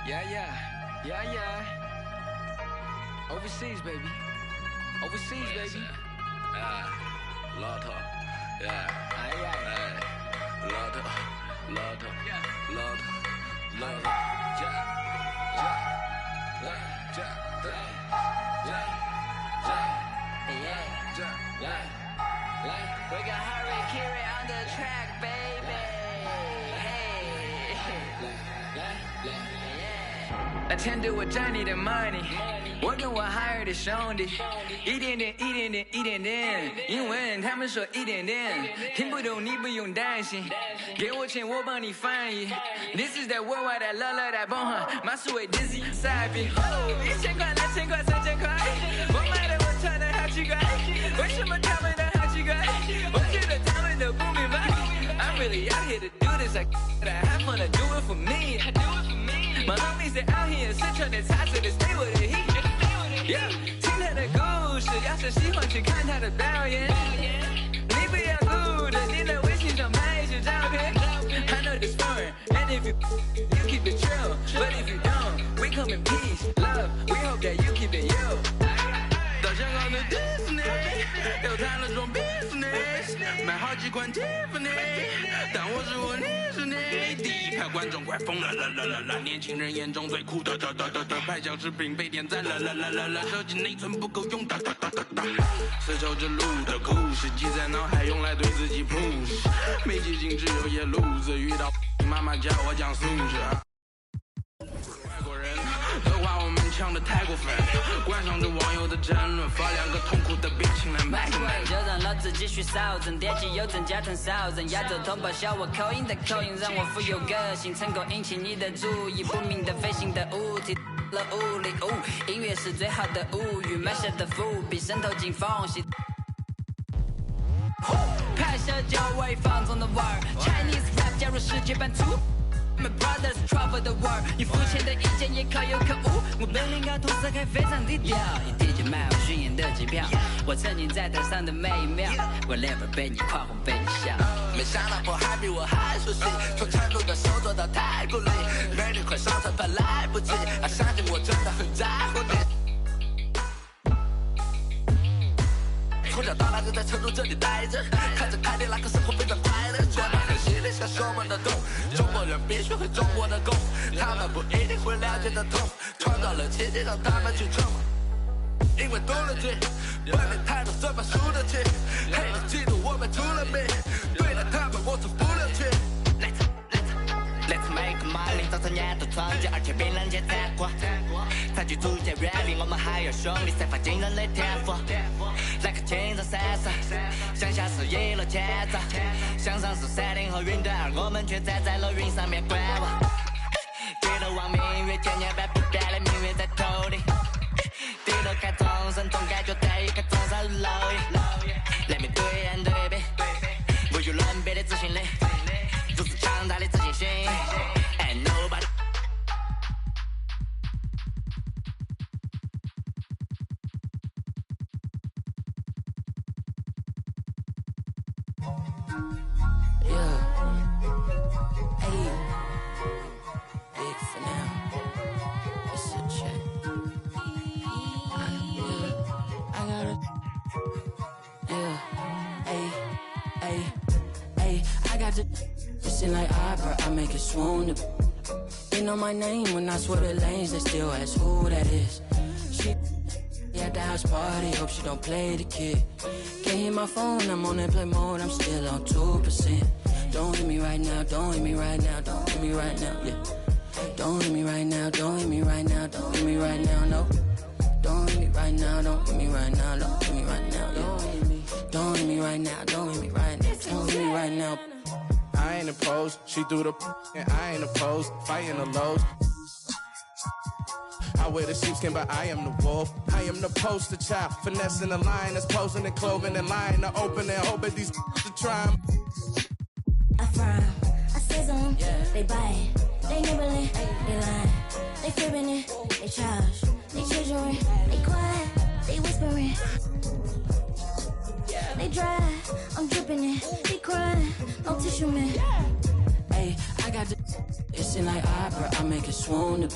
Yeah. Overseas, baby. Overseas, baby. Lord, yeah. Lord, We got Harry Kiri on the track, baby. Hey. Attend to a journey to money. 我跟我海尔的兄弟，一点点，一点点，一点点。英文他们说一点点，听不懂你不用担心。给我钱我帮你翻译。This is that worldwide that love that bomb，马思维 Dizzy 赛比。1000块、2000块、3000块，我买的我穿的好奇怪，为什么他们的好奇怪？我觉得他们都不明白。I'm really out here to do this, I have fun to do it for me. My homies they out here 四川的茶色的 stay with the heat. Yeah， 听他的故事，要是喜欢去看他的表演。你不要顾着你在微信上拍一些照片。I know this foreign, and if you keep it chill, but if you don't, we come in peace, love. We hope that you keep it you. 到香港的 Disney， 又谈了桩 business， 买好几款 Tiffany， 但我是我，你是你。第一票观众快疯了，年轻人眼中最酷的，拍小视频被点赞了，手机内存不够用，丝绸之路的故事记在脑海，用来对自己 push。没记性只有夜路子，遇到妈妈叫我讲素质。外国人的话我们抢得太过分，观赏着网友的争论，发两个痛苦的表情来卖个卖。就让老子继续扫整，点起邮政加藤扫人，亚洲同胞笑我口音的口音，让我富有个性，成功引起你的注意，不明的飞行的物体。了物理音乐是最好的物语，埋下的伏笔渗透进缝隙。拍摄久违放纵的味儿 ，Chinese rap 加入世界版图。My brothers travel the world， 你肤浅的意见也可有可无。我本领高，涂色还非常低调，一提就买我巡演的机票。我曾经在台上的每一秒，我 never 被你夸红被你笑。没想到我还比我还熟悉，从成都的手做到太古里，美女快上车怕来不及，相信我真的很在乎你。从小到大就在成都这里待着，看着凯迪拉克生活非常快乐，做那很犀利像什么的懂，中国人必须会中国的功，他们不一定会了解的痛，创造了奇迹让他们去冲，因为懂了解，本领太多怎么输得起？黑的嫉妒我们出了名，对待他们我从不留情。Let's make money， 早餐也都创建，而且比人家残酷。才去组建远比我们还要兄弟，散发惊人的天赋。来个青色闪烁，向下是一路前走，向上是山顶和云端，而我们却站在了云上面观望。低头望明月，千年般不变的命运在头顶。低头看众生，总感觉在一个中上蝼蚁。来面对眼对比，无与伦比的自信力。如此强大的自信心 ，and nobody。Yeah, hey, big for now. It's a check. I got it. Yeah, hey, I got the. Listen like opera, I make it swoon. They know my name when I swear the lanes, they still ask who that is. She at the house party, hope she don't play the kid. Can't hear my phone, I'm on airplane mode, I'm still on 2%. Don't hit me right now, don't hit me right now, don't hit me right now, yeah. Don't hit me right now, don't hit me right now, don't hit me right now, no. Don't hit me right now, don't hit me right now, don't hit me right now, yeah. Don't hit me right now, don't hit me right now, don't hit me right now. I ain't opposed, she threw the and I ain't opposed, fighting the lows. I wear the sheepskin, but I am the wolf. I am the poster child, finessing the line that's posing and clothing and lying to open and hoping these to try. I frown, I sizzle them, they buy it, they nibbling, they lying, they fibbing it, they charge, they chiseling, they quiet, they whispering. They dry, I'm dripping it, they crying, no tissue man. Hey, I got the, it's in like opera, I make it swoon.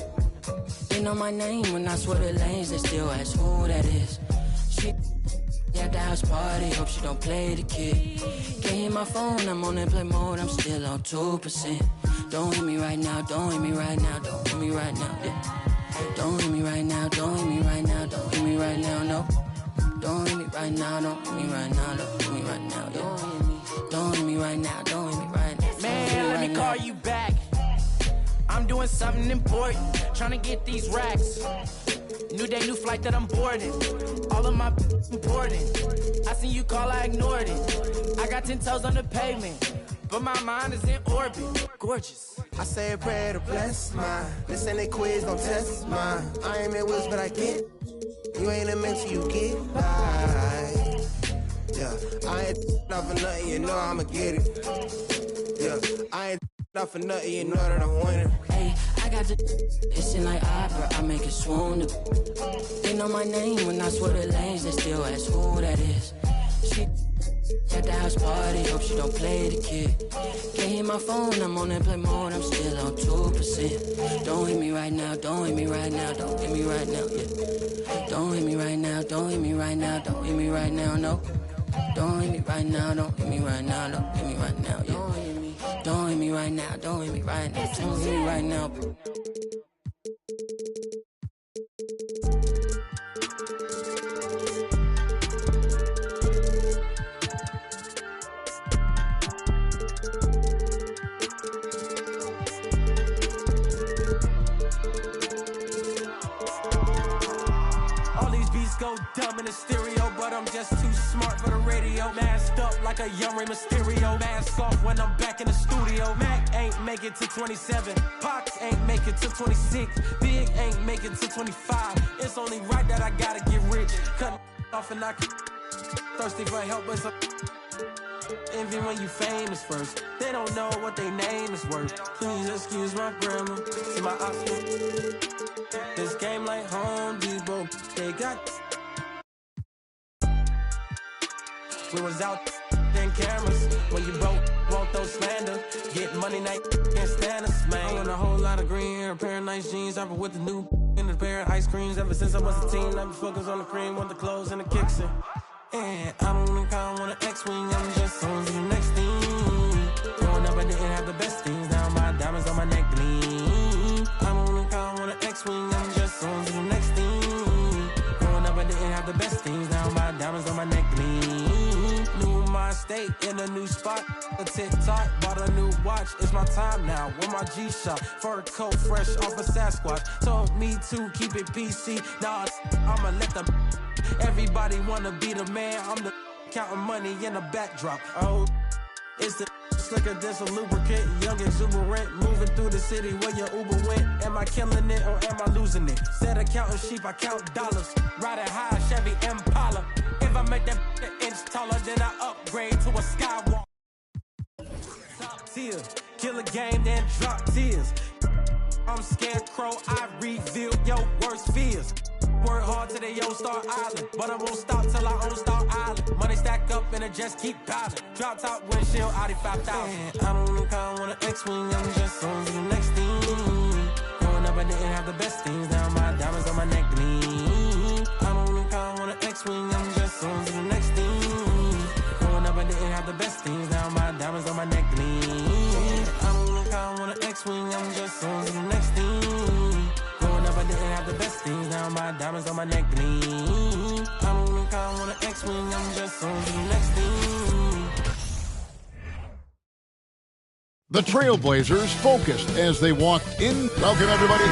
They know my name when I swear the lanes, they still ask who that is. She at the house party, hope she don't play the kid. Can't hear my phone, I'm on airplane mode, I'm still on 2%. Don't hit me right now, don't hit me right now, don't hit me right now, yeah. Don't hit me right now, don't hit me right now, don't hit me right now, no. Don't hit me right now, don't hit me right now, don't hit me right now, yeah. Don't hit me right now, don't hit me right now. Man, let me call you back. I'm doing something important, trying to get these racks. New day, new flight that I'm boarding. All of my important. I seen you call, I ignored it. I got 10 toes on the pavement, but my mind is in orbit. Gorgeous. I say a prayer to bless mine. This ain't a quiz, don't test mine. I ain't Wills, but I get. You ain't a mentor, you get by. Yeah, I ain't not for nothing, you know I'ma get it. Yeah, I ain't not for nothing, you know that I'm winning. Hey, I got the it's in like opera, I make it swoon. They know my name when I swear the lanes, they still ask who that is. She at the house party, hope she don't play the kid. Can't hit my phone, I'm on airplane mode, I'm still on 2%. Don't hit me right now, don't hit me right now, don't hit me right now, yeah. Don't hit me right now, don't hit me right now, don't hit me right now, no. Don't hit me right now, don't hit me right now, don't hit me right now, yeah. Don't hit me right now, don't hit me right now, don't hit me right now. All these beats go dumb in the stereo, but I'm just too smart for the radio. Masked up like a young Rey Mysterio. Mask off when I'm back in the studio. Mac ain't make it to 27. Pox ain't make it to 26. Big ain't make it to 25. It's only right that I gotta get rich. Cut off and I thirsty for help, but some envy when you famous first. They don't know what their name is worth. Please excuse my grammar. See my option. This game like Home Depot. They got. We was out in cameras. When you broke, won't throw slander. Get money night, can't stand us, man. I want a whole lot of green hair, a pair of nice jeans. I've been with the new and a pair of ice creams. Ever since I was a teen, I've been focused on the cream, want the clothes and the kicks in. And I don't think I want an X-Wing, I'm just on to the next thing. Growing up, I didn't have the best things. Now my diamonds on my neck gleam. I don't think I want an X-Wing, I'm just on to the next thing. Growing up, I didn't have the best things. Now my diamonds on my neck gleam. New mind state in a new spot. A TikTok, bought a new watch. It's my time now. With my G-Shock, fur coat fresh off a Sasquatch. Told me to keep it PC. Nah, I'ma let them. Everybody wanna be the man. I'm the counting money in the backdrop. Oh, it's the slicker than a lubricant. Young exuberant, moving through the city where your Uber went. Am I killing it or am I losing it? Instead of counting sheep, I count dollars. Riding high, Chevy Impala. If I make that an inch taller, then I upgrade to a skywalk. Top tier, kill a game, then drop tears. I'm scarecrow, I reveal your worst fears. Work hard till they own Star Island, but I won't stop till I own Star Island. Money stack up and it just keep piling. Drop top windshield, Audi 5000. I don't think I want an X-Wing, I'm just on to the next thing. Growing up, I didn't have the best things. Now my diamonds on my neck gleam. I don't think I want an X-Wing, I'm just on to the next thing. Growing up, I didn't have the best things. Now my diamonds on my neck gleam. I don't think I want an X-Wing, I'm just on to the next thing. Growing up, I didn't have the best things. Now my diamonds on my neck gleam. I don't think I want an X-Wing, I'm just on to the next thing. The Trailblazers focused as they walked in. Welcome, everybody.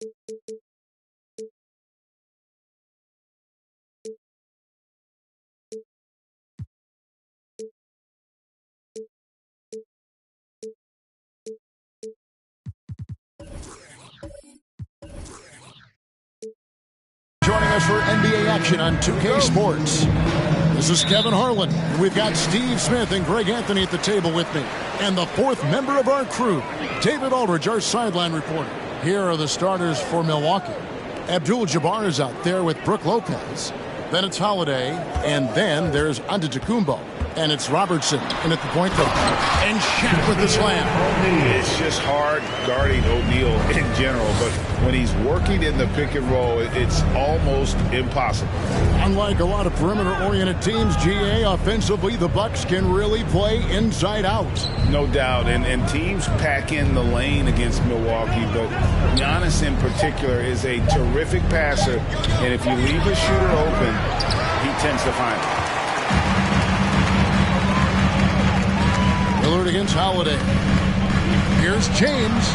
Joining us for NBA action on 2K Sports. This is Kevin Harlan. We've got Steve Smith and Greg Anthony at the table with me. And the fourth member of our crew, David Aldridge, our sideline reporter. Here are the starters for Milwaukee. Abdul-Jabbar is out there with Brook Lopez. Then it's Holiday. And then there's Antetokounmpo. And it's Robertson in at the point guard. And Shaq with the slam. It's just hard guarding O'Neal in general, but when he's working in the pick and roll, it's almost impossible. Unlike a lot of perimeter-oriented teams, GA, offensively, the Bucks can really play inside out. No doubt, and teams pack in the lane against Milwaukee, but Giannis in particular is a terrific passer, and if you leave a shooter open, he tends to find it. Lillard against Holiday. Here's James.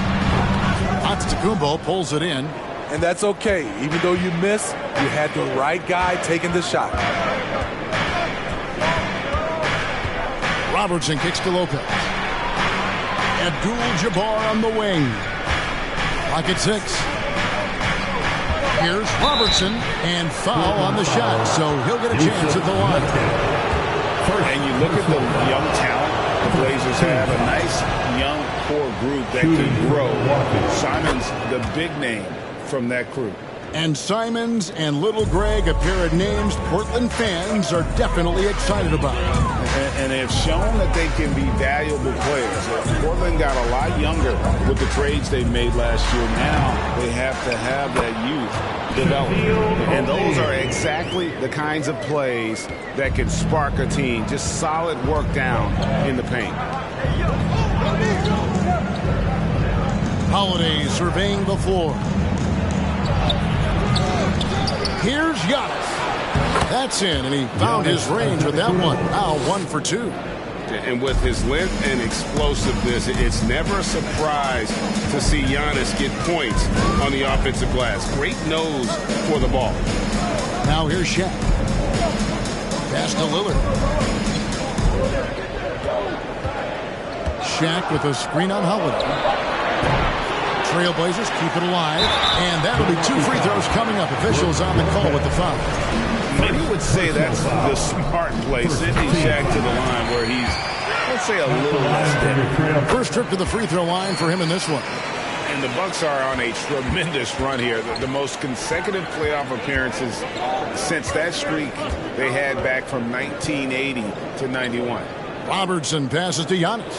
Antetokounmpo pulls it in. And that's okay. Even though you miss, you had the right guy taking the shot. Robertson kicks to Lopez. Abdul-Jabbar on the wing. Clock at 6. Here's Robertson, and foul on the shot, so he'll get a chance at the line. And you look at the young talent the Blazers have, a nice young core group that can grow. Simon's the big name from that group. And Simons and Little Greg, a pair of names Portland fans are definitely excited about. And they've shown that they can be valuable players. Portland got a lot younger with the trades they made last year. Now they have to have that youth develop. And those are exactly the kinds of plays that can spark a team. Just solid work down in the paint. Holiday surveying the floor. Here's Giannis. That's in, and he found his range with that one. Now 1 for 2. And with his length and explosiveness, it's never a surprise to see Giannis get points on the offensive glass. Great nose for the ball. Now here's Shaq. Pass to Lillard. Shaq with a screen on Holiday. Trailblazers keep it alive, and that'll be 2 free throws coming up. Officials on the call with the foul. Many would say that's the smart play, sending Shaq to the line where he's, let's say, a little less dead. First trip to the free throw line for him in this one. And the Bucks are on a tremendous run here. The most consecutive playoff appearances since that streak they had back from 1980 to 91. Robertson passes to Giannis.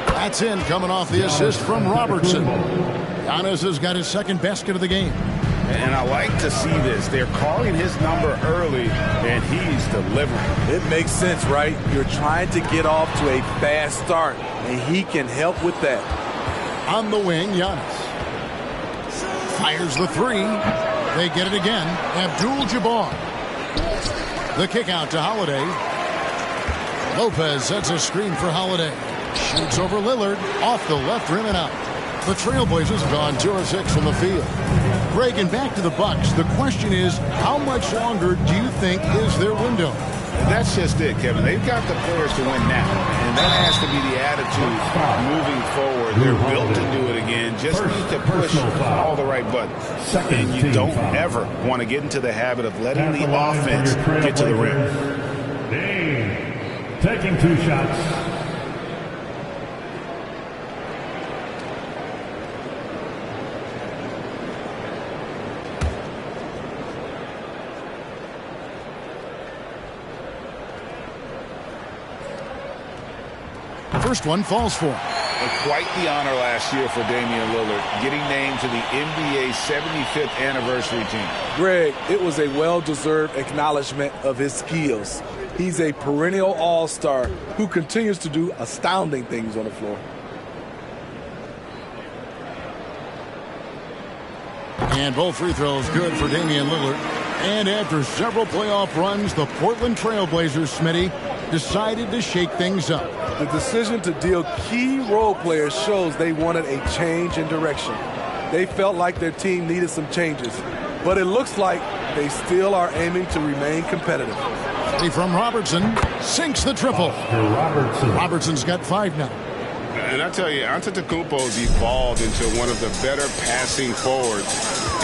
That's in, coming off the assist from Robertson. Giannis has got his second basket of the game. And I like to see this. They're calling his number early, and he's delivering. It makes sense, right? You're trying to get off to a fast start, and he can help with that. On the wing, Giannis fires the 3. They get it again. Abdul-Jabbar. The kick out to Holiday. Lopez sets a screen for Holiday. Shoots over Lillard, off the left rim and out. The Trailblazers have gone 2 of 6 from the field. Greg, and back to the Bucks. The question is, how much longer do you think is their window? That's just it, Kevin. They've got the players to win now, and that has to be the attitude moving forward. They're built to do it again. Just need to push all the right buttons. And you don't ever want to get into the habit of letting the offense get to the rim. Dame taking 2 shots. First one falls for him. And quite the honor last year for Damian Lillard, getting named to the NBA 75th anniversary team. Greg, it was a well-deserved acknowledgement of his skills. He's a perennial all-star who continues to do astounding things on the floor. And both free throws good for Damian Lillard. And after several playoff runs, the Portland Trailblazers, Smitty, decided to shake things up. The decision to deal key role players shows they wanted a change in direction. they felt like their team needed some changes. But it looks like they still are aiming to remain competitive. From Robertson, sinks the triple. Robertson's got 5 now. And I tell you, Antetokounmpo's evolved into one of the better passing forwards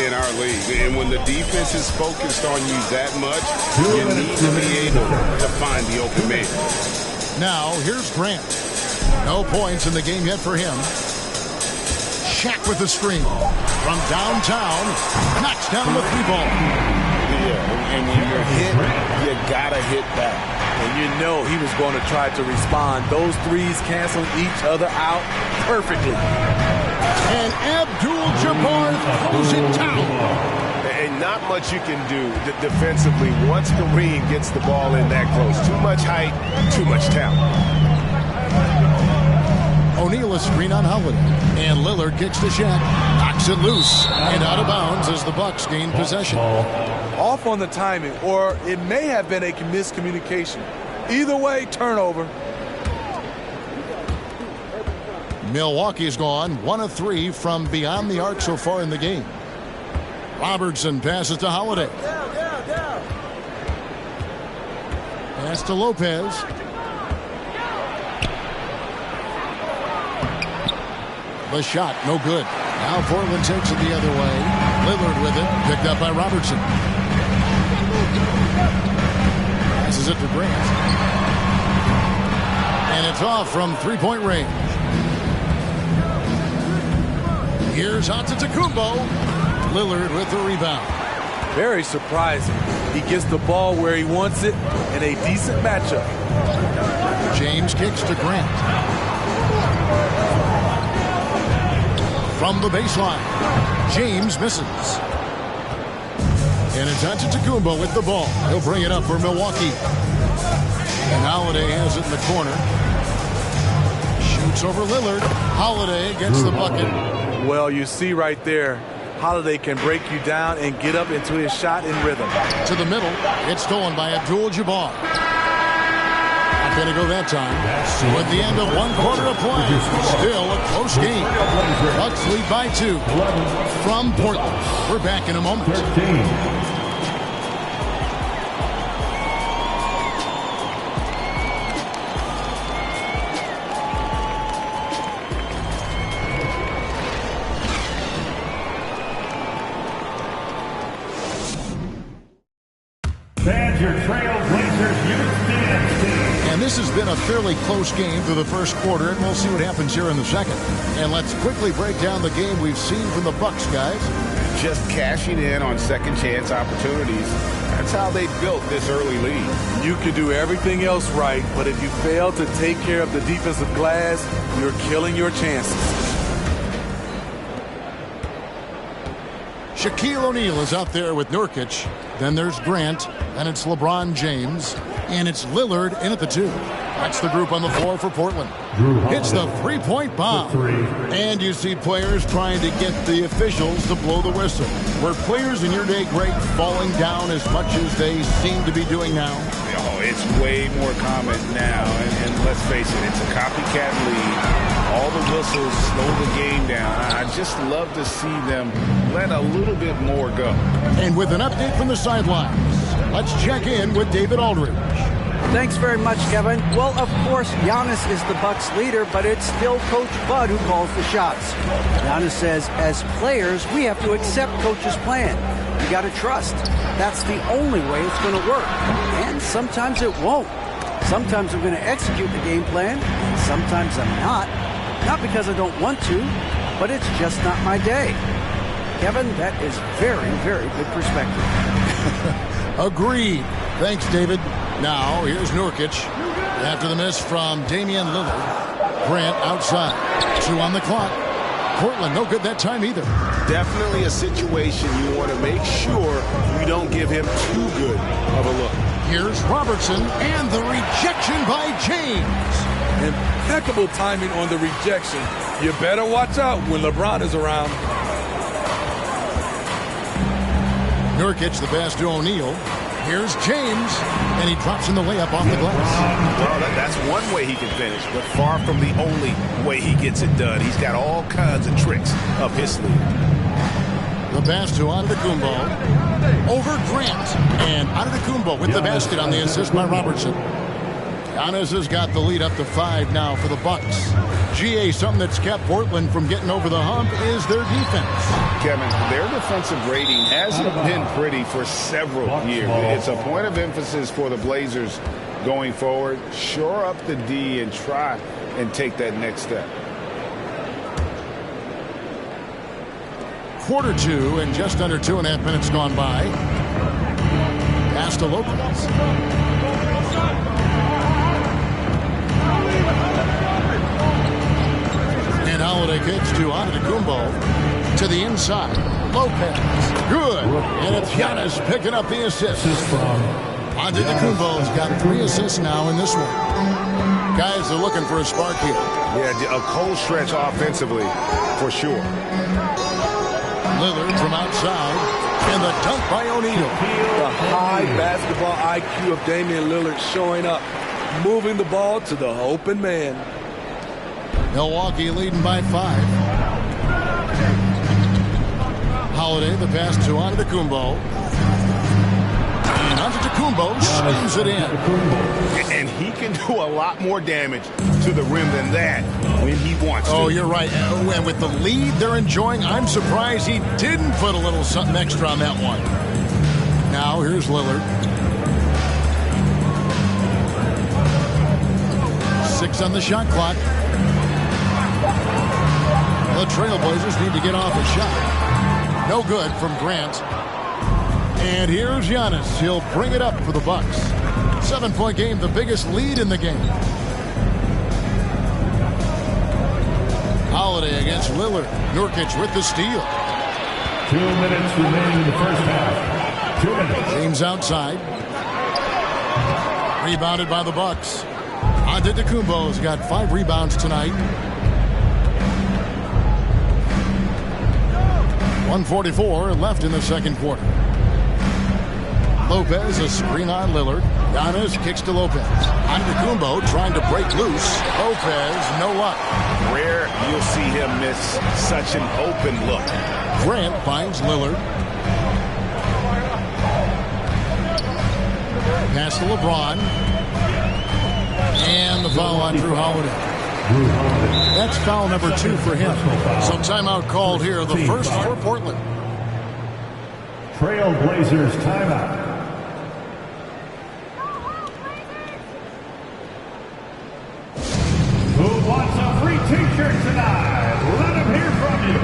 in our league. And when the defense is focused on you that much, you need to be able to find the open man. Now, here's Grant. No points in the game yet for him. Shaq with the screen. From downtown, knocks down the 3-ball. Yeah, and when you're hit, you gotta hit back. And you know he was going to try to respond. Those threes canceling each other out perfectly. And Abdul-Jabbar throws it down. And not much you can do defensively once Kareem gets the ball in that close. Too much height, too much talent. O'Neal is screen on Holiday. And Lillard kicks to Shaq. Knocks it loose. And out of bounds as the Bucks gain possession. Off on the timing, or it may have been a miscommunication. Either way, turnover. Milwaukee's gone 1 of 3 from beyond the arc so far in the game. Robertson passes to Holiday. Pass to Lopez. The shot, no good. Now Portland takes it the other way. Lillard with it, picked up by Robertson. Passes it to Grant. And it's off from 3-point range. Here's Antetokounmpo. Lillard with the rebound. Very surprising. He gets the ball where he wants it in a decent matchup. James kicks to Grant. From the baseline, James misses. And it's Antetokounmpo with the ball. He'll bring it up for Milwaukee. And Holiday has it in the corner. Shoots over Lillard. Holiday gets the bucket. Well, you see right there, Holiday can break you down and get up into his shot in rhythm. To the middle. It's stolen by Abdul-Jabbar. Not going to go that time. With the end of 1 quarter of play, still a close game. Bucks lead by 2 from Portland. We're back in a moment. And this has been a fairly close game through the first quarter, and we'll see what happens here in the second. And let's quickly break down the game we've seen from the Bucks, guys. Just cashing in on second chance opportunities. That's how they built this early lead. You can do everything else right, but if you fail to take care of the defensive glass, you're killing your chances. Shaquille O'Neal is out there with Nurkic. Then there's Grant, and it's LeBron James, and it's Lillard in at the 2. That's the group on the floor for Portland. It's the 3-point bomb. And you see players trying to get the officials to blow the whistle. Were players in your day great falling down as much as they seem to be doing now? Oh, it's way more common now. And let's face it, it's a copycat league. All the whistles slow the game down. I just love to see them let a little bit more go. And with an update from the sidelines, let's check in with David Aldridge. Thanks very much, Kevin. Well, of course, Giannis is the Bucks leader, but it's still Coach Bud who calls the shots. Giannis says, as players, we have to accept Coach's plan. You got to trust. That's the only way it's going to work. And sometimes it won't. Sometimes I'm going to execute the game plan, and sometimes I'm not. Not because I don't want to, but it's just not my day. Kevin, that is very, very good perspective. Agreed. Thanks, David. Now, here's Nurkic. After the miss from Damian Lillard. Grant outside. 2 on the clock. Portland, no good that time either. Definitely a situation you want to make sure you don't give him too good of a look. Here's Robertson and the rejection by James. Impeccable timing on the rejection. You better watch out when LeBron is around. Nurkic, the pass to O'Neal. Here's James. And he drops in the layup off the glass. Well, that's one way he can finish, but far from the only way he gets it done. He's got all kinds of tricks up his sleeve. The pass to Antetokounmpo over Grant. And Antetokounmpo with the basket on the assist by Robertson. Giannis has got the lead up to 5 now for the Bucks. GA, something that's kept Portland from getting over the hump is their defense. Kevin, their defensive rating hasn't been pretty for several years. It's a point of emphasis for the Blazers going forward. Shore up the D and try and take that next step. Quarter 2 and just under 2.5 minutes gone by. Pass to Lopez. And Holiday kicks to Antetokounmpo to the inside. Lopez. Good. And it's Giannis picking up the assist. Antetokounmpo's got 3 assists now in this one. Guys are looking for a spark here. Yeah, a cold stretch offensively for sure. Lillard from outside. And the dunk by O'Neal. The high basketball IQ of Damian Lillard showing up. Moving the ball to the open man. Milwaukee leading by 5. Holiday, the pass to Antetokounmpo. And Antetokounmpo slams it in. And he can do a lot more damage to the rim than that when he wants to. Oh, you're right. And with the lead they're enjoying, I'm surprised he didn't put a little something extra on that one. Now, here's Lillard. 6 on the shot clock. The Trailblazers need to get off a shot. No good from Grant. And here's Giannis. He'll bring it up for the Bucks. 7-point game, the biggest lead in the game. Holiday against Lillard. Nurkic with the steal. 2 minutes remaining in the first half. 2 minutes. James outside. Rebounded by the Bucks. Antetokounmpo's got 5 rebounds tonight. 1:44 left in the second quarter. Lopez, a screen on Lillard. Giannis kicks to Lopez. Antetokounmpo trying to break loose. Lopez, no luck. Rare you'll see him miss such an open look. Grant finds Lillard. Pass to LeBron. And the foul on Drew Holiday. That's foul number 2 for him. So timeout called here, the first for Portland. Trailblazers timeout. Who wants a free t-shirt tonight? Let him hear from you.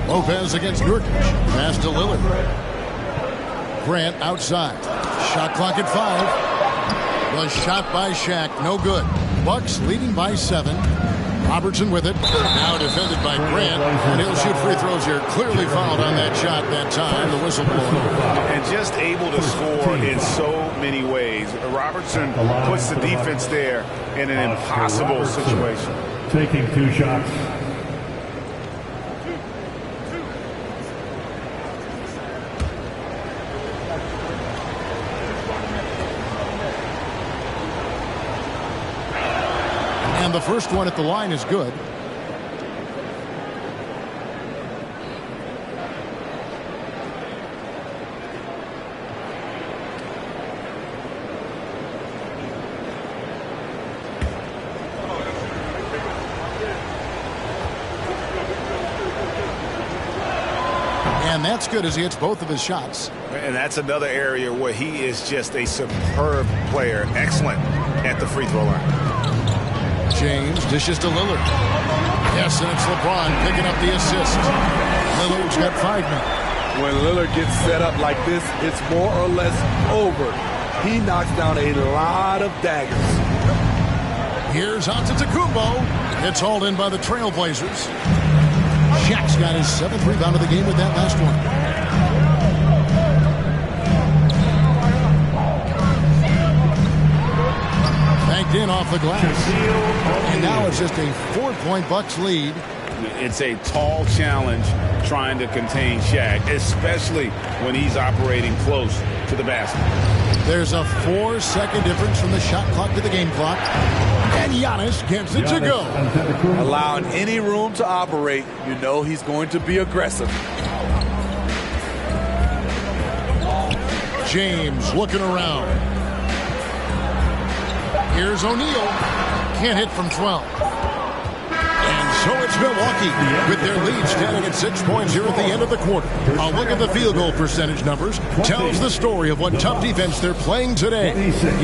Lopez against Nurkic. Pass to Lillard. Grant outside. Shot clock at 5. The shot by Shaq, no good. Bucks leading by 7. Robertson with it. Now defended by Grant. And he'll shoot free throws here. Clearly fouled on that shot that time. The whistle blown. And just able to score in so many ways. Robertson puts the defense there in an impossible situation. Taking 2 shots. And the first one at the line is good. And that's good as he hits both of his shots. And that's another area where he is just a superb player. Excellent at the free throw line. James dishes to Lillard. Yes, and it's LeBron picking up the assist. Lillard's got 5 now. When Lillard gets set up like this, it's more or less over. He knocks down a lot of daggers. Here's Antetokounmpo. It's hauled in by the Trailblazers. Shaq's got his 7th rebound of the game with that last one. Banked in off the glass. And now it's just a 4-point Bucks lead. It's a tall challenge trying to contain Shaq, especially when he's operating close to the basket. There's a 4-second difference from the shot clock to the game clock. And Giannis gets it to go. Allowing any room to operate, you know he's going to be aggressive. James looking around. Here's O'Neal. Can't hit from 12. And so it's Milwaukee with their lead standing at 6 points here at the end of the quarter. A look at the field goal percentage numbers tells the story of what tough defense they're playing today.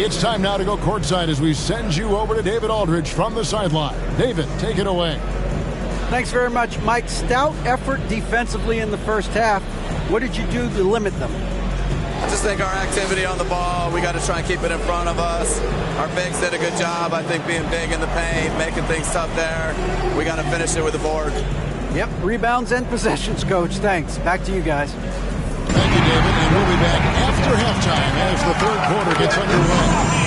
It's time now to go courtside as we send you over to David Aldridge from the sideline. David, take it away. Thanks very much, Mike. Stout effort defensively in the first half. What did you do to limit them? I just think our activity on the ball, we got to try and keep it in front of us. Our bigs did a good job, I think, being big in the paint, making things tough there. We got to finish it with the board. Yep, rebounds and possessions, Coach. Thanks. Back to you guys. Thank you, David. And we'll be back after halftime as the third quarter gets underway.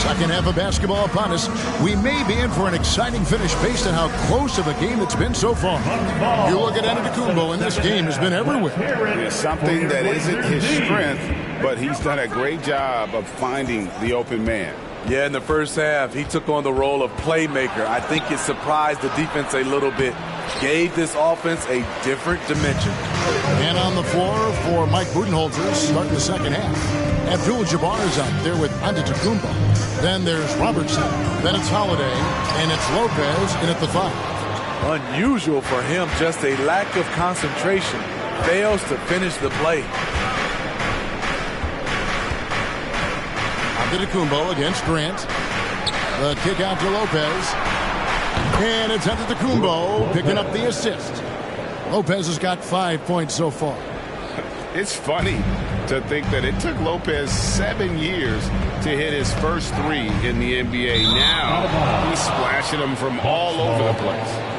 Second half of basketball upon us. We may be in for an exciting finish based on how close of a game it's been so far. You look at Antetokounmpo, and this game has been everywhere. It's something that isn't his strength, but he's done a great job of finding the open man. Yeah, in the first half, he took on the role of playmaker. I think it surprised the defense a little bit. Gave this offense a different dimension. And on the floor for Mike Budenholzer starting the second half. Abdul-Jabbar is out there with Antetokounmpo. Then there's Robertson. Then it's Holiday. And it's Lopez in at the 5. Unusual for him, just a lack of concentration. Fails to finish the play. Antetokounmpo against Grant. The kick out to Lopez. And it's Antetokounmpo picking up the assist. Lopez has got 5 points so far. It's funny to think that it took Lopez 7 years to hit his first 3 in the NBA. Now he's splashing them from all over the place.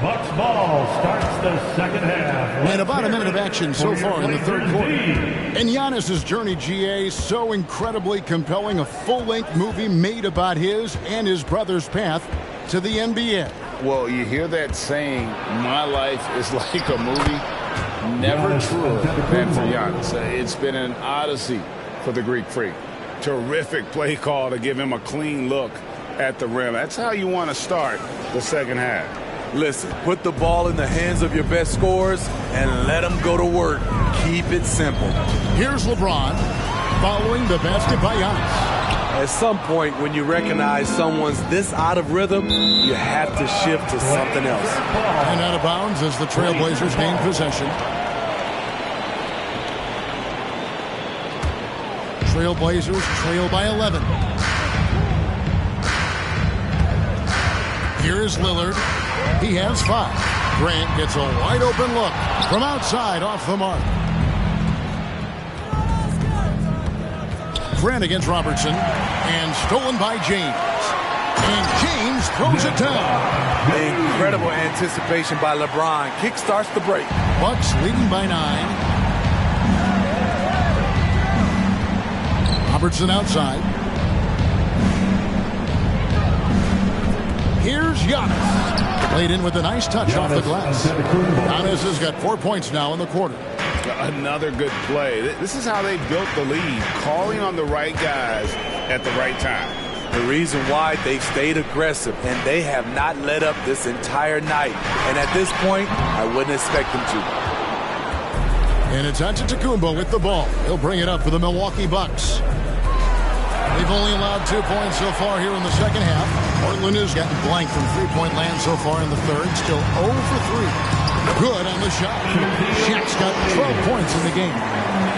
Bucks ball starts the second half. And about a minute of action so far in the third quarter. And Giannis's journey, GA, so incredibly compelling. A full-length movie made about his and his brother's path to the NBA. Well, you hear that saying, my life is like a movie. Never truer than for Giannis. It's been an odyssey for the Greek Freak. Terrific play call to give him a clean look at the rim. That's how you want to start the second half. Listen, put the ball in the hands of your best scorers and let them go to work. Keep it simple. Here's LeBron following the basket by Giannis. At some point, when you recognize someone's this out of rhythm, you have to shift to something else. And out of bounds as the Trailblazers gain possession. Trailblazers trail by 11. Here's Lillard. He has 5. Grant gets a wide open look from outside off the mark. Grant against Robertson and stolen by James. And James throws it down. Incredible anticipation by LeBron. Kick starts the break. Bucks leading by 9. Robertson outside. Here's Giannis. Played in with a nice touch off the glass. Giannis has got 4 points now in the quarter. Another good play. This is how they built the lead, calling on the right guys at the right time. The reason why they've stayed aggressive, and they have not let up this entire night. And at this point, I wouldn't expect them to. And it's Antetokounmpo with the ball. He'll bring it up for the Milwaukee Bucks. They've only allowed 2 points so far here in the second half. Portland has gotten blank from three-point land so far in the third. Still 0 for 3. Good on the shot. Shaq's got 12 points in the game.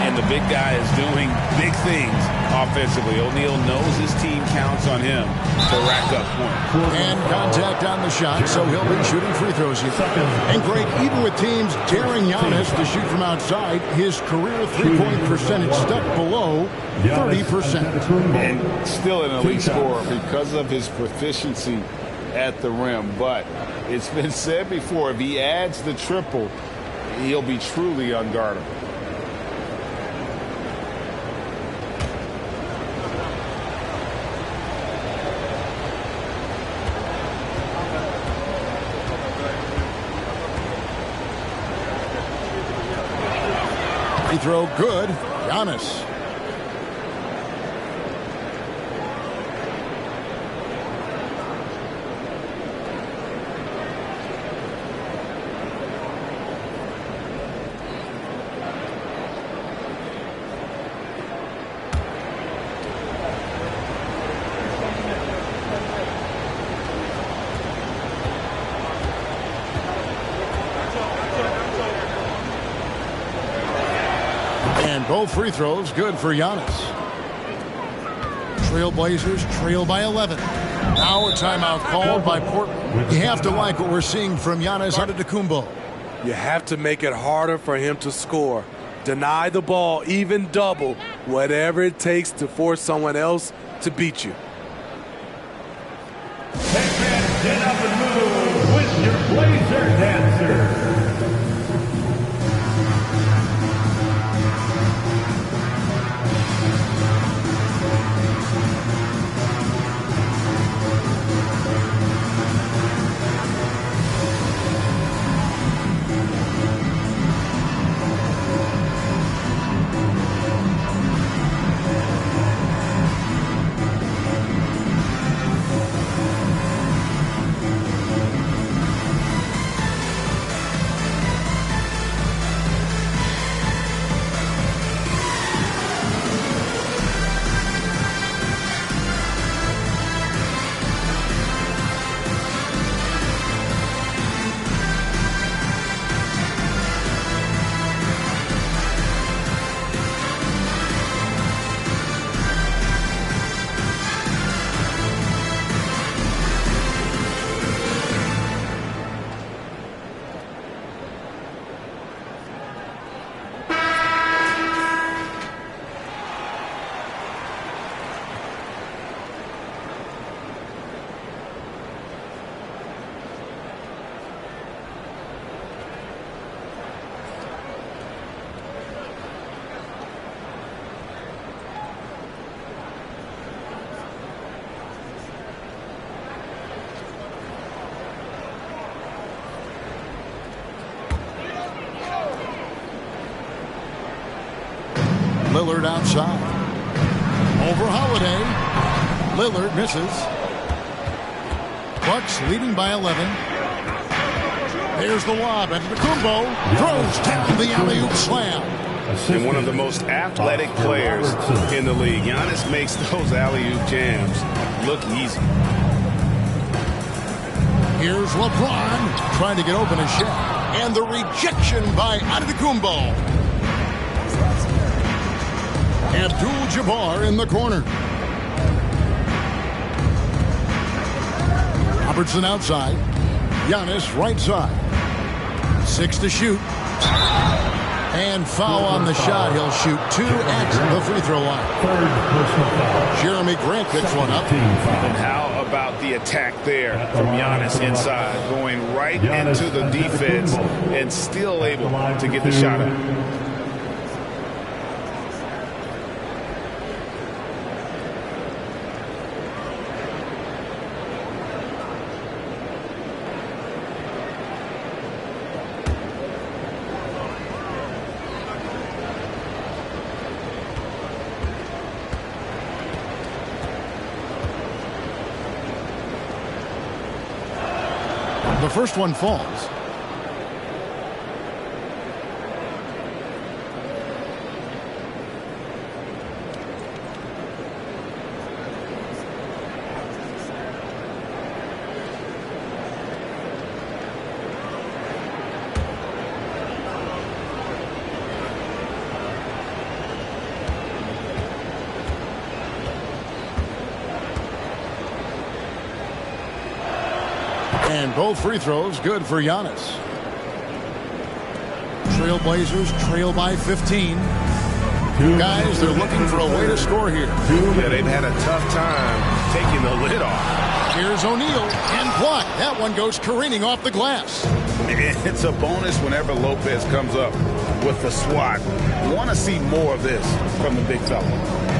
And the big guy is doing big things offensively. O'Neal knows his team counts on him to rack up points. And contact on the shot, so he'll be shooting free throws here. And Greg, even with teams daring Giannis to shoot from outside, his career three-point percentage stuck below 30%. And still an elite scorer because of his proficiency at the rim. But it's been said before, if he adds the triple, he'll be truly unguardable. Free throw good. Giannis. And both free throws good for Giannis. Trailblazers trail by 11. Now a timeout called by Portland. You have to like what we're seeing from Giannis Antetokounmpo. You have to make it harder for him to score. Deny the ball, even double, whatever it takes to force someone else to beat you. Get up and move with your Blazer dancer. Lillard outside. Over Holiday. Lillard misses. Bucks leading by 11. There's the lob. Antetokounmpo throws down the alley-oop slam. And one of the most athletic players in the league. Giannis makes those alley-oop jams look easy. Here's LeBron trying to get open a shot. And the rejection by Antetokounmpo. Abdul-Jabbar in the corner. Robertson outside. Giannis right side. 6 to shoot. And foul on the shot. He'll shoot 2 at the free throw line. Jeremy Grant picks one up. And how about the attack there from Giannis inside, going right into the defense and still able to get the shot up. The first one falls. And both free throws good for Giannis. Trailblazers trail by 15. Guys, they're looking for a way to score here. Yeah, they've had a tough time taking the lid off. Here's O'Neal and block. That one goes careening off the glass. It's a bonus whenever Lopez comes up with the swat. Want to see more of this from the big fella.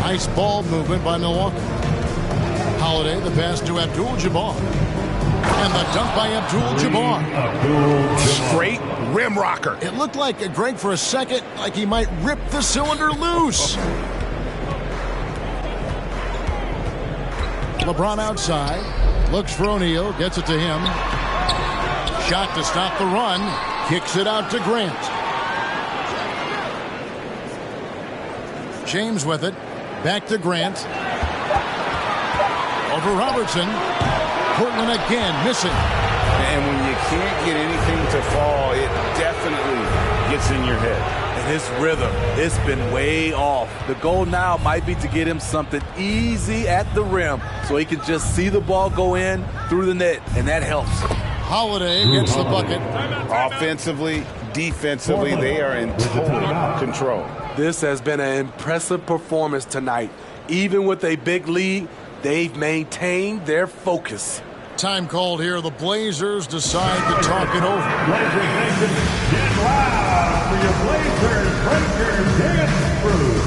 Nice ball movement by Milwaukee. Holiday, the pass to Abdul-Jabbar. And the dunk by Abdul-Jabbar. Straight rim rocker. It looked like Greg for a second, like he might rip the cylinder loose. LeBron outside. Looks for O'Neal. Gets it to him. Shot to stop the run. Kicks it out to Grant. James with it. Back to Grant. Over Robertson. Portland again missing. And when you can't get anything to fall, it definitely gets in your head. And his rhythm, it's been way off. The goal now might be to get him something easy at the rim so he can just see the ball go in through the net, and that helps. Holiday gets the bucket. Offensively, defensively, they are in total control. This has been an impressive performance tonight. Even with a big lead, they've maintained their focus. Time called here. The Blazers decide to talk it over. Blazers Nation, get loud for your Blazers Breaker Dance Crew.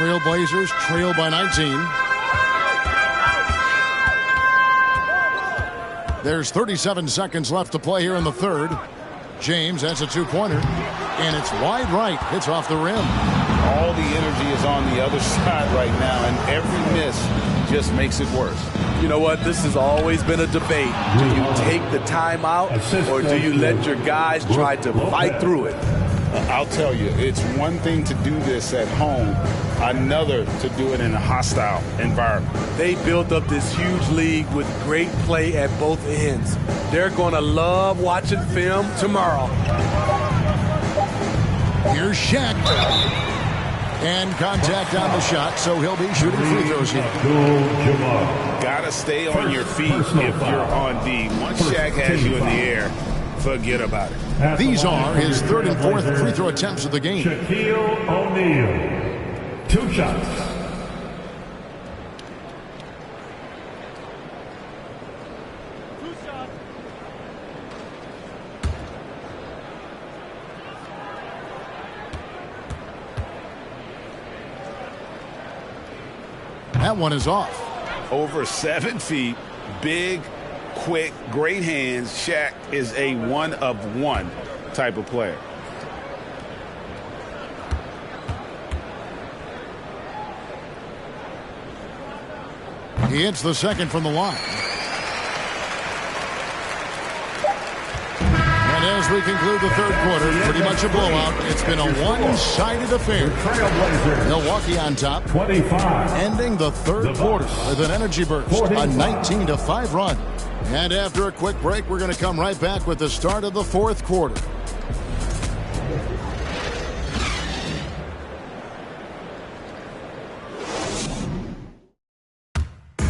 Trailblazers trail by 19. There's 37 seconds left to play here in the third. James has a two-pointer, and it's wide right. It's off the rim. All the energy is on the other side right now, and every miss just makes it worse. You know what? This has always been a debate. Do you take the timeout, or do you let your guys try to fight through it? I'll tell you, it's one thing to do this at home, another to do it in a hostile environment. They built up this huge league with great play at both ends. They're going to love watching film tomorrow. Here's Shaq. And contact on the shot, so he'll be shooting free throws here. Gotta stay on your feet if you're on D. Once Shaq has you in the air, forget about it. These are his third and fourth free throw attempts of the game. Shaquille O'Neal, 2 shots. That one is off. Over 7 feet, big, quick, great hands. Shaq is a one-of-one type of player. He hits the second from the line. And as we conclude the third quarter, pretty much a blowout. It's been a one-sided affair. Milwaukee on top, 25. ending the third quarter with an energy burst, a 19-5 run. And after a quick break, we're going to come right back with the start of the fourth quarter.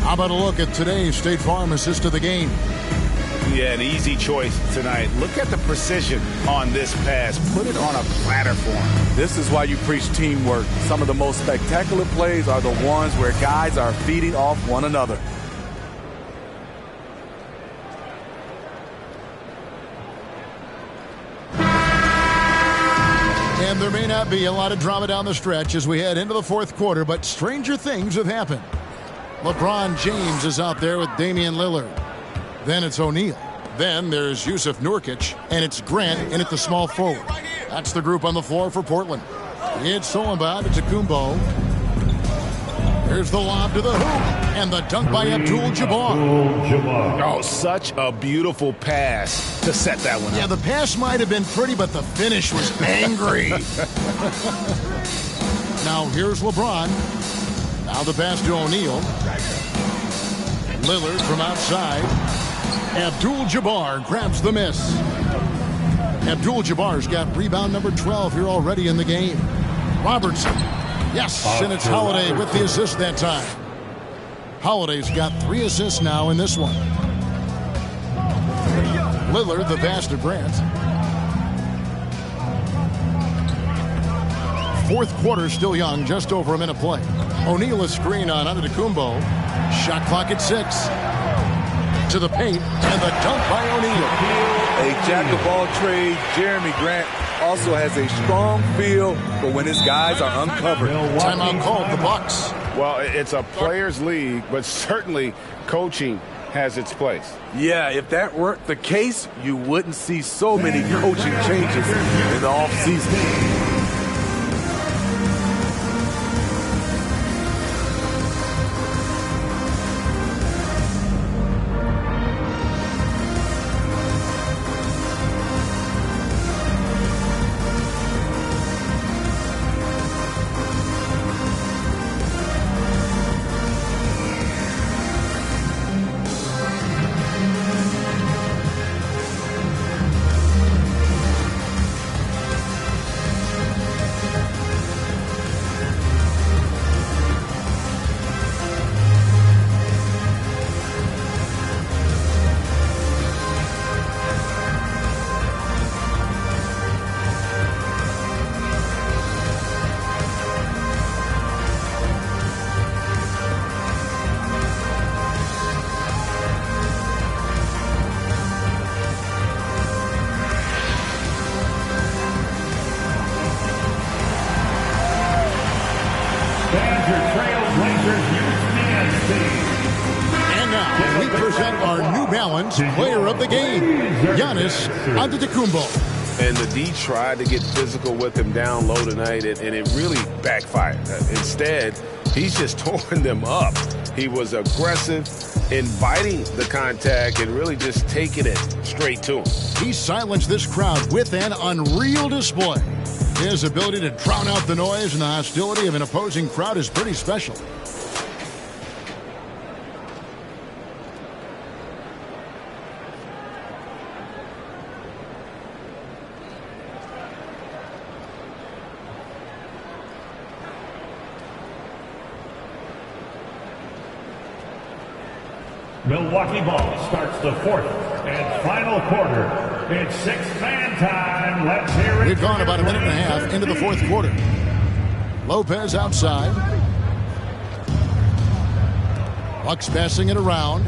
How about a look at today's State Farm assist of the game? Yeah, an easy choice tonight. Look at the precision on this pass. Put it on a platter for him. This is why you preach teamwork. Some of the most spectacular plays are the ones where guys are feeding off one another. And there may not be a lot of drama down the stretch as we head into the fourth quarter, but stranger things have happened. LeBron James is out there with Damian Lillard. Then it's O'Neal. Then there's Yusuf Nurkic, and it's Grant in at the small forward. That's the group on the floor for Portland. It's Solombat, it's Akumbo. There's the lob to the hoop, and the dunk by Abdul-Jabbar. Oh, such a beautiful pass to set that one up. Yeah, the pass might have been pretty, but the finish was angry. Now here's LeBron. Now the pass to O'Neal. Lillard from outside. Abdul-Jabbar grabs the miss. Abdul-Jabbar's got rebound number 12 here already in the game. Robertson. Yes, and it's Holiday with the assist that time. Holiday's got 3 assists now in this one. Lillard, the pass to Grant. Fourth quarter still young, just over a minute play. O'Neal a screen on Antetokounmpo. Shot clock at 6. To the paint, and the dunk by O'Neal. A jack-of-all trades, Jeremy Grant also has a strong feel for when his guys are uncovered. Timeout called, the Bucks. Well, it's a players' league, but certainly coaching has its place. Yeah, if that weren't the case, you wouldn't see so many coaching changes in the offseason. And now we present our New Balance Player of the Game, Giannis Antetokounmpo. And the D tried to get physical with him down low tonight, and it really backfired. Instead, he's just tore them up. He was aggressive, inviting the contact, and really just taking it straight to him. He silenced this crowd with an unreal display. His ability to drown out the noise and the hostility of an opposing crowd is pretty special. Milwaukee ball starts the fourth and final quarter. It's six-man time. Let's hear it. We've gone about a minute and a half into the fourth quarter. Lopez outside. Bucks passing it around.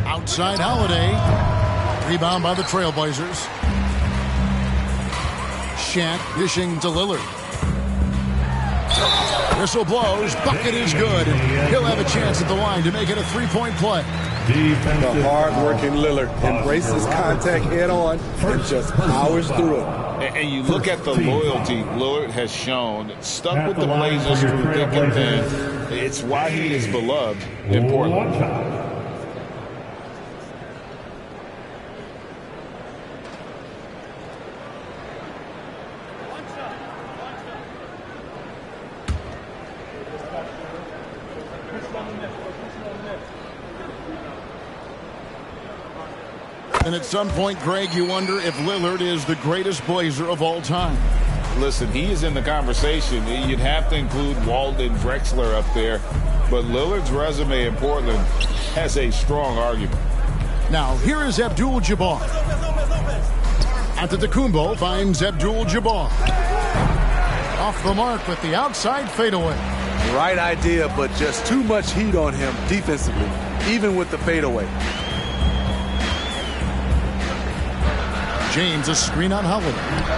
Outside Holiday. Rebound by the Trailblazers. Shaq dishing to Lillard. Whistle blows. Bucket is good. He'll have a chance at the line to make it a three-point play. The hard-working Lillard embraces contact head-on and just powers through it. And you look at the loyalty Lillard has shown, stuck with the Blazers through thick and thin. It's why he is beloved in Portland. And at some point, Greg, you wonder if Lillard is the greatest Blazer of all time. Listen, he is in the conversation. You'd have to include Walden Drexler up there. But Lillard's resume in Portland has a strong argument. Now, here is Abdul-Jabbar. Antetokounmpo finds Abdul-Jabbar. Off the mark with the outside fadeaway. Right idea, but just too much heat on him defensively, even with the fadeaway. James, a screen on Holiday.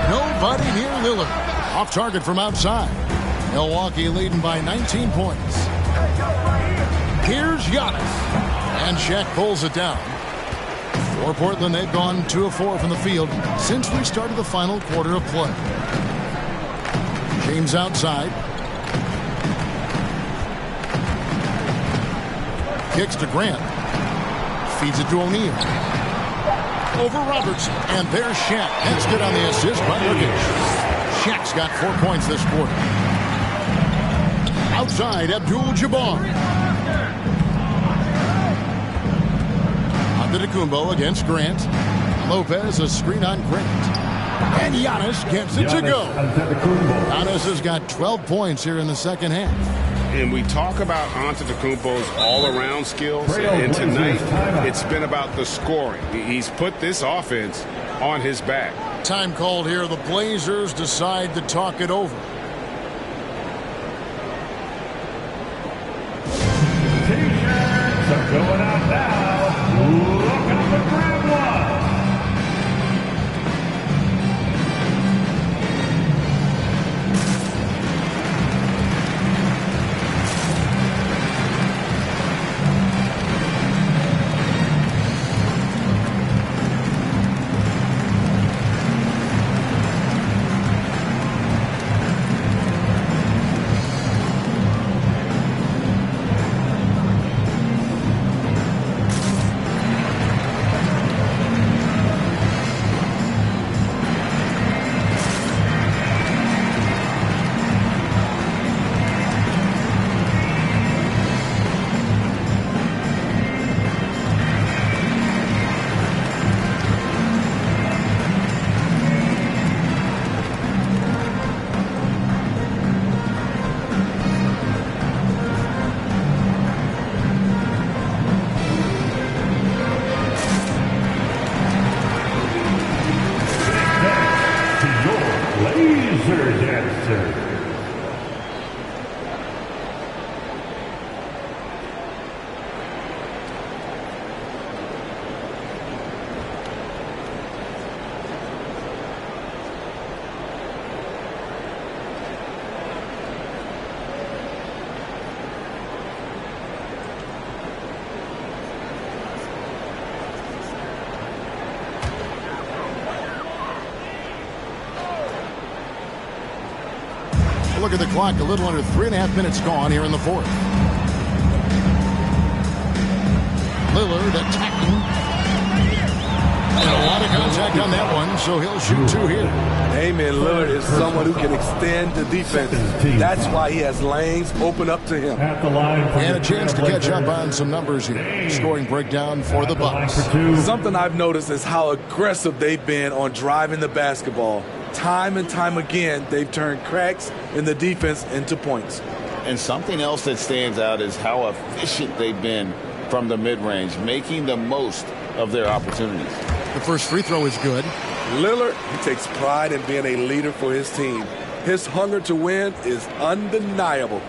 Nobody near Lillard. Off target from outside. Milwaukee leading by 19 points. Here's Giannis. And Shaq pulls it down. For Portland, they've gone 2 of 4 from the field since we started the final quarter of play. James outside. Kicks to Grant. Feeds it to O'Neal. Over Robertson, and there's Shaq. That's good on the assist by Nurkic. Shaq's got 4 points this quarter. Outside, Abdul-Jabbar. Antetokounmpo against Grant. Lopez, a screen on Grant. And Giannis gets it to go. Giannis has got 12 points here in the second half. And we talk about Antetokounmpo's all-around skills, and tonight it's been about the scoring. He's put this offense on his back. Time called here. The Blazers decide to talk it over. T-shirts are going out now. Look out for grab one. look at the clock. A little under 3.5 minutes gone here in the fourth. Lillard attacking. And a lot of contact on that one, so he'll shoot two here. Amen. Lillard is someone who can extend the defense. That's why he has lanes open up to him. And a chance to catch up on some numbers here. Scoring breakdown for the Bucks. Something I've noticed is how aggressive they've been on driving the basketball. Time and time again, they've turned cracks in the defense into points. And something else that stands out is how efficient they've been from the mid-range, making the most of their opportunities. The first free throw is good. Lillard, he takes pride in being a leader for his team. His hunger to win is undeniable.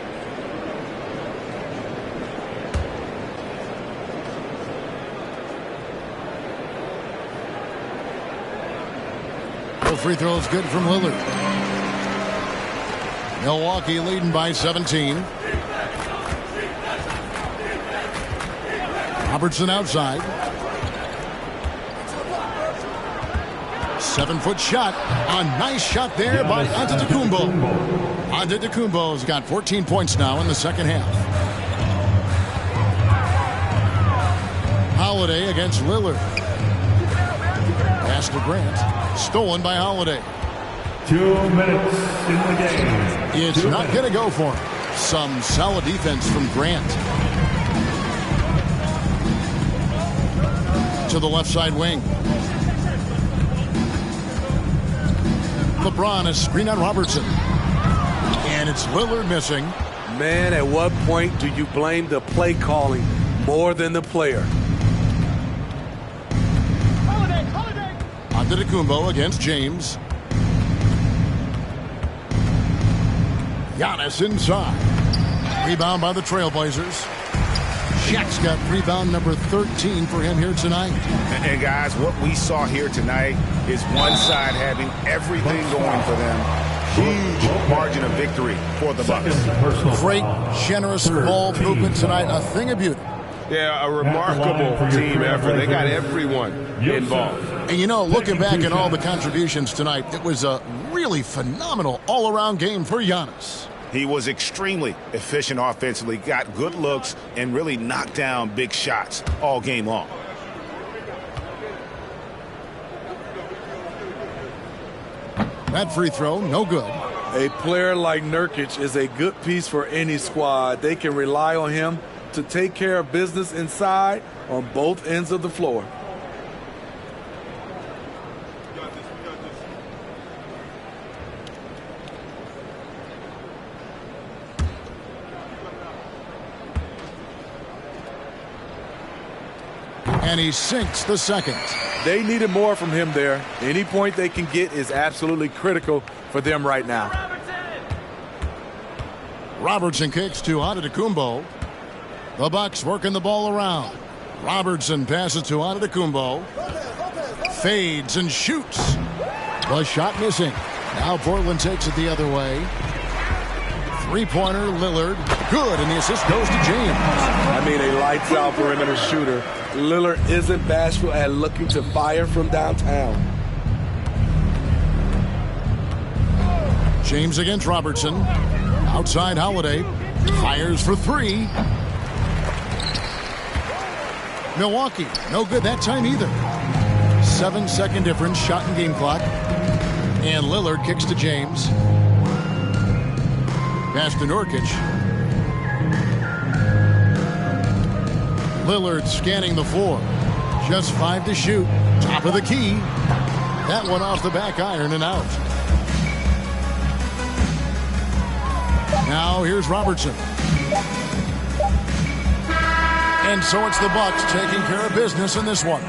Both free throws good from Lillard. Milwaukee leading by 17. Robertson outside. 7-foot shot. A nice shot there by Antetokounmpo. Antetokounmpo's got 14 points now in the second half. Holiday against Lillard. Pass to Grant. Stolen by Holiday. 2 minutes in the game. It's not going to go for him. Some solid defense from Grant. To the left side wing. LeBron, a screen on Robertson. And it's Lillard missing. Man, at what point do you blame the play calling more than the player? Antetokounmpo against James. Giannis inside. Rebound by the Trailblazers. Shaq's got rebound number 13 for him here tonight. And guys, what we saw here tonight is one side having everything going for them. Huge margin of victory for the Bucks. Great, generous ball movement tonight. A thing of beauty. Yeah, a remarkable team effort. They got everyone involved. And you know, looking back at all the contributions tonight, it was a really phenomenal all-around game for Giannis. He was extremely efficient offensively, got good looks, and really knocked down big shots all game long. That free throw, no good. A player like Nurkic is a good piece for any squad. They can rely on him to take care of business inside on both ends of the floor. And he sinks the second. They needed more from him there. Any point they can get is absolutely critical for them right now. Robertson kicks to Antetokounmpo. The Bucks working the ball around. Robertson passes to Antetokounmpo. Fades and shoots. The shot missing. Now Portland takes it the other way. Three-pointer, Lillard. Good, and the assist goes to James. I mean, a lights-out perimeter shooter. Lillard isn't bashful at looking to fire from downtown. James against Robertson. Outside Holiday. Fires for three. Milwaukee, no good that time either. 7-second difference, shot and game clock. And Lillard kicks to James. Pass to Nurkic. Lillard scanning the floor. Just 5 to shoot. Top of the key. That one off the back iron and out. Now here's Robertson. And so it's the Bucks taking care of business in this one.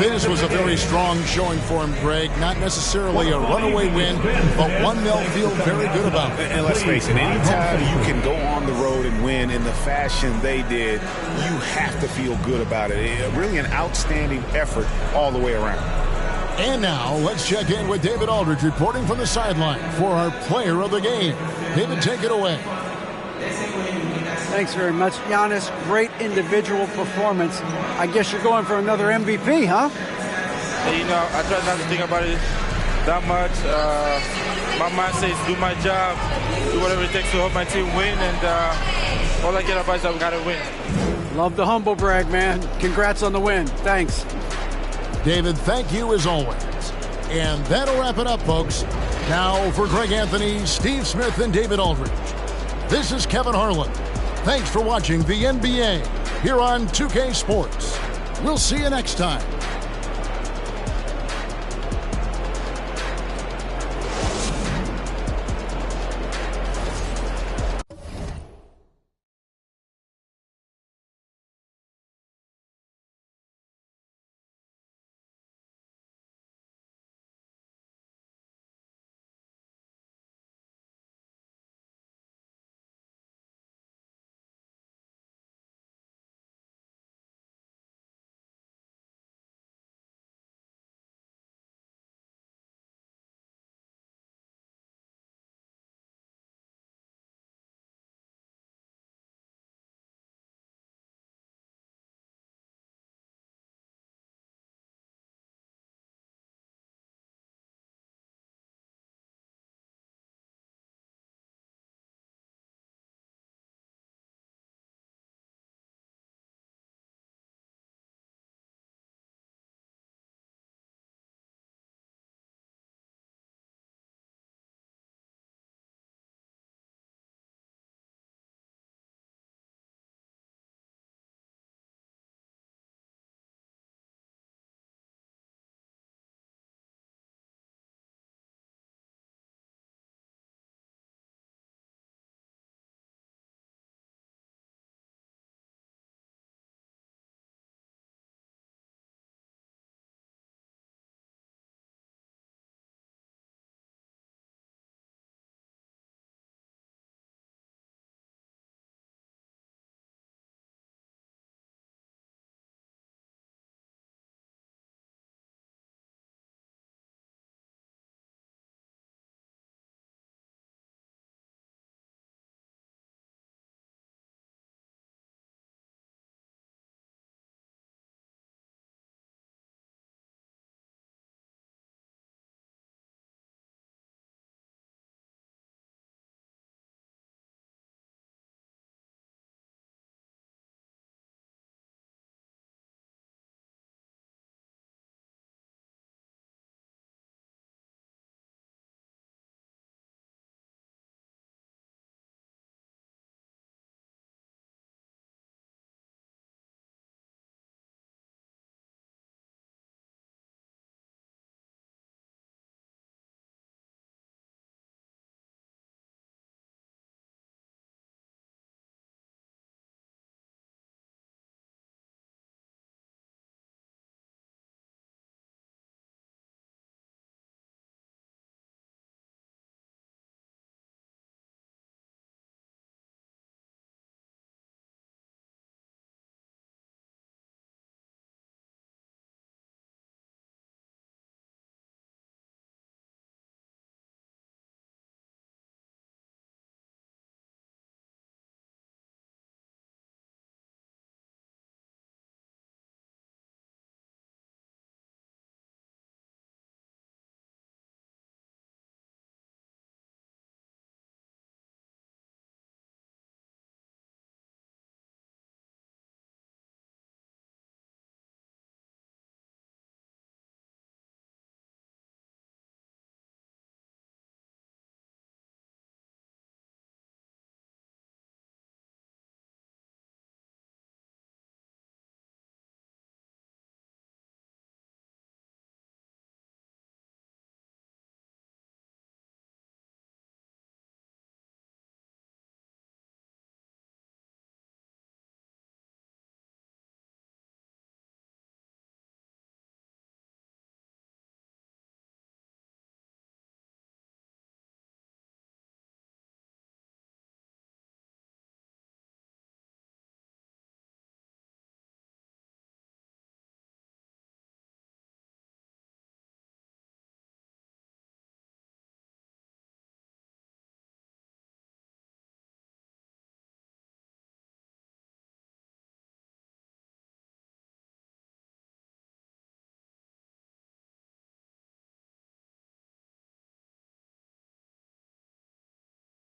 This was a very strong showing for him, Greg. Not necessarily a runaway win, but one they'll feel very good about. And let's face it, anytime you can go on the road and win in the fashion they did, you have to feel good about it. Really an outstanding effort all the way around. And now let's check in with David Aldridge reporting from the sideline for our player of the game. David, take it away. Thanks very much, Giannis. Great individual performance. I guess you're going for another MVP, huh? Hey, you know, I try not to think about it that much. My mindset is do my job, do whatever it takes to help my team win, and all I care about is that we got to win. Love the humble brag, man. Congrats on the win. Thanks. David, thank you as always. And that'll wrap it up, folks. Now for Greg Anthony, Steve Smith, and David Aldridge, this is Kevin Harlan. Thanks for watching the NBA here on 2K Sports. We'll see you next time.